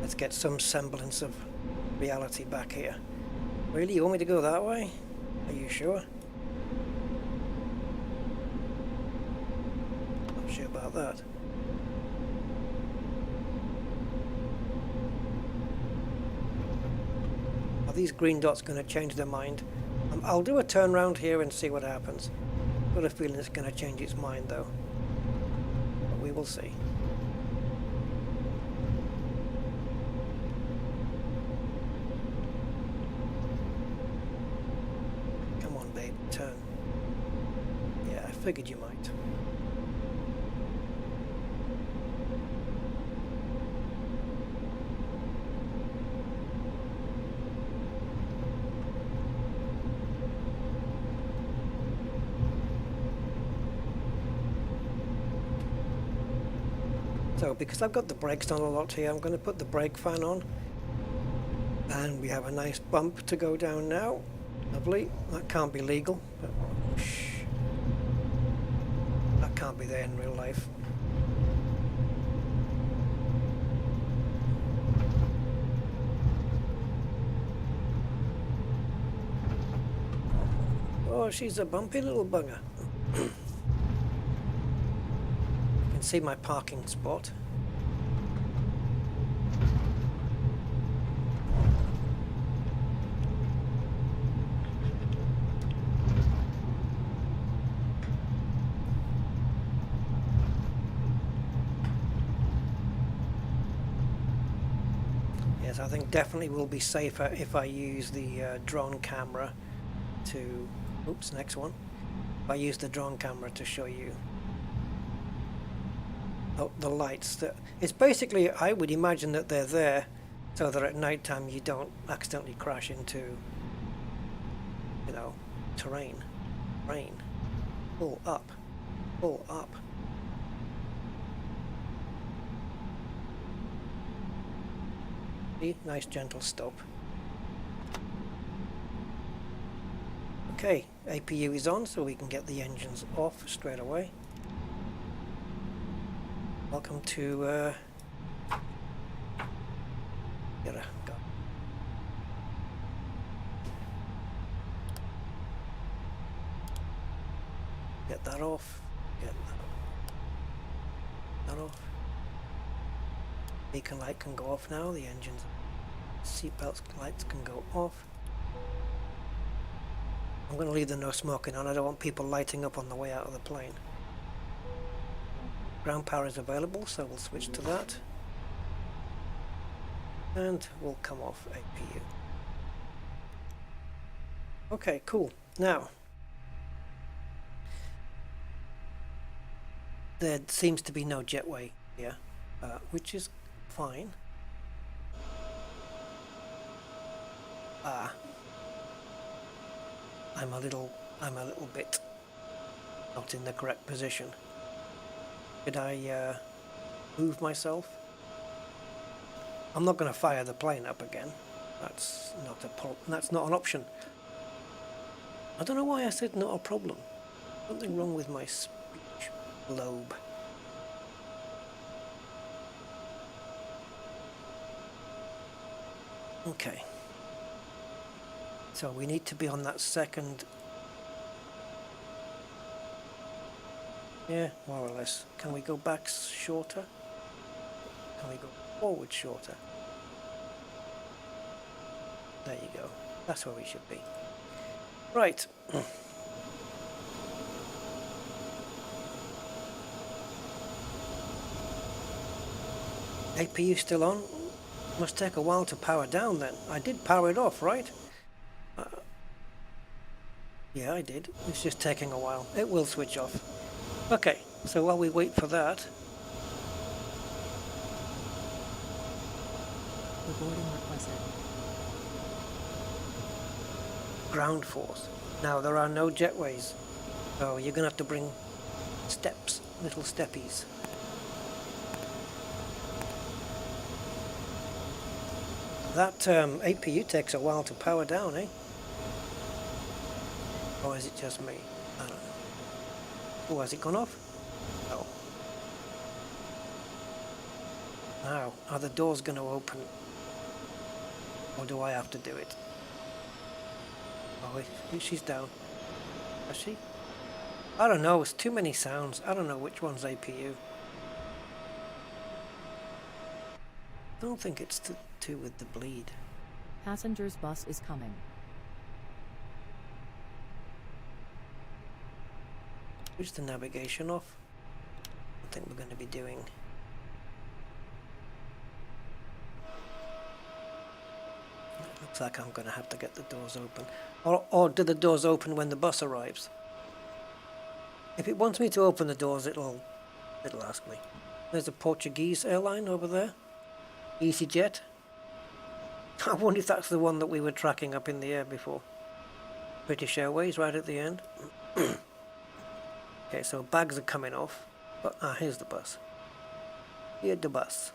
Let's get some semblance of reality back here. Really? You want me to go that way? Are you sure? Not sure about that. Are these green dots going to change their mind? I'll do a turn round here and see what happens. Got a feeling it's going to change its mind though. But we will see. Turn. Yeah, I figured you might. So because I've got the brakes on a lot here, I'm going to put the brake fan on. And we have a nice bump to go down now. Lovely. That can't be legal, but shh. That can't be there in real life. Oh, she's a bumpy little bugger. You can see my parking spot. I think definitely will be safer if I use the drone camera to, oops, next one. If I use the drone camera to show you the lights. It's basically, I would imagine that they're there so that at night time you don't accidentally crash into, you know, terrain, rain. Pull up, pull up. Nice gentle stop. Okay, APU is on so we can get the engines off straight away. Welcome to go. Get that off. Get that off. Beacon light can go off now. The engines, seatbelt lights can go off. I'm going to leave the no smoking on. I don't want people lighting up on the way out of the plane. Ground power is available, so we'll switch to that. And we'll come off APU. Okay, cool. Now, there seems to be no jetway here, which is fine. I'm a little bit not in the correct position. Did I move myself? I'm not going to fire the plane up again. That's not an option. I don't know why I said not a problem. Something wrong with my speech lobe. Okay. So we need to be on that second. Yeah, more or less. Can we go back shorter? Can we go forward shorter? There you go. That's where we should be. Right. APU still on? Must take a while to power down then. I did power it off, right? Yeah, I did. It's just taking a while. It will switch off. Okay, so while we wait for that... Recording requested. Ground force. Now there are no jetways, so you're gonna have to bring steps, little steppies. That APU takes a while to power down, eh? Or is it just me? I don't know. Oh, has it gone off? Oh. Now, are the doors going to open? Or do I have to do it? Oh, she's down. Is she? I don't know, it's too many sounds. I don't know which one's APU. I don't think it's to do with the bleed. Passenger's bus is coming. Switch the navigation off. I think we're going to be doing... It looks like I'm going to have to get the doors open. Or do the doors open when the bus arrives? If it wants me to open the doors, it'll ask me. There's a Portuguese airline over there. EasyJet. I wonder if that's the one that we were tracking up in the air before. British Airways right at the end. Okay, so bags are coming off. But here's the bus. Here's the bus.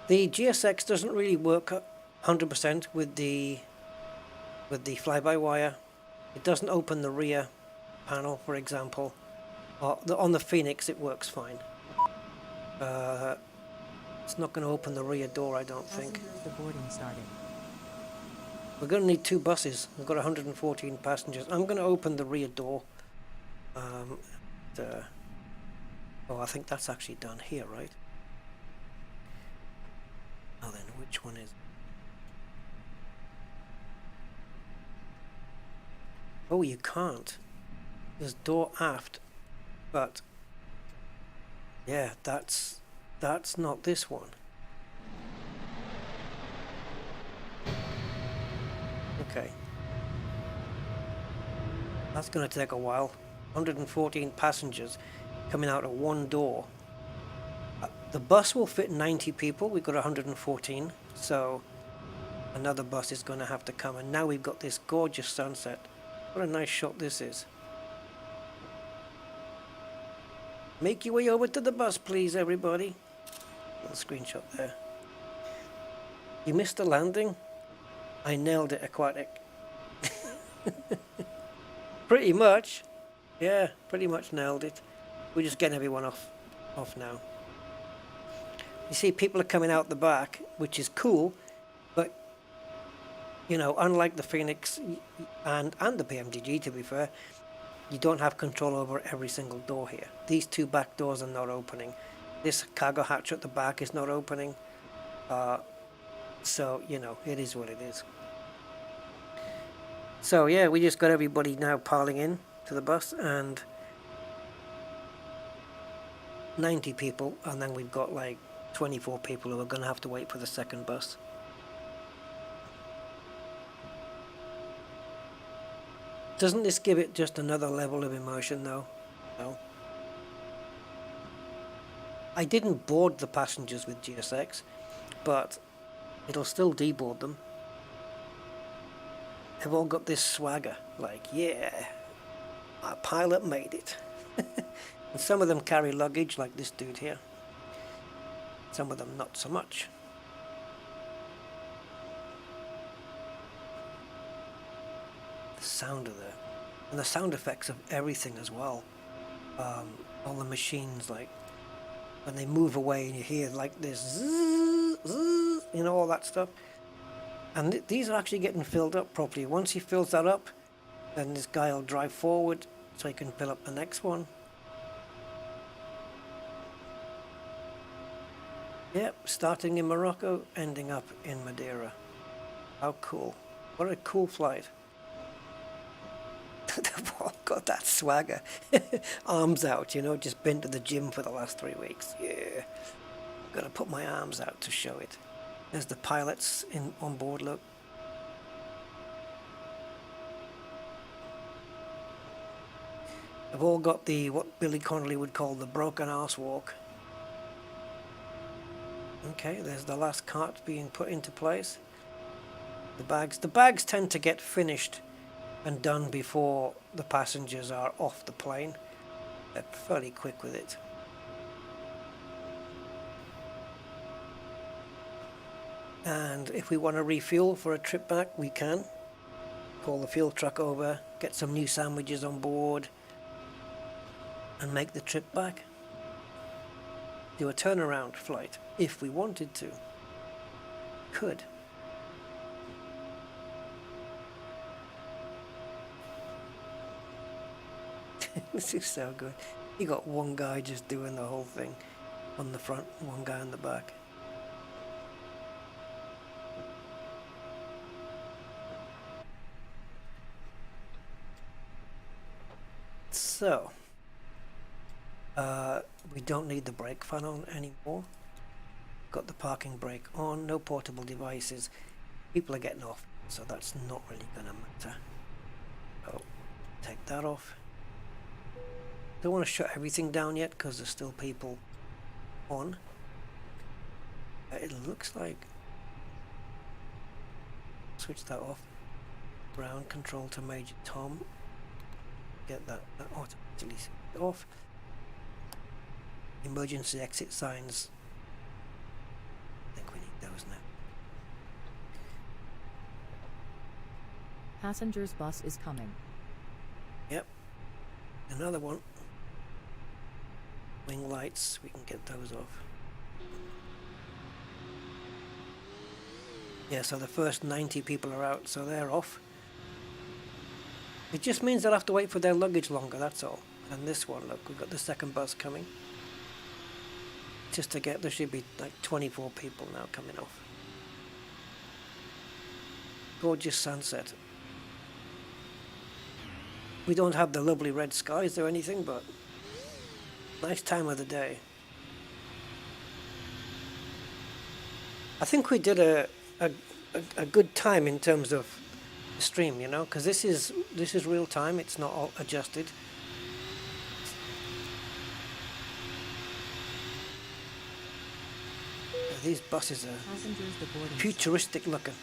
The GSX doesn't really work 100% with the fly-by-wire. It doesn't open the rear panel, for example. On the Phoenix, it works fine. It's not going to open the rear door, I don't think. The boarding started. We're going to need two buses. We've got 114 passengers. I'm going to open the rear door. Oh, I think that's actually done here, right? Now then, which one is... Oh, you can't. There's door aft, but... Yeah, that's not this one. Okay. That's going to take a while. 114 passengers coming out of one door. The bus will fit 90 people. We've got 114, so another bus is going to have to come. And now we've got this gorgeous sunset. What a nice shot this is. Make your way over to the bus, please, everybody. Little screenshot there. You missed the landing? I nailed it, aquatic. Pretty much. Yeah, pretty much nailed it. We're just getting everyone off now. You see, people are coming out the back, which is cool, but, you know, unlike the Phoenix and the PMDG, to be fair, you don't have control over every single door here. These two back doors are not opening. This cargo hatch at the back is not opening. So, you know, it is what it is. So, yeah, we just got everybody now piling in to the bus, and 90 people, and then we've got like 24 people who are going to have to wait for the second bus. Doesn't this give it just another level of immersion though? No. I didn't board the passengers with GSX, but it'll still deboard them. They've all got this swagger, like, yeah, our pilot made it. And some of them carry luggage, like this dude here. Some of them not so much. The sound of And the sound effects of everything as well. All the machines, like when they move away and you hear like this zzz, zzz, you know, all that stuff. And these are actually getting filled up properly. Once he fills that up, then this guy will drive forward so he can fill up the next one. Yep, starting in Morocco, ending up in Madeira. How cool. What a cool flight. They've all got that swagger. Arms out, you know, just been to the gym for the last 3 weeks. Yeah. Gotta put my arms out to show it. There's the pilots on board, look. They've all got the, what Billy Connolly would call the broken arse walk. Okay, there's the last cart being put into place. The bags tend to get finished and done before the passengers are off the plane. They're fairly quick with it. And if we want to refuel for a trip back, we can. Call the fuel truck over, get some new sandwiches on board, and make the trip back. Do a turnaround flight, if we wanted to. Could. This is so good. You got one guy just doing the whole thing on the front, one guy on the back. So, we don't need the brake fan on anymore. Got the parking brake on, no portable devices. People are getting off, so that's not really gonna matter. Oh, take that off. Don't want to shut everything down yet because there's still people on. It looks like, switch that off. Ground control to Major Tom. Get that automatically off. Emergency exit signs. I think we need those now. Passengers bus is coming. Yep. Another one. Wing lights, we can get those off. Yeah, so the first 90 people are out, so they're off. It just means they'll have to wait for their luggage longer, that's all. And this one, look, we've got the second bus coming. Just to get, there should be like 24 people now coming off. Gorgeous sunset. We don't have the lovely red skies or anything, but nice time of the day. I think we did a good time in terms of the stream, you know, because this is real time. It's not all adjusted. These buses are futuristic looking.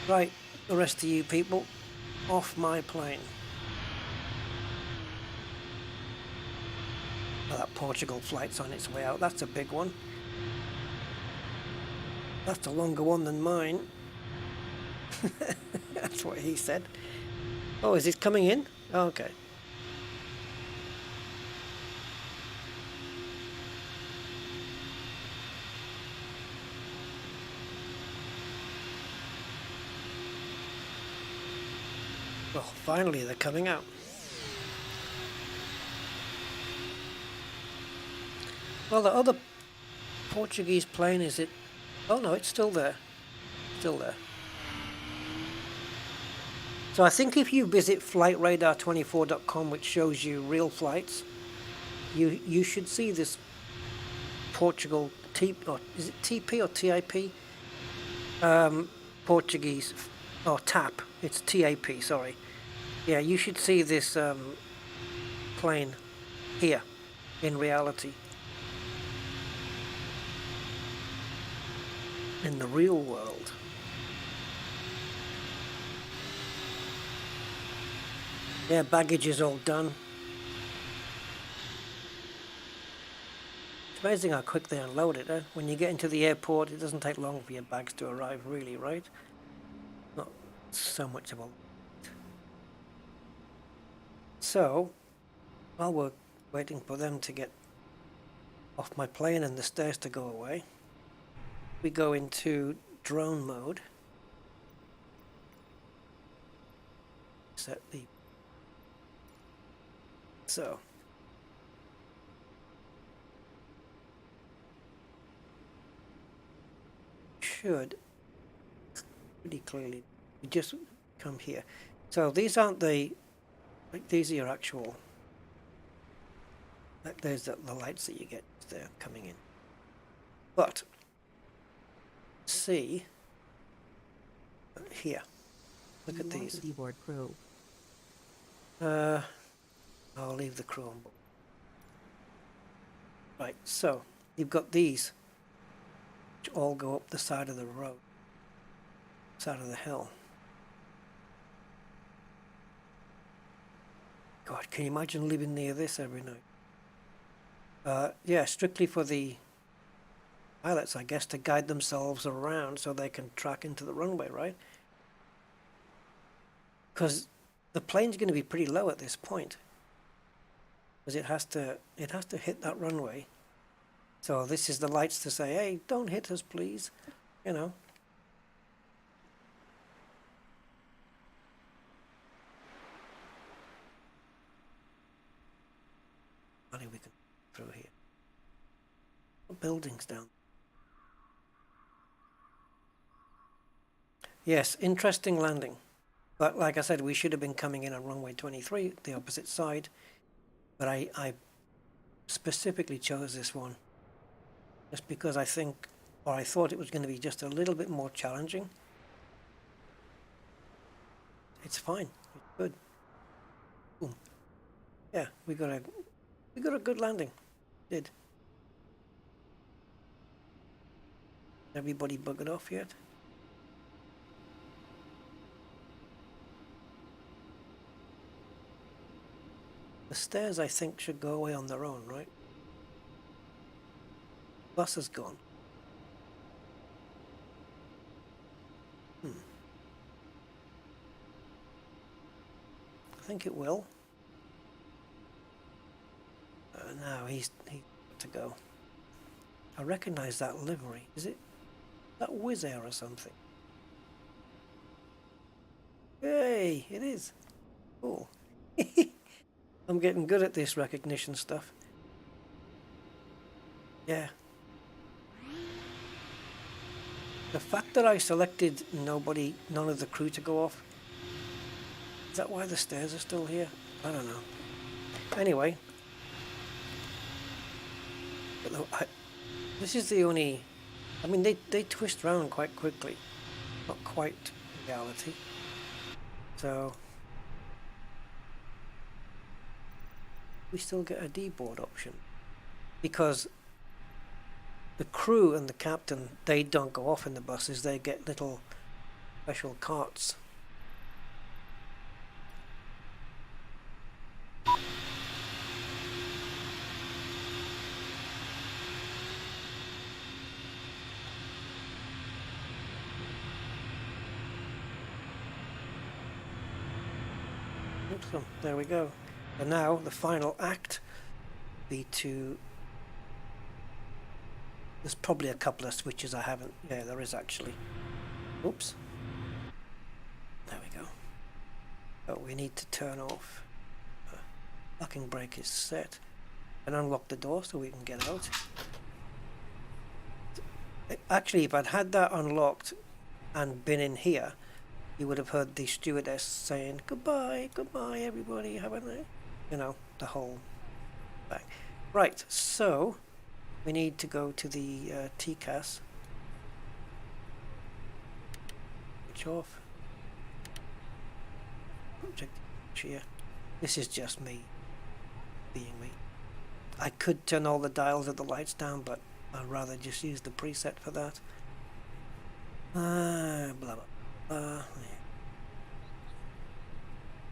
Right, the rest of you people, off my plane. Well, that Portugal flight's on its way out. That's a big one. That's a longer one than mine. That's what he said. Oh, is it coming in? Oh, okay. Well, finally they're coming out. Well, the other Portuguese plane, is it? Oh no, it's still there. Still there. So I think if you visit flightradar24.com, which shows you real flights, you should see this Portugal or is it TP or TIP? Portuguese, or TAP. It's TAP. Sorry. Yeah, you should see this plane here in reality. In the real world. Yeah, baggage is all done. It's amazing how quick they unload it, eh? When you get into the airport, it doesn't take long for your bags to arrive, really, right? so much of a... So, while we're waiting for them to get off my plane and the stairs to go away, we go into drone mode. Set the... So... should pretty clearly we just come here. So these aren't the, like, these are your actual, like, there's the lights that you get there coming in. But see here, look at these. Keyboard crew. I'll leave the crew on board. Right, so you've got these which all go up the side of the road, side of the hill. God, can you imagine living near this every night? Yeah, strictly for the pilots, I guess, to guide themselves around so they can track into the runway, right? Because the plane's going to be pretty low at this point, because it has to hit that runway. So this is the lights to say, hey, don't hit us, please. You know. Funny we can through here. What buildings down? Yes, interesting landing. But like I said, we should have been coming in on runway 23, the opposite side. But I specifically chose this one just because I think, or I thought it was going to be just a little bit more challenging. It's fine. It's good. Boom. Yeah, we got a good landing. Did. Everybody buggered off yet? The stairs, I think, should go away on their own, right? Bus is gone. I think it will. Now he's to go. I recognize that livery. Is it that Wizz Air or something? Hey, it is. Cool. I'm getting good at this recognition stuff. Yeah. The fact that I selected none of the crew to go off, is that why the stairs are still here? I don't know. Anyway. This is the only... I mean, they twist round quite quickly. Not quite reality. So... we still get a D-board option. Because the crew and the captain, they don't go off in the buses. They get little special carts. Awesome. There we go. And now the final act be to... there's probably a couple of switches I haven't... yeah, there is actually. Oops. There we go. Oh, we need to turn off. Locking brake is set. And unlock the door so we can get out. Actually, if I'd had that unlocked and been in here, you would have heard the stewardess saying, goodbye, goodbye everybody, have a nice... you know, the whole thing. Right, so we need to go to the TCAS. Switch off. Project here. This is just me being me. I could turn all the dials of the lights down, but I'd rather just use the preset for that. Blah blah blah. Yeah.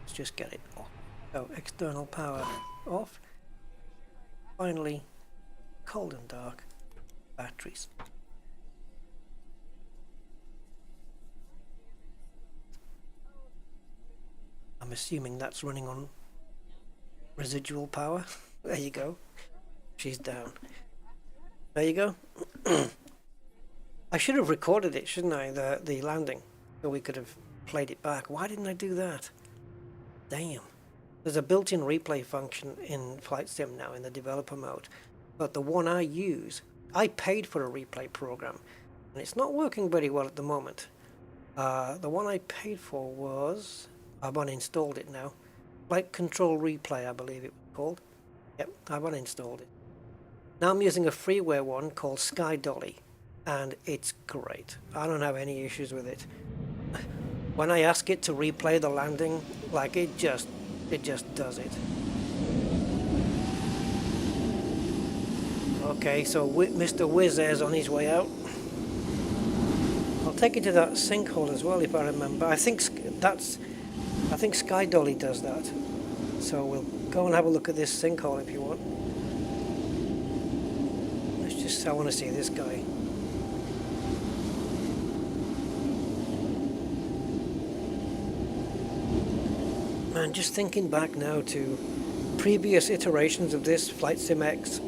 Let's just get it off. So external power off. Finally, cold and dark batteries. assuming that's running on residual power. There you go. She's down. There you go. I should have recorded it, shouldn't I? The landing, so we could have played it back. Why didn't I do that? Damn. There's a built-in replay function in Flight Sim now in the developer mode, but the one I use, I paid for a replay program, and it's not working very well at the moment. The one I paid for was, I've uninstalled it now. Flight Control Replay, I believe it was called. Yep, I've uninstalled it. Now I'm using a freeware one called Sky Dolly, and it's great. I don't have any issues with it. When I ask it to replay the landing, like it just does it. Okay, so Mr. Whiz Air's on his way out. I'll take you to that sinkhole as well if I remember. I think Sky Dolly does that. So we'll go and have a look at this sinkhole if you want. I want to see this guy. Man, just thinking back now to previous iterations of this, Flight Sim X,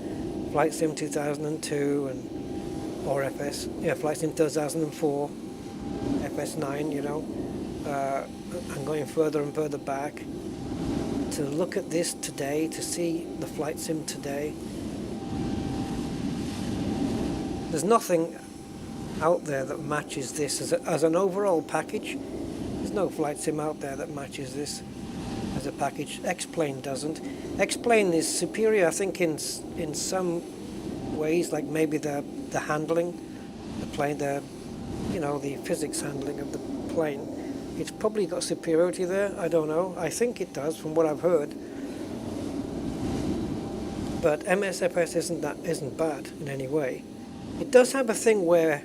Flight Sim 2002, and or FS, yeah, Flight Sim 2004, FS9, you know, and going further and further back. To look at this today, to see the Flight Sim today, there's nothing out there that matches this as an overall package. There's no Flight Sim out there that matches this as a package. X-Plane doesn't. X-Plane is superior, I think, in some ways, like maybe the handling, the plane, the physics handling of the plane. It's probably got superiority there. I don't know. I think it does, from what I've heard. But MSFS isn't bad in any way. It does have a thing where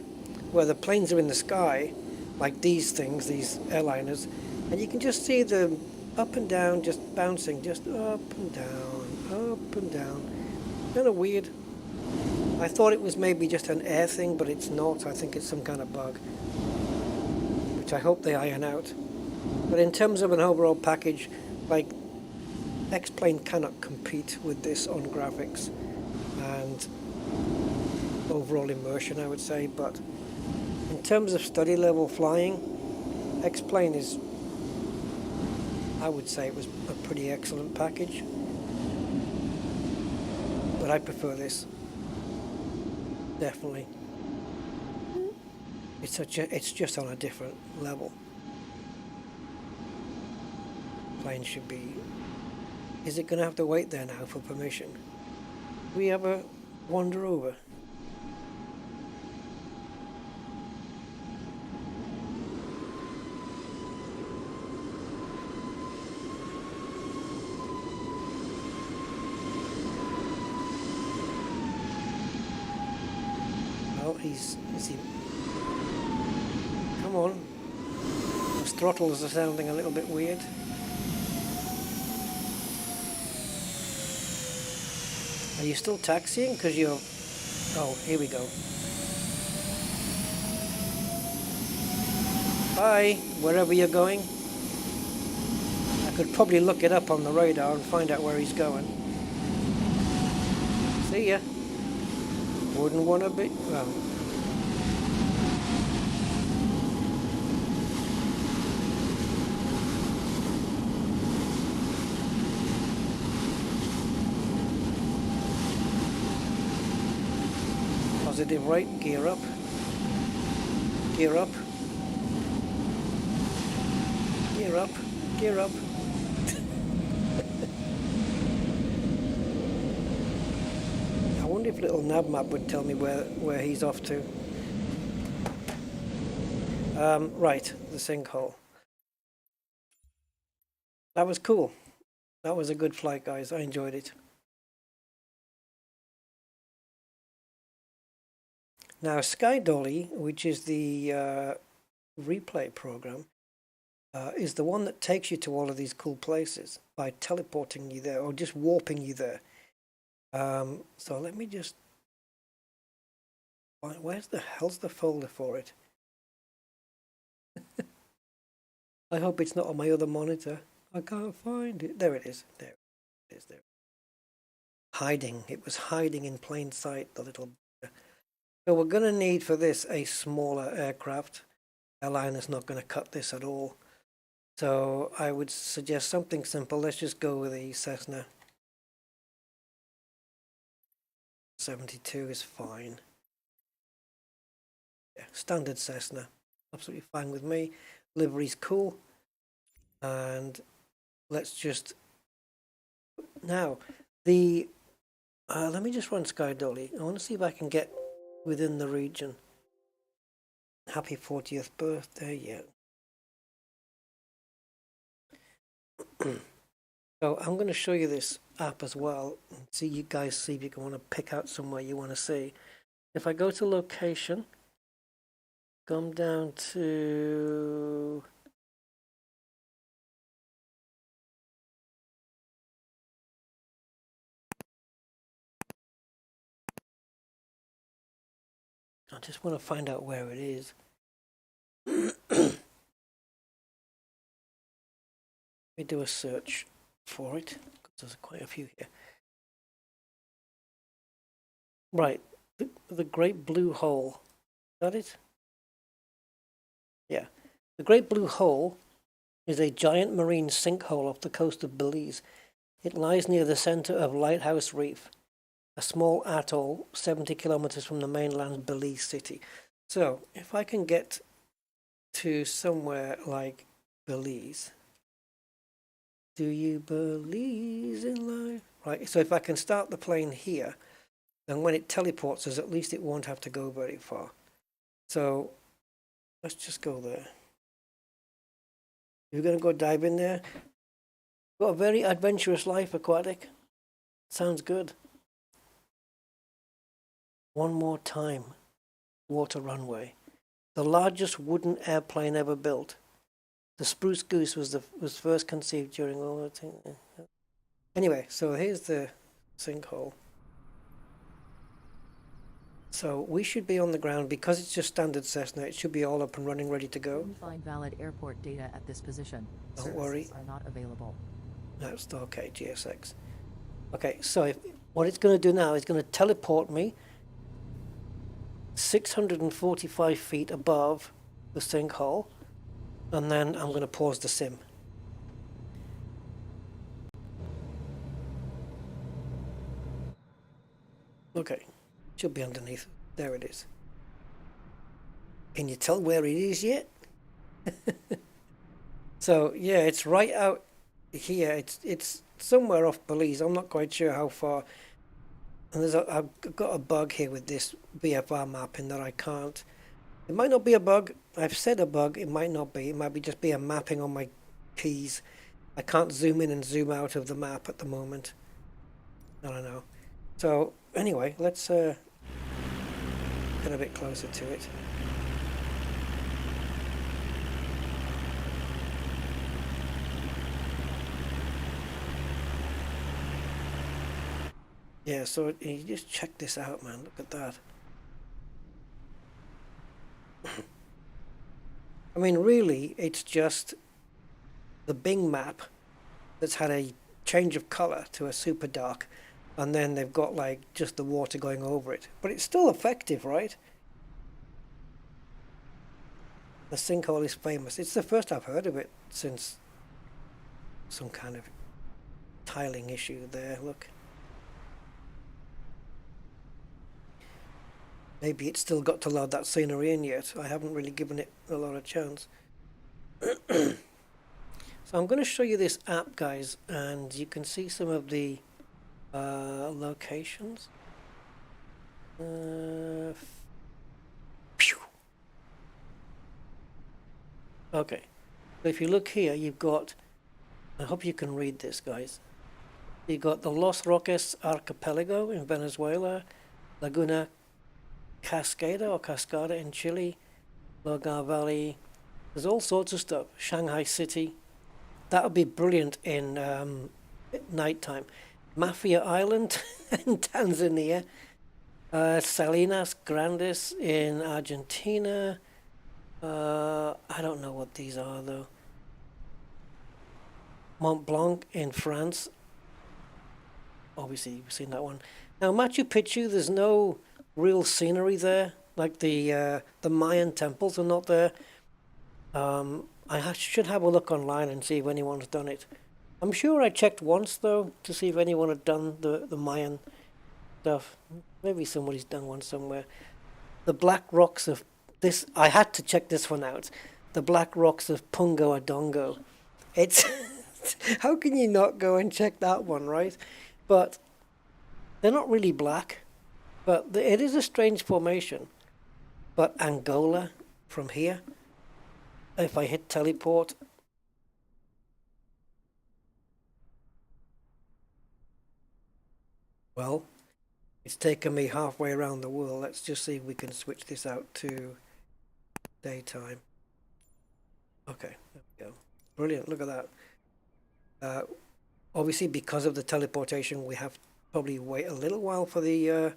the planes are in the sky, like these things, these airliners, and you can just see them up and down, just bouncing, just up and down, up and down. Kind of weird. I thought it was maybe just an air thing, but it's not. I think it's some kind of bug, which I hope they iron out. But in terms of an overall package, like, X-Plane cannot compete with this on graphics and overall immersion, I would say. But in terms of study level flying, X-Plane is, I would say it was a pretty excellent package, but I prefer this, definitely. It's just on a different level. Plane should be. Is it going to have to wait there now for permission? Do we ever wander over? Oh, is he? Come on. Those throttles are sounding a little bit weird. Are you still taxiing? Because you're... Oh, here we go. Bye, wherever you're going. I could probably look it up on the radar and find out where he's going. See ya. Wouldn't want to be... Well... Positive right, gear up, gear up, gear up, gear up. I wonder if little nav map would tell me where he's off to. Right, the sinkhole. That was cool. That was a good flight, guys. I enjoyed it. Now, Sky Dolly, which is the replay program, is the one that takes you to all of these cool places by teleporting you there or just warping you there. So let me just... Where's the hell's the folder for it? I hope it's not on my other monitor. I can't find it. There it is. There it is. There. Hiding. It was hiding in plain sight, the little. So we're going to need for this a smaller aircraft. Airliner's not going to cut this at all. So I would suggest something simple. Let's just go with the Cessna. 72 is fine. Yeah, standard Cessna. Absolutely fine with me. Livery's cool. And let's just... Now, the... let me just run Sky Dolly. I want to see if I can get within the region. Happy 40th birthday, yeah. So I'm going to show you this app as well. And see you guys see if you can want to pick out somewhere you want to see. If I go to location, come down to... I just want to find out where it is. Let me do a search for it, because there's quite a few here. Right, the Great Blue Hole. Is that it? Yeah. The Great Blue Hole is a giant marine sinkhole off the coast of Belize. It lies near the center of Lighthouse Reef, a small atoll 70 kilometers from the mainland Belize city. So, if I can get to somewhere like Belize... Do you believe in life? Right, so if I can start the plane here, then when it teleports us, at least it won't have to go very far. So, let's just go there. You're going to go dive in there? Got a very adventurous life, Aquatic. Sounds good. One more time. Water runway. The largest wooden airplane ever built. The Spruce Goose was first conceived during World War II. Anyway, so here's the sinkhole. So we should be on the ground because it's just standard Cessna. It should be all up and running, ready to go. Couldn't find valid airport data at this position. Don't worry. Services are not available. That's okay, GSX. Okay, so what it's going to do now is going to teleport me 645 feet above the sinkhole. And then I'm going to pause the sim. Okay, should be underneath. There it is. Can you tell where it is yet? So yeah, it's right out here. It's somewhere off Belize. I'm not quite sure how far. And I've got a bug here with this VFR map in that I can't. It might not be a bug. I've said a bug. It might not be. It might just be a mapping on my keys. I can't zoom in and zoom out of the map at the moment. I don't know. So anyway, let's get a bit closer to it. Yeah, so you just check this out, man. Look at that. I mean, really, it's just the Bing map that's had a change of color to a super dark, and then they've got like just the water going over it. But it's still effective, right? The sinkhole is famous. It's the first I've heard of it since some kind of tiling issue there. Look. Maybe it's still got to load that scenery in yet. I haven't really given it a lot of chance. So I'm going to show you this app, guys, and you can see some of the locations. Phew. Okay, so if you look here, you've got, I hope you can read this, guys. You've got the Los Roques Archipelago in Venezuela, Laguna Cascada in Chile, Logar Valley. There's all sorts of stuff. Shanghai City. That would be brilliant in nighttime. Mafia Island in Tanzania. Salinas Grandes in Argentina. I don't know what these are though. Mont Blanc in France. Obviously, you've seen that one. Now, Machu Picchu, there's no real scenery there. Like the Mayan temples are not there. Should have a look online and see if anyone's done it. I'm sure I checked once though to see if anyone had done the Mayan stuff. Maybe somebody's done one somewhere. The Black Rocks of this. I had to check this one out. The Black Rocks of Pungo Adongo. It's how can you not go and check that one, right? But they're not really black. But it is a strange formation. But Angola from here. If I hit teleport, well, it's taken me halfway around the world. Let's just see if we can switch this out to daytime. Okay, there we go. Brilliant, look at that. Obviously, because of the teleportation, we have to probably wait a little while for the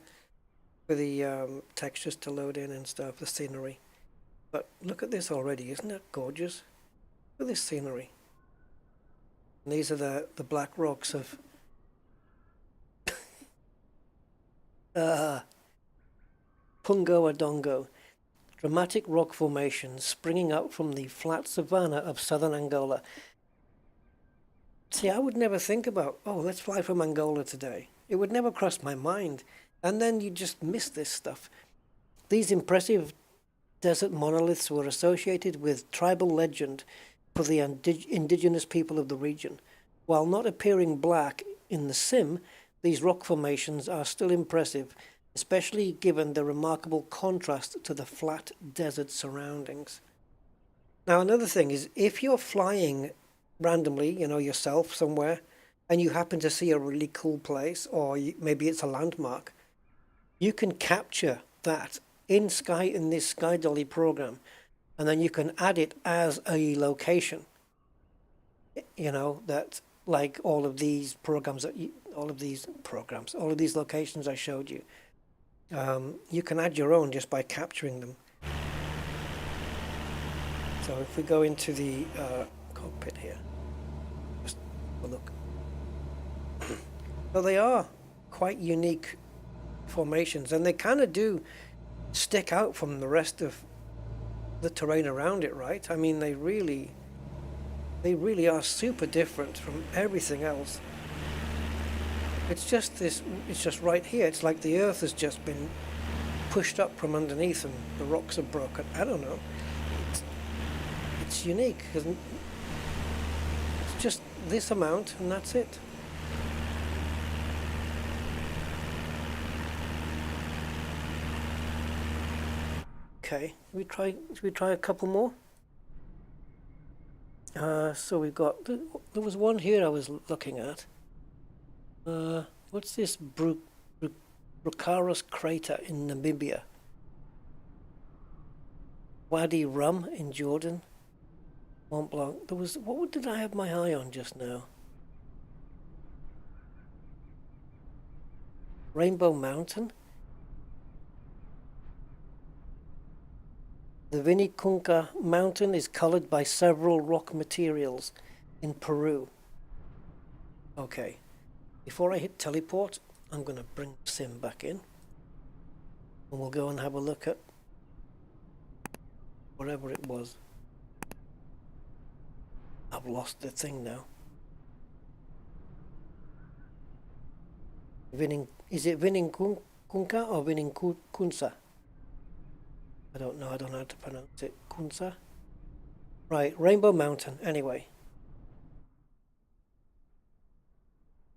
textures to load in and stuff, the scenery. But look at this already, isn't it gorgeous? Look at this scenery. And these are the black rocks of Pungo Adongo, dramatic rock formations springing up from the flat savanna of southern Angola. See, I would never think about, oh, let's fly from Angola today. It would never cross my mind. And then you just miss this stuff. These impressive desert monoliths were associated with tribal legend for the indigenous people of the region. While not appearing black in the sim, these rock formations are still impressive, especially given the remarkable contrast to the flat desert surroundings. Now, another thing is, if you're flying randomly, yourself somewhere, and you happen to see a really cool place, or maybe it's a landmark, you can capture that in this Sky Dolly program, and then you can add it as a location. That like all of these locations I showed you. You can add your own just by capturing them. So if we go into the cockpit here, just have a look. Well, they are quite unique formations, and they kind of do stick out from the rest of the terrain around it, right? I mean, they really are super different from everything else. It's just right here. It's like the earth has just been pushed up from underneath and the rocks are broken. I don't know. It's unique, isn't it? It's just this amount and that's it. Okay, should we try a couple more? So we've got, there was one here I was looking at. What's this Brucaris crater in Namibia? Wadi Rum in Jordan. Mont Blanc. What did I have my eye on just now? Rainbow Mountain? The Vinicunca mountain is colored by several rock materials in Peru. Okay, before I hit teleport, I'm going to bring Sim back in. And we'll go and have a look at whatever it was. I've lost the thing now. Is it Vinicunca or Vinicunca? I don't know how to pronounce it. Kunsa? Right, Rainbow Mountain, anyway.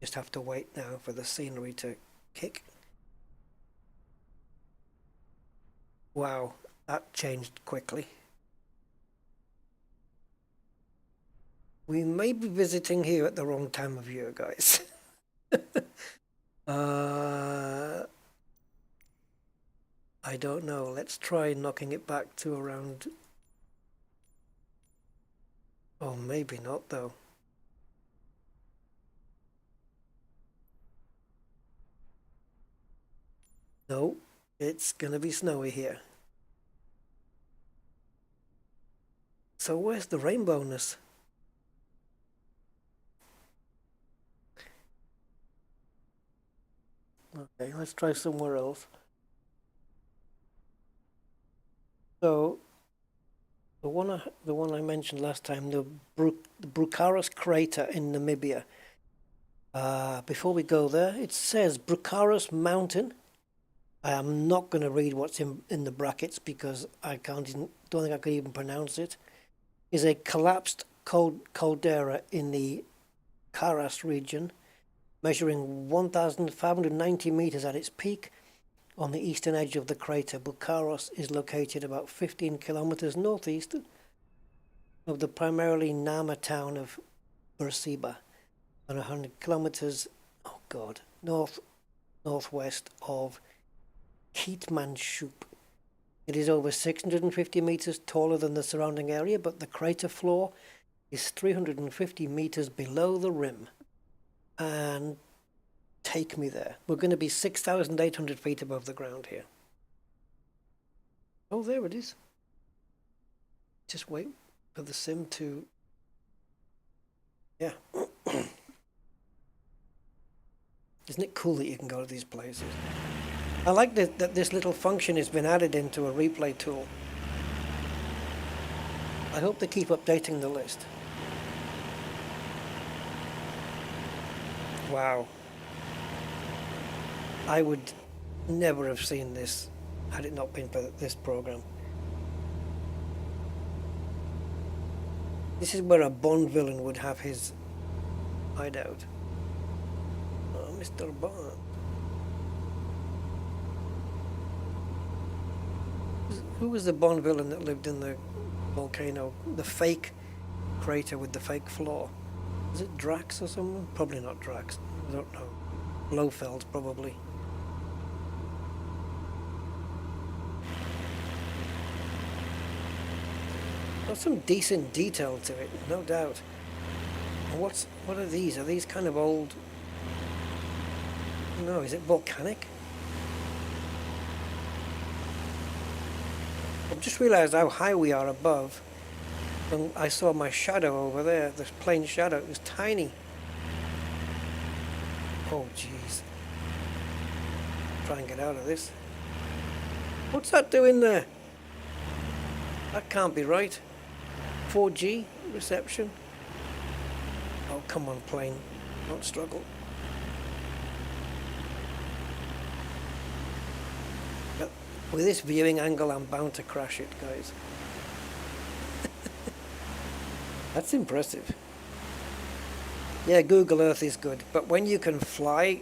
Just have to wait now for the scenery to kick. Wow, that changed quickly. We may be visiting here at the wrong time of year, guys. I don't know. Let's try knocking it back to around... Oh, maybe not, though. No, it's gonna be snowy here. So where's the rainbowness? Let's try somewhere else. So the one I mentioned last time, the Brucaris crater in Namibia. Before we go there, it says Brucaris Mountain. I am not going to read what's in the brackets because don't think I could even pronounce it. Is a collapsed caldera in the Karas region, measuring 1,590 meters at its peak. On the eastern edge of the crater, Bukaros is located about 15 kilometers northeast of the primarily Nama town of Beersheba, and 100 kilometers, northwest of Keetmanshoop. It is over 650 meters taller than the surrounding area, but the crater floor is 350 meters below the rim. And take me there. We're going to be 6,800 feet above the ground here. Oh, there it is. Just wait for the sim to... Yeah. Isn't it cool that you can go to these places? I like that this little function has been added into a replay tool. I hope they keep updating the list. Wow. I would never have seen this had it not been for this program. This is where a Bond villain would have his hideout. Oh, Mr. Bond. Who was the Bond villain that lived in the volcano? The fake crater with the fake floor? Is it Drax or someone? Probably not Drax. I don't know. Blofeld, probably. Got some decent detail to it, no doubt. And what are these? Are these kind of old... No, is it volcanic? I've just realised how high we are above. And I saw my shadow over there, this plane shadow. It was tiny. Oh, jeez. Try and get out of this. What's that doing there? That can't be right. 4G reception. Oh, come on, plane. Don't struggle. But with this viewing angle, I'm bound to crash it, guys. That's impressive. Yeah, Google Earth is good, but when you can fly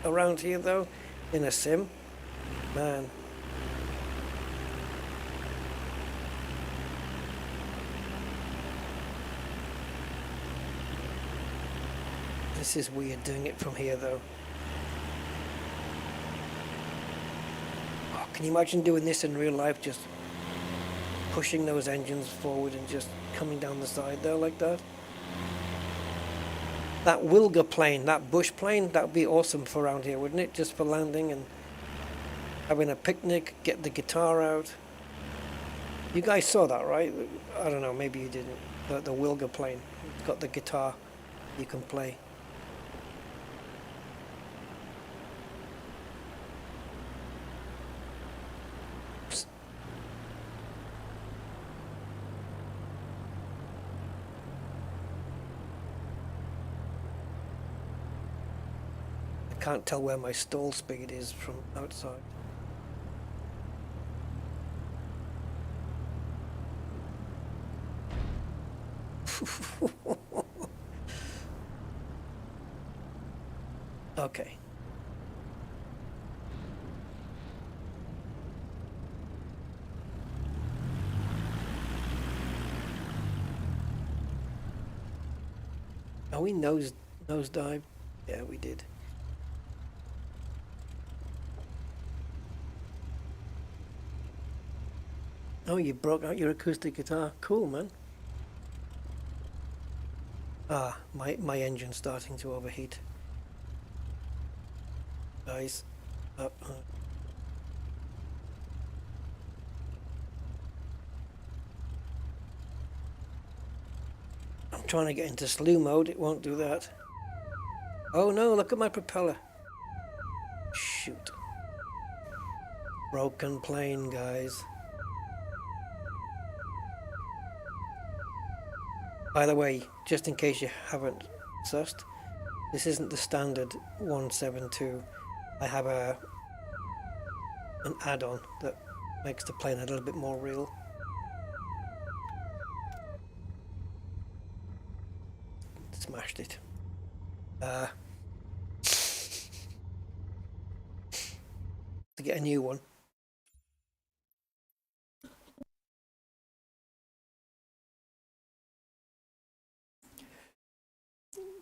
around here, though, in a sim, man. This is weird doing it from here, though. Oh, can you imagine doing this in real life, just pushing those engines forward and just coming down the side there like that? That Wilga plane, that bush plane, that would be awesome for around here, wouldn't it? Just for landing and having a picnic, get the guitar out. You guys saw that, right? I don't know, maybe you didn't. The Wilga plane, it's got the guitar you can play. Can't tell where my stall speed is from outside. Okay. Oh, we nosedive? Yeah, we did. Oh, you broke out your acoustic guitar. Cool, man. Ah, my engine's starting to overheat. Guys, up. I'm trying to get into slew mode. It won't do that. Oh no, look at my propeller. Shh. shoot. Broken plane, guys. By the way, just in case you haven't sussed, this isn't the standard 172. I have an add-on that makes the plane a little bit more real. Smashed it. To get a new one.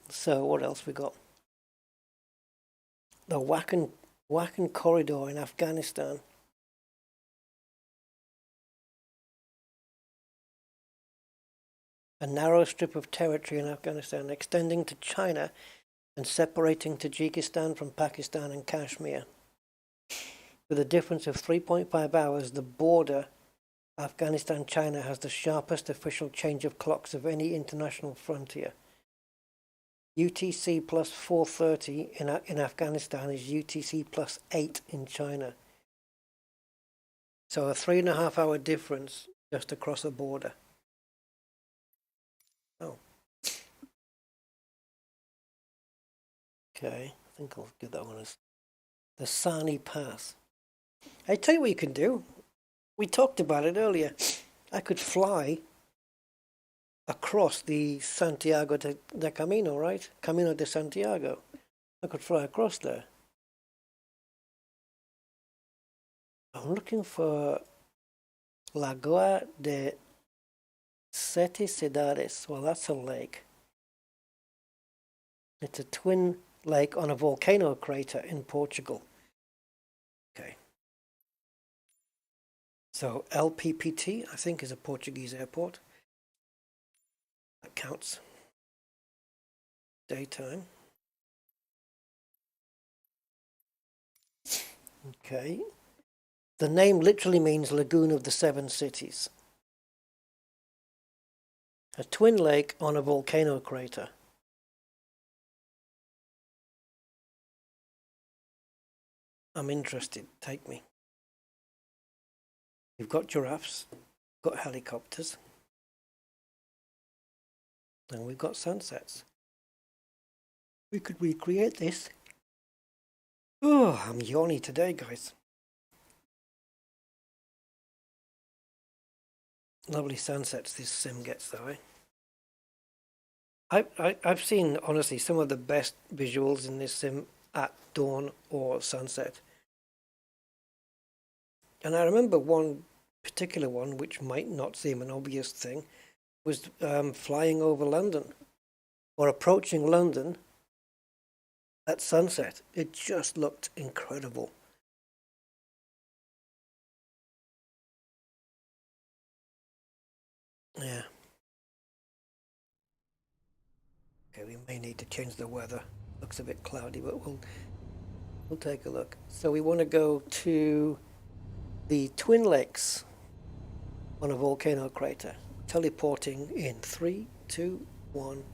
So what else we got? The Wakhan corridor in Afghanistan. A narrow strip of territory in Afghanistan extending to China and separating Tajikistan from Pakistan and Kashmir. With a difference of 3.5 hours, the border Afghanistan-China has the sharpest official change of clocks of any international frontier. UTC plus 4:30 in Afghanistan is UTC plus 8 in China. So a 3.5 hour difference just across a border. Oh. Okay, I think I'll do that one as the Sani Pass. I tell you what you can do. We talked about it earlier. I could fly across the Santiago de Camino, right? Camino de Santiago. I could fly across there. I'm looking for Lagoa de Sete Cidades. Well, that's a lake. It's a twin lake on a volcano crater in Portugal. Okay. So LPPT, I think, is a Portuguese airport. That counts. Daytime. Okay. The name literally means Lagoon of the Seven Cities. A twin lake on a volcano crater. I'm interested. Take me. We've got giraffes, got helicopters, and we've got sunsets. We could recreate this. Oh, I'm yawny today, guys. Lovely sunsets this sim gets, though, eh? I've seen, honestly, some of the best visuals in this sim at dawn or sunset. And I remember one particular one, which might not seem an obvious thing, was flying over London or approaching London at sunset. It just looked incredible. Yeah. Okay, we may need to change the weather. Looks a bit cloudy, but we'll take a look. So we want to go to the Twin Lakes on a volcano crater. Teleporting in 3, 2, 1.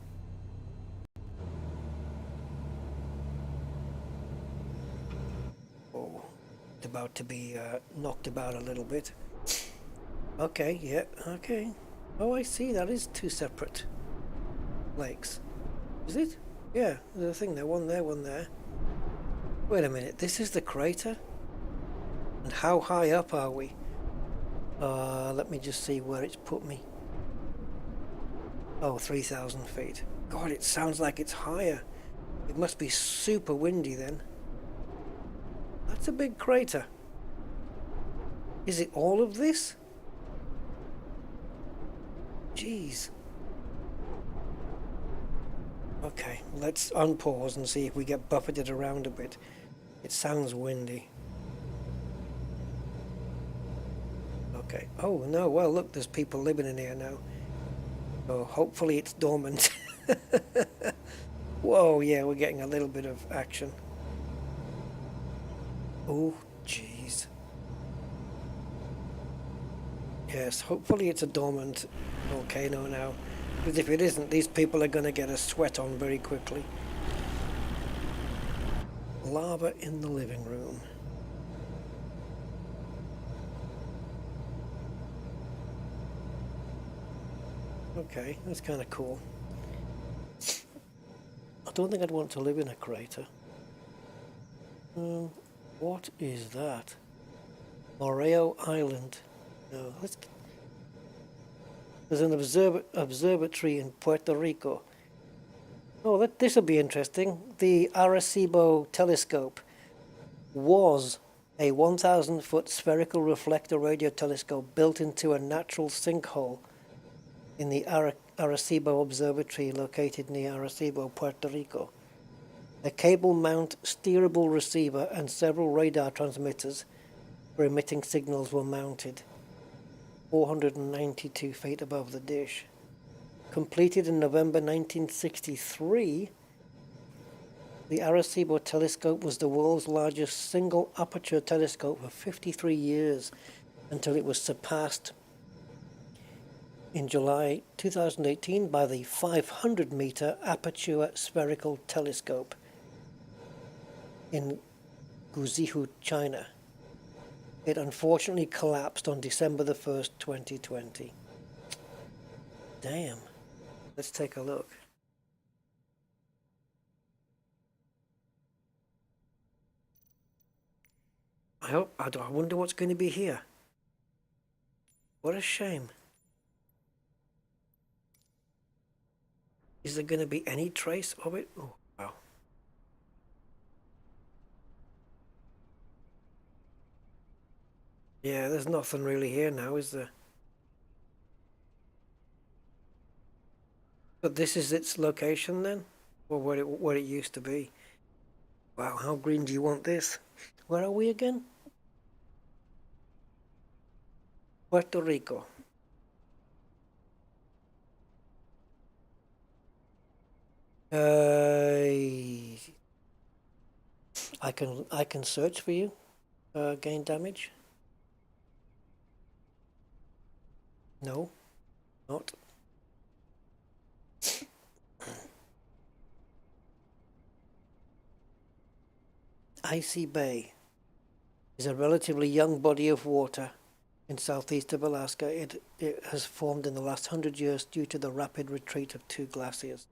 Oh, it's about to be knocked about a little bit. Okay, yeah, okay. Oh, I see, that is two separate lakes. Is it? Yeah, there's a thing there, one there, one there. Wait a minute, this is the crater? And how high up are we? Let me just see where it's put me. Oh, 3,000 feet. God, it sounds like it's higher. It must be super windy then. That's a big crater. Is it all of this? Jeez. Okay, let's unpause and see if we get buffeted around a bit. It sounds windy. Okay. Oh, no, well, look, there's people living in here now. So hopefully it's dormant. Whoa, yeah, we're getting a little bit of action. Oh, jeez. Yes, hopefully it's a dormant volcano now. Because if it isn't, these people are going to get a sweat on very quickly. Lava in the living room. Okay, that's kind of cool. I don't think I'd want to live in a crater. What is that? Moreo Island. No, there's an observatory in Puerto Rico. Oh, this will be interesting. The Arecibo telescope was a 1,000-foot spherical reflector radio telescope built into a natural sinkhole in the Arecibo Observatory located near Arecibo, Puerto Rico. A cable-mount steerable receiver and several radar transmitters for emitting signals were mounted 492 feet above the dish. Completed in November 1963, the Arecibo telescope was the world's largest single aperture telescope for 53 years until it was surpassed in July 2018 by the 500-meter aperture spherical telescope in Guizhou, China. It unfortunately collapsed on December the 1st, 2020. Damn. Let's take a look. I wonder what's going to be here. What a shame. Is there going to be any trace of it? Oh, wow. Yeah, there's nothing really here now, is there? But this is its location then? Or what it used to be? Wow, how green do you want this? Where are we again? Puerto Rico. I can search for you. Gain damage. No, not. Icy Bay is a relatively young body of water in southeast of Alaska. It has formed in the last 100 years due to the rapid retreat of two glaciers.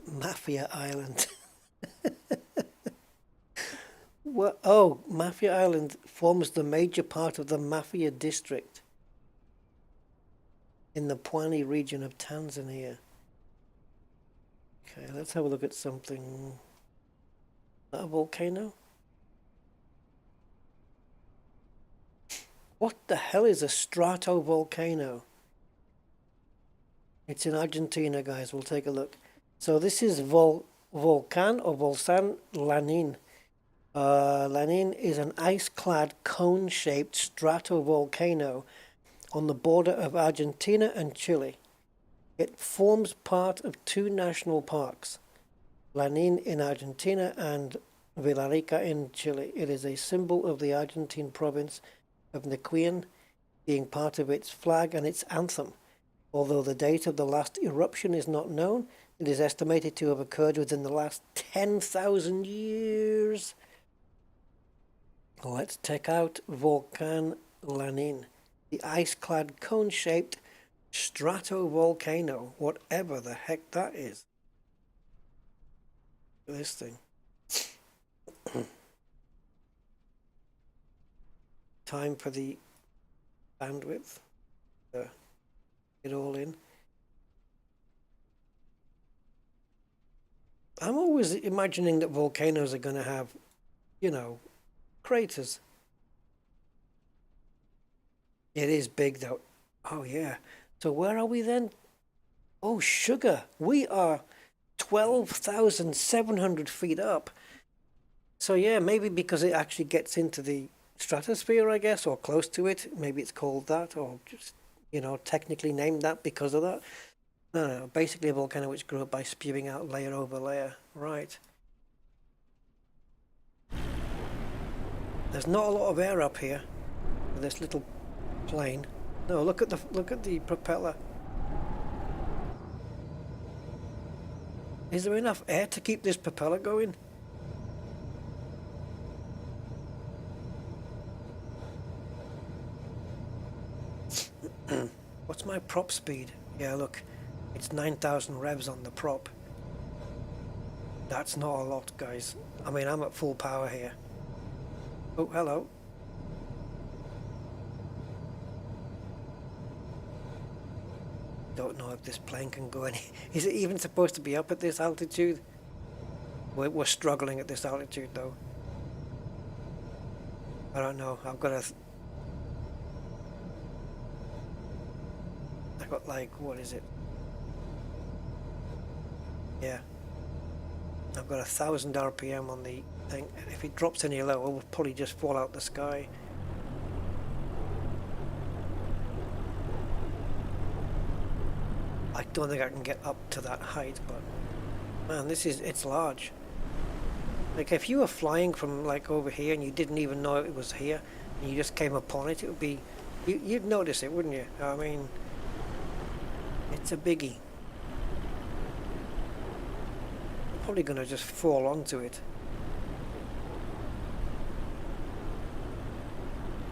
Mafia Island. Well, oh, Mafia Island forms the major part of the Mafia district in the Pwani region of Tanzania. Okay, let's have a look at something. Is that a volcano? What the hell is a stratovolcano? It's in Argentina, guys. We'll take a look. So this is Volcan or Volcan Lanin. Lanin is an ice-clad cone-shaped stratovolcano on the border of Argentina and Chile. It forms part of two national parks, Lanin in Argentina and Villarrica in Chile. It is a symbol of the Argentine province of Neuquén, being part of its flag and its anthem. Although the date of the last eruption is not known, it is estimated to have occurred within the last 10,000 years. Let's check out Volcan Lanin, the ice-clad cone-shaped stratovolcano, whatever the heck that is. Look at this thing. Time for the bandwidth. Get all in. I'm always imagining that volcanoes are going to have, you know, craters. It is big though. Oh yeah. So where are we then? Oh, sugar. We are 12,700 feet up. So yeah, maybe because it actually gets into the stratosphere, I guess, or close to it. Maybe it's called that, or just, you know, technically named that because of that. No, basically a volcano which grew up by spewing out layer over layer. Right. There's not a lot of air up here for this little plane. No, look at the propeller. Is there enough air to keep this propeller going? What's my prop speed? Yeah, look, it's 9,000 revs on the prop. That's not a lot, guys. I mean, I'm at full power here. Oh, hello. Don't know if this plane can go any... Is it even supposed to be up at this altitude? We're struggling at this altitude, though. I don't know. I've got like, what is it? Yeah. I've got 1,000 RPM on the thing. If it drops any lower, we'll probably just fall out the sky. I don't think I can get up to that height, but man, it's large. Like if you were flying from like over here and you didn't even know it was here, and you just came upon it, it would be, you'd notice it, wouldn't you? I mean, it's a biggie. I'm probably gonna just fall onto it.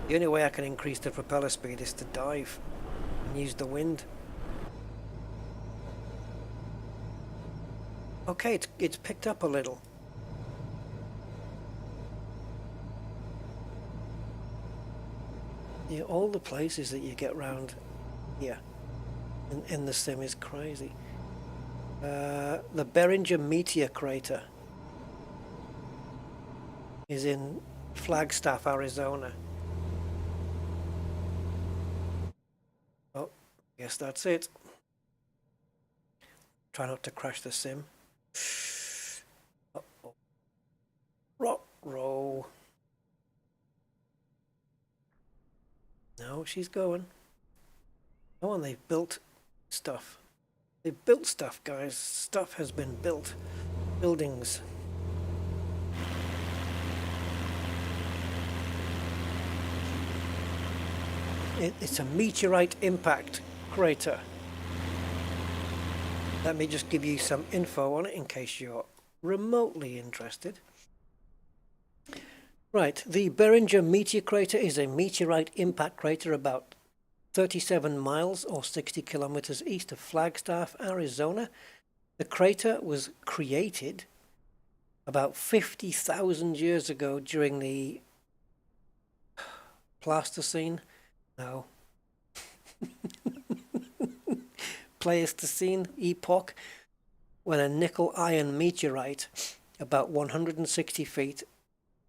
The only way I can increase the propeller speed is to dive and use the wind. Okay, it's picked up a little. Yeah, all the places that you get round here in the sim is crazy. The Beringer Meteor Crater is in Flagstaff, Arizona. Oh, guess that's it. Try not to crash the sim. Uh-oh. Roll. No, she's going. Oh, and they've built stuff. They've built stuff, guys. Stuff has been built. Buildings. It's a meteorite impact crater. Let me just give you some info on it in case you're remotely interested. Right, the Beringer Meteor Crater is a meteorite impact crater about 37 miles or 60 kilometers east of Flagstaff, Arizona. The crater was created about 50,000 years ago during the Pleistocene. No. Pleistocene epoch, when a nickel-iron meteorite about 160 feet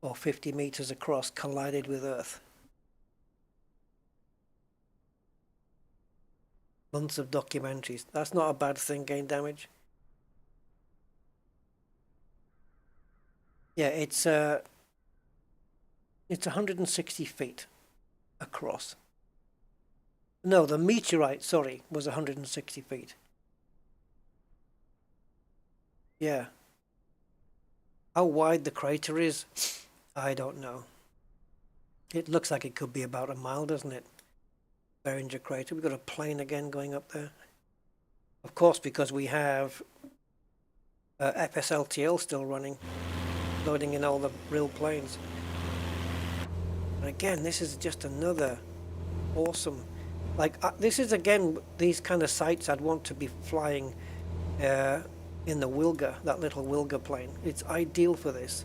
or 50 meters across collided with Earth. Months of documentaries. That's not a bad thing, gain damage. Yeah, it's 160 feet across. No, the meteorite, sorry, was 160 feet. Yeah. How wide the crater is, I don't know. It looks like it could be about a mile, doesn't it? Beringer crater. We've got a plane again going up there. Of course, because we have FSLTL still running, loading in all the real planes. And again, this is just another awesome... Like, this is, again, these kind of sites I'd want to be flying in the Wilga, that little Wilga plane. It's ideal for this.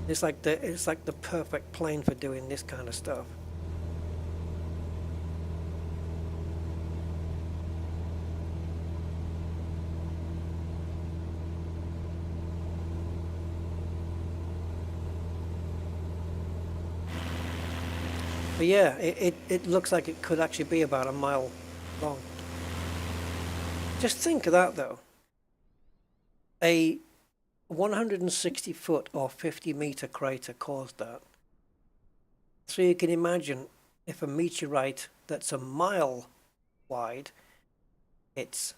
It's like the perfect plane for doing this kind of stuff. But yeah, it looks like it could actually be about a mile long. Just think of that, though. A 160 foot or 50 meter crater caused that. So you can imagine if a meteorite that's a mile wide hits.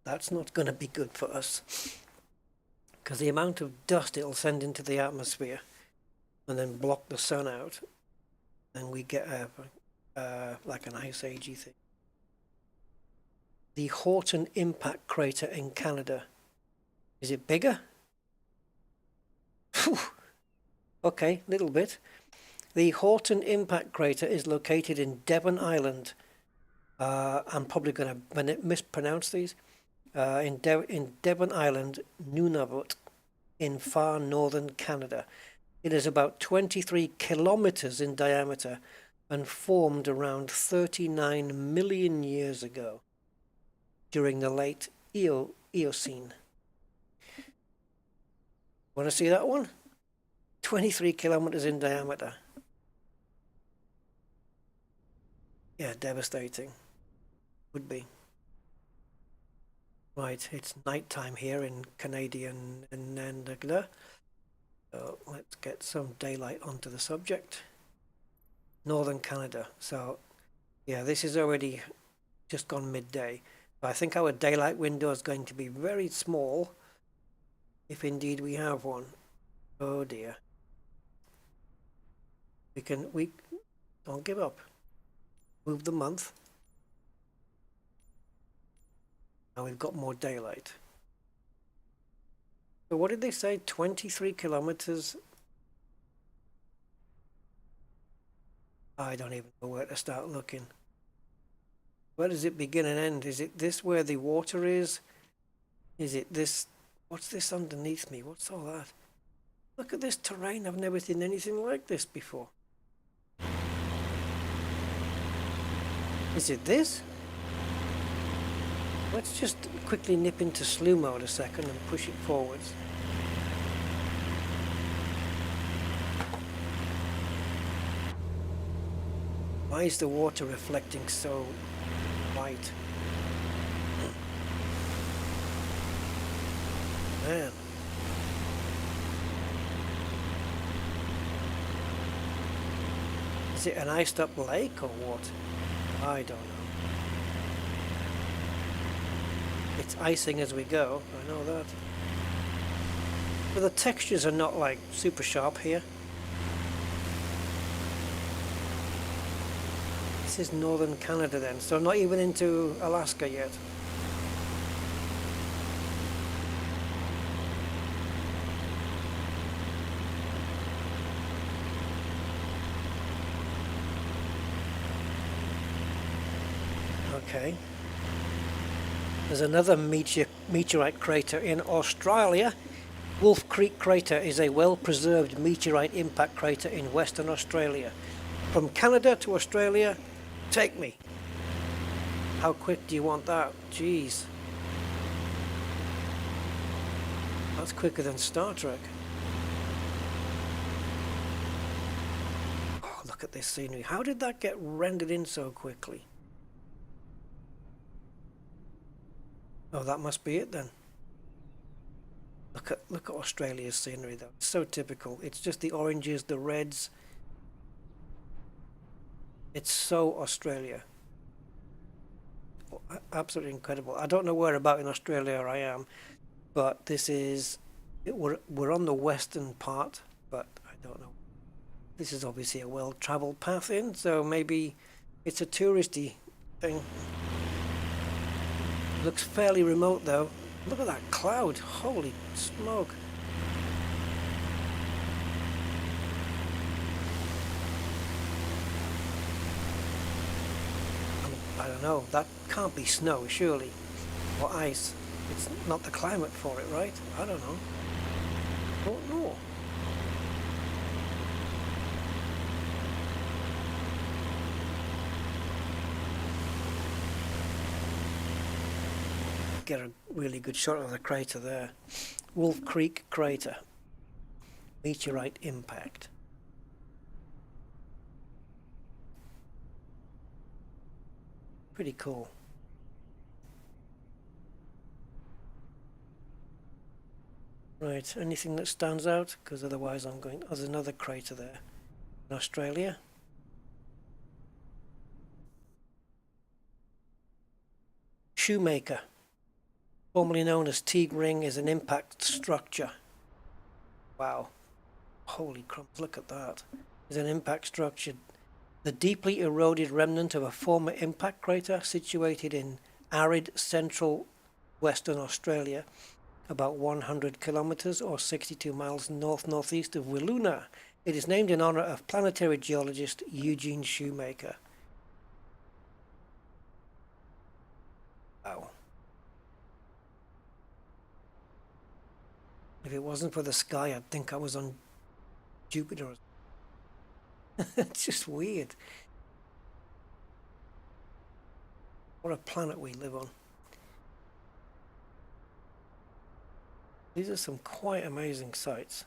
That's not going to be good for us. Because the amount of dust it'll send into the atmosphere and then block the sun out, and we get like an ice agey thing. the Horton impact crater in Canada. Is it bigger? Phew. Okay, little bit. The Horton impact crater is located in Devon Island. I'm probably going to mispronounce these. In Devon Island, Nunavut, in far northern Canada. It is about 23 kilometers in diameter and formed around 39 million years ago during the late Eocene. Want to see that one? 23 kilometers in diameter. Yeah, devastating. Would be. Right, it's nighttime here in Canadian Nandagla. So let's get some daylight onto the subject. Northern Canada. So yeah, this is already just gone midday. I think our daylight window is going to be very small, if indeed we have one. Oh dear. We don't give up. Move the month. Now we've got more daylight. So what did they say? 23 kilometers? I don't even know where to start looking. Where does it begin and end? Is it this where the water is? Is it this? What's this underneath me? What's all that? Look at this terrain. I've never seen anything like this before. Is it this? Let's just quickly nip into slew mode a second and push it forwards. Why is the water reflecting so white? Man. Is it an iced up lake or what? I don't know. It's icing as we go, I know that. But the textures are not like super sharp here. This is northern Canada then, so not even into Alaska yet. Okay. There's another meteorite crater in Australia. Wolf Creek Crater is a well-preserved meteorite impact crater in Western Australia. From Canada to Australia, take me. How quick do you want that? Jeez. That's quicker than Star Trek. Oh, look at this scenery. How did that get rendered in so quickly? Oh, that must be it then. Look at Australia's scenery though. It's so typical. It's just the oranges, the reds. It's so Australia. Absolutely incredible. I don't know where about in Australia I am, but this is we're on the western part, but I don't know. This is obviously a well-traveled path in, so maybe it's a touristy thing. Looks fairly remote though. Look at that cloud. Holy smoke. I don't know. That can't be snow, surely. Or ice. It's not the climate for it, right? I don't know. Don't know. Get a really good shot of the crater there. Wolf Creek Crater. Meteorite impact. Pretty cool. Right, anything that stands out? Because otherwise I'm going... Oh, there's another crater there. In Australia. Shoemaker. Formerly known as Teague Ring, is an impact structure. Wow. Holy crumbs, look at that. It's an impact structure. The deeply eroded remnant of a former impact crater situated in arid central Western Australia, about 100 kilometers or 62 miles north-northeast of Wiluna. It is named in honor of planetary geologist Eugene Shoemaker. Wow. If it wasn't for the sky, I'd think I was on Jupiter. It's just weird. What a planet we live on. These are some quite amazing sights.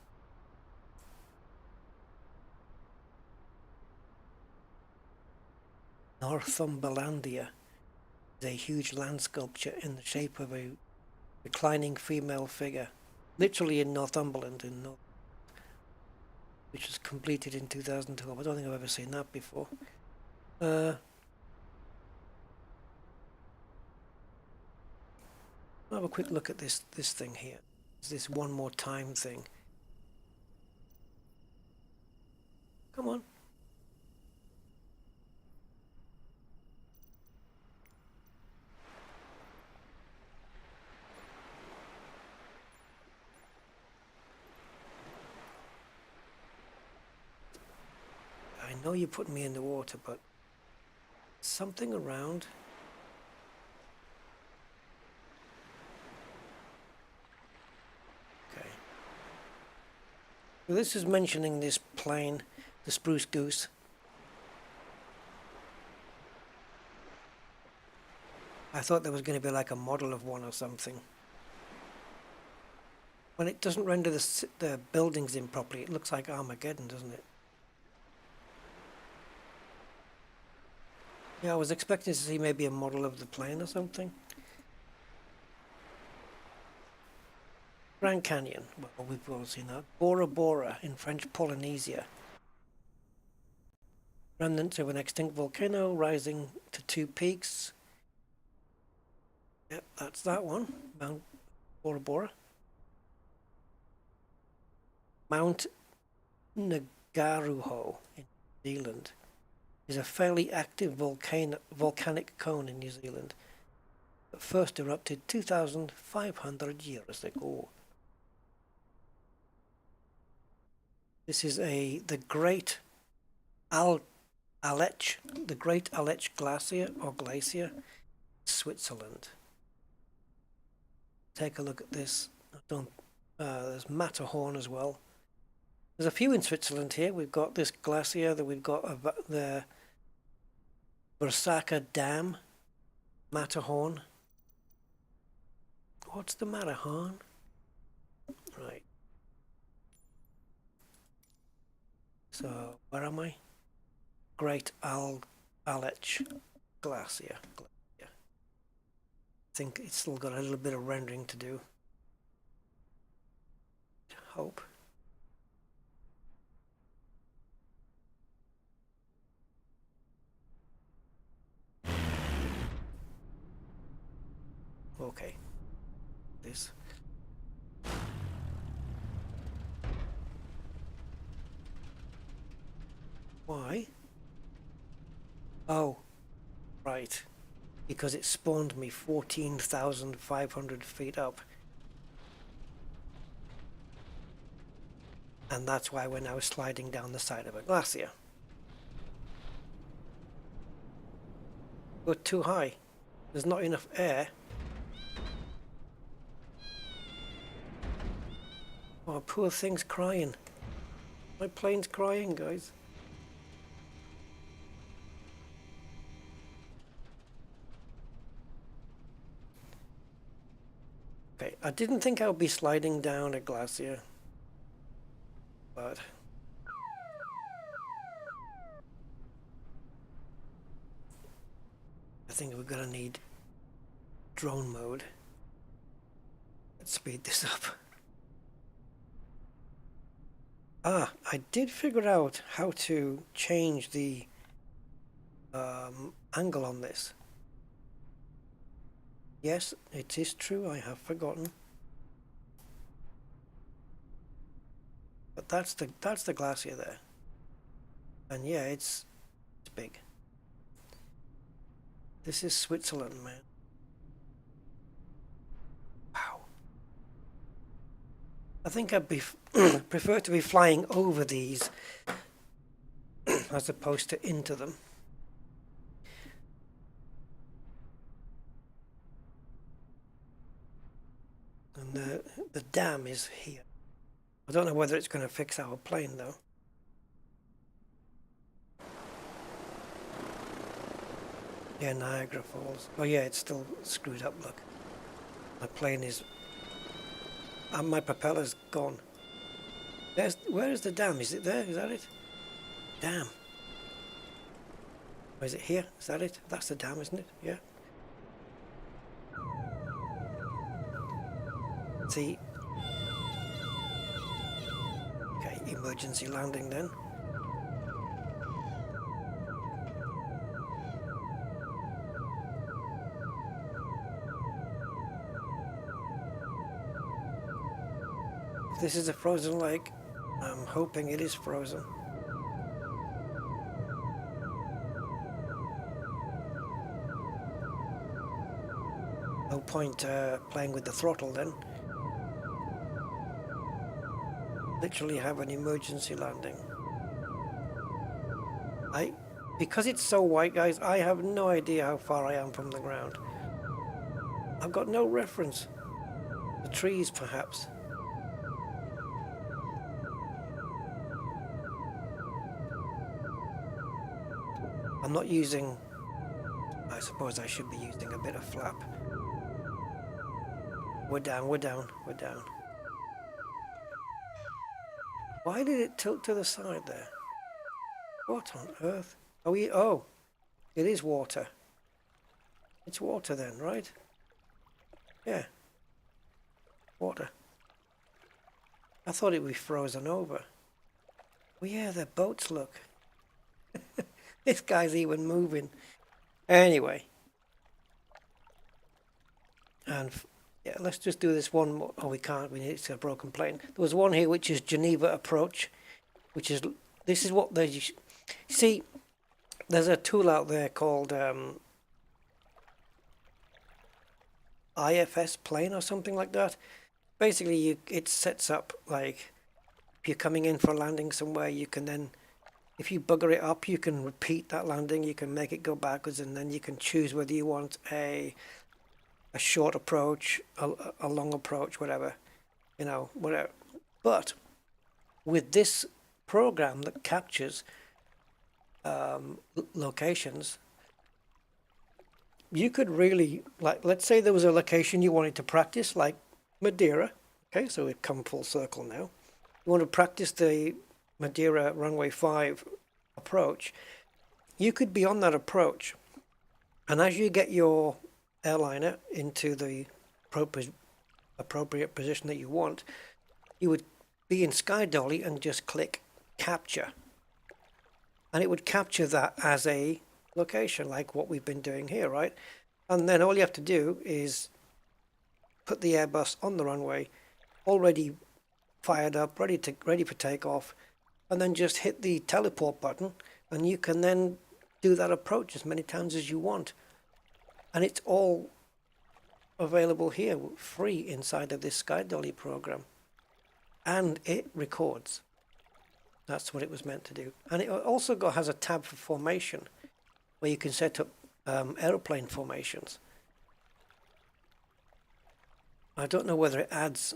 Northumberlandia is a huge land sculpture in the shape of a reclining female figure, literally in Northumberland, which was completed in 2012. I don't think I've ever seen that before. I'll have a quick look at this thing here. It's this one more time thing. Come on. I know you're putting me in the water, but something around. Okay. So this is mentioning this plane, the Spruce Goose. I thought there was going to be like a model of one or something. When it doesn't render the buildings in properly, it looks like Armageddon, doesn't it? Yeah, I was expecting to see maybe a model of the plane or something. Grand Canyon, well, we've all seen that. Bora Bora in French Polynesia. Remnants of an extinct volcano rising to 2 peaks. Yep, that's that one, Mount Bora Bora. Mount Ngauruhoe in New Zealand is a fairly active volcanic cone in New Zealand that first erupted 2,500 years ago. This is the Great Aletsch Glacier or Glacier, Switzerland. Take a look at this. There's Matterhorn as well. There's a few in Switzerland here. We've got this glacier, that we've got the Versaka Dam, Matterhorn. What's the Matterhorn? Right. So, where am I? Great Aletsch Glacier. I think it's still got a little bit of rendering to do. Hope. Okay. This. Why? Oh, right. Because it spawned me 14,500 feet up. And that's why we're now sliding down the side of a glacier. We're too high. There's not enough air. Oh, poor thing's crying. My plane's crying, guys. Okay, I didn't think I would be sliding down a glacier, but I think we're gonna need drone mode. Let's speed this up. Ah, I did figure out how to change the angle on this. Yes, it is true, I have forgotten. But that's the glacier there. And yeah, it's big. This is Switzerland, man. I think I'd be prefer to be flying over these as opposed to into them. And the dam is here. I don't know whether it's going to fix our plane though. Yeah, Niagara Falls. Oh yeah, it's still screwed up, look. My plane is... and my propeller's gone. Where is the dam? Is it there? Is that it? Dam. Or is it here? Is that it? That's the dam, isn't it? Yeah. See? Okay, emergency landing then. If this is a frozen lake, I'm hoping it is frozen. No point playing with the throttle then. Literally have an emergency landing. Because it's so white, guys, I have no idea how far I am from the ground. I've got no reference. The trees, perhaps. I'm not using... I suppose I should be using a bit of flap. We're down, we're down, we're down. Why did it tilt to the side there? What on earth? Oh, it is water. It's water then, right? Yeah. Water. I thought it would be frozen over. Oh yeah, the boats, look. This guy's even moving. Anyway. And yeah, let's just do this one more. Oh, we can't. We need it's a broken plane. There was one here which is Geneva approach, which is this is what they see. There's a tool out there called IFS plane or something like that. Basically, it sets up like if you're coming in for a landing somewhere, you can then, if you bugger it up, you can repeat that landing. You can make it go backwards, and then you can choose whether you want a short approach, a long approach, whatever, you know, whatever. But with this program that captures locations, you could really, like, let's say there was a location you wanted to practice, like Madiera. Okay, so we've come full circle now. You want to practice the Madiera runway 5 approach. You could be on that approach, and as you get your airliner into the appropriate position that you want, you would be in Sky Dolly and just click capture, and it would capture that as a location, like what we've been doing here, right? And then all you have to do is put the Airbus on the runway, already fired up, ready for takeoff, and then just hit the teleport button, and you can then do that approach as many times as you want. And it's all available here, free inside of this Sky Dolly program. And it records. That's what it was meant to do. And it also has a tab for formation, where you can set up aeroplane formations. I don't know whether it adds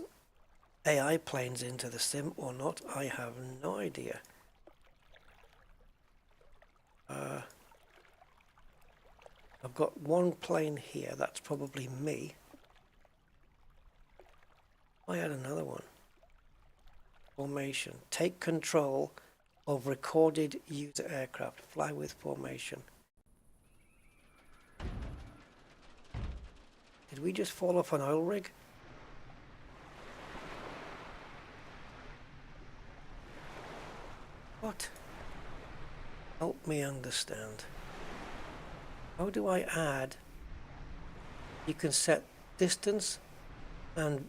AI planes into the sim or not. I have no idea. I've got one plane here. That's probably me. I had another one. Formation. Take control of recorded user aircraft. Fly with formation. Did we just fall off an oil rig? What? Help me understand. How do I add? You can set distance and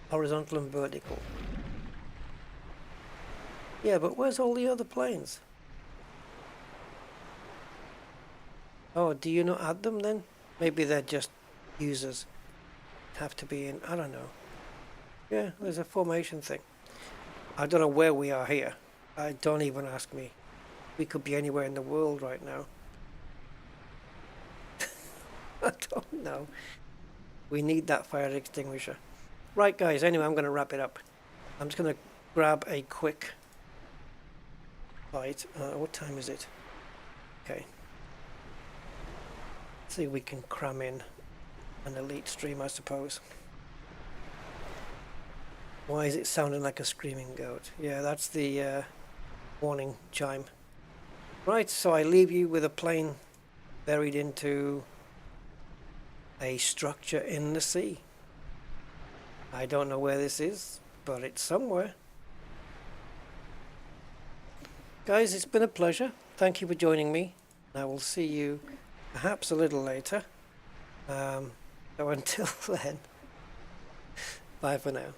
horizontal and vertical. Yeah, but where's all the other planes? Oh, do you not add them then? Maybe they're just users. Have to be in, I don't know. Yeah, there's a formation thing. I don't know where we are here. Don't even ask me. We could be anywhere in the world right now. I don't know. We need that fire extinguisher. Right, guys, anyway, I'm going to wrap it up. I'm just going to grab a quick bite. What time is it? Okay. See if we can cram in an elite stream, I suppose. Why is it sounding like a screaming goat? Yeah, that's the warning chime. Right, so I leave you with a plane buried into a structure in the sea. I don't know where this is, but it's somewhere. Guys, it's been a pleasure. Thank you for joining me. I will see you perhaps a little later. So until then, bye for now.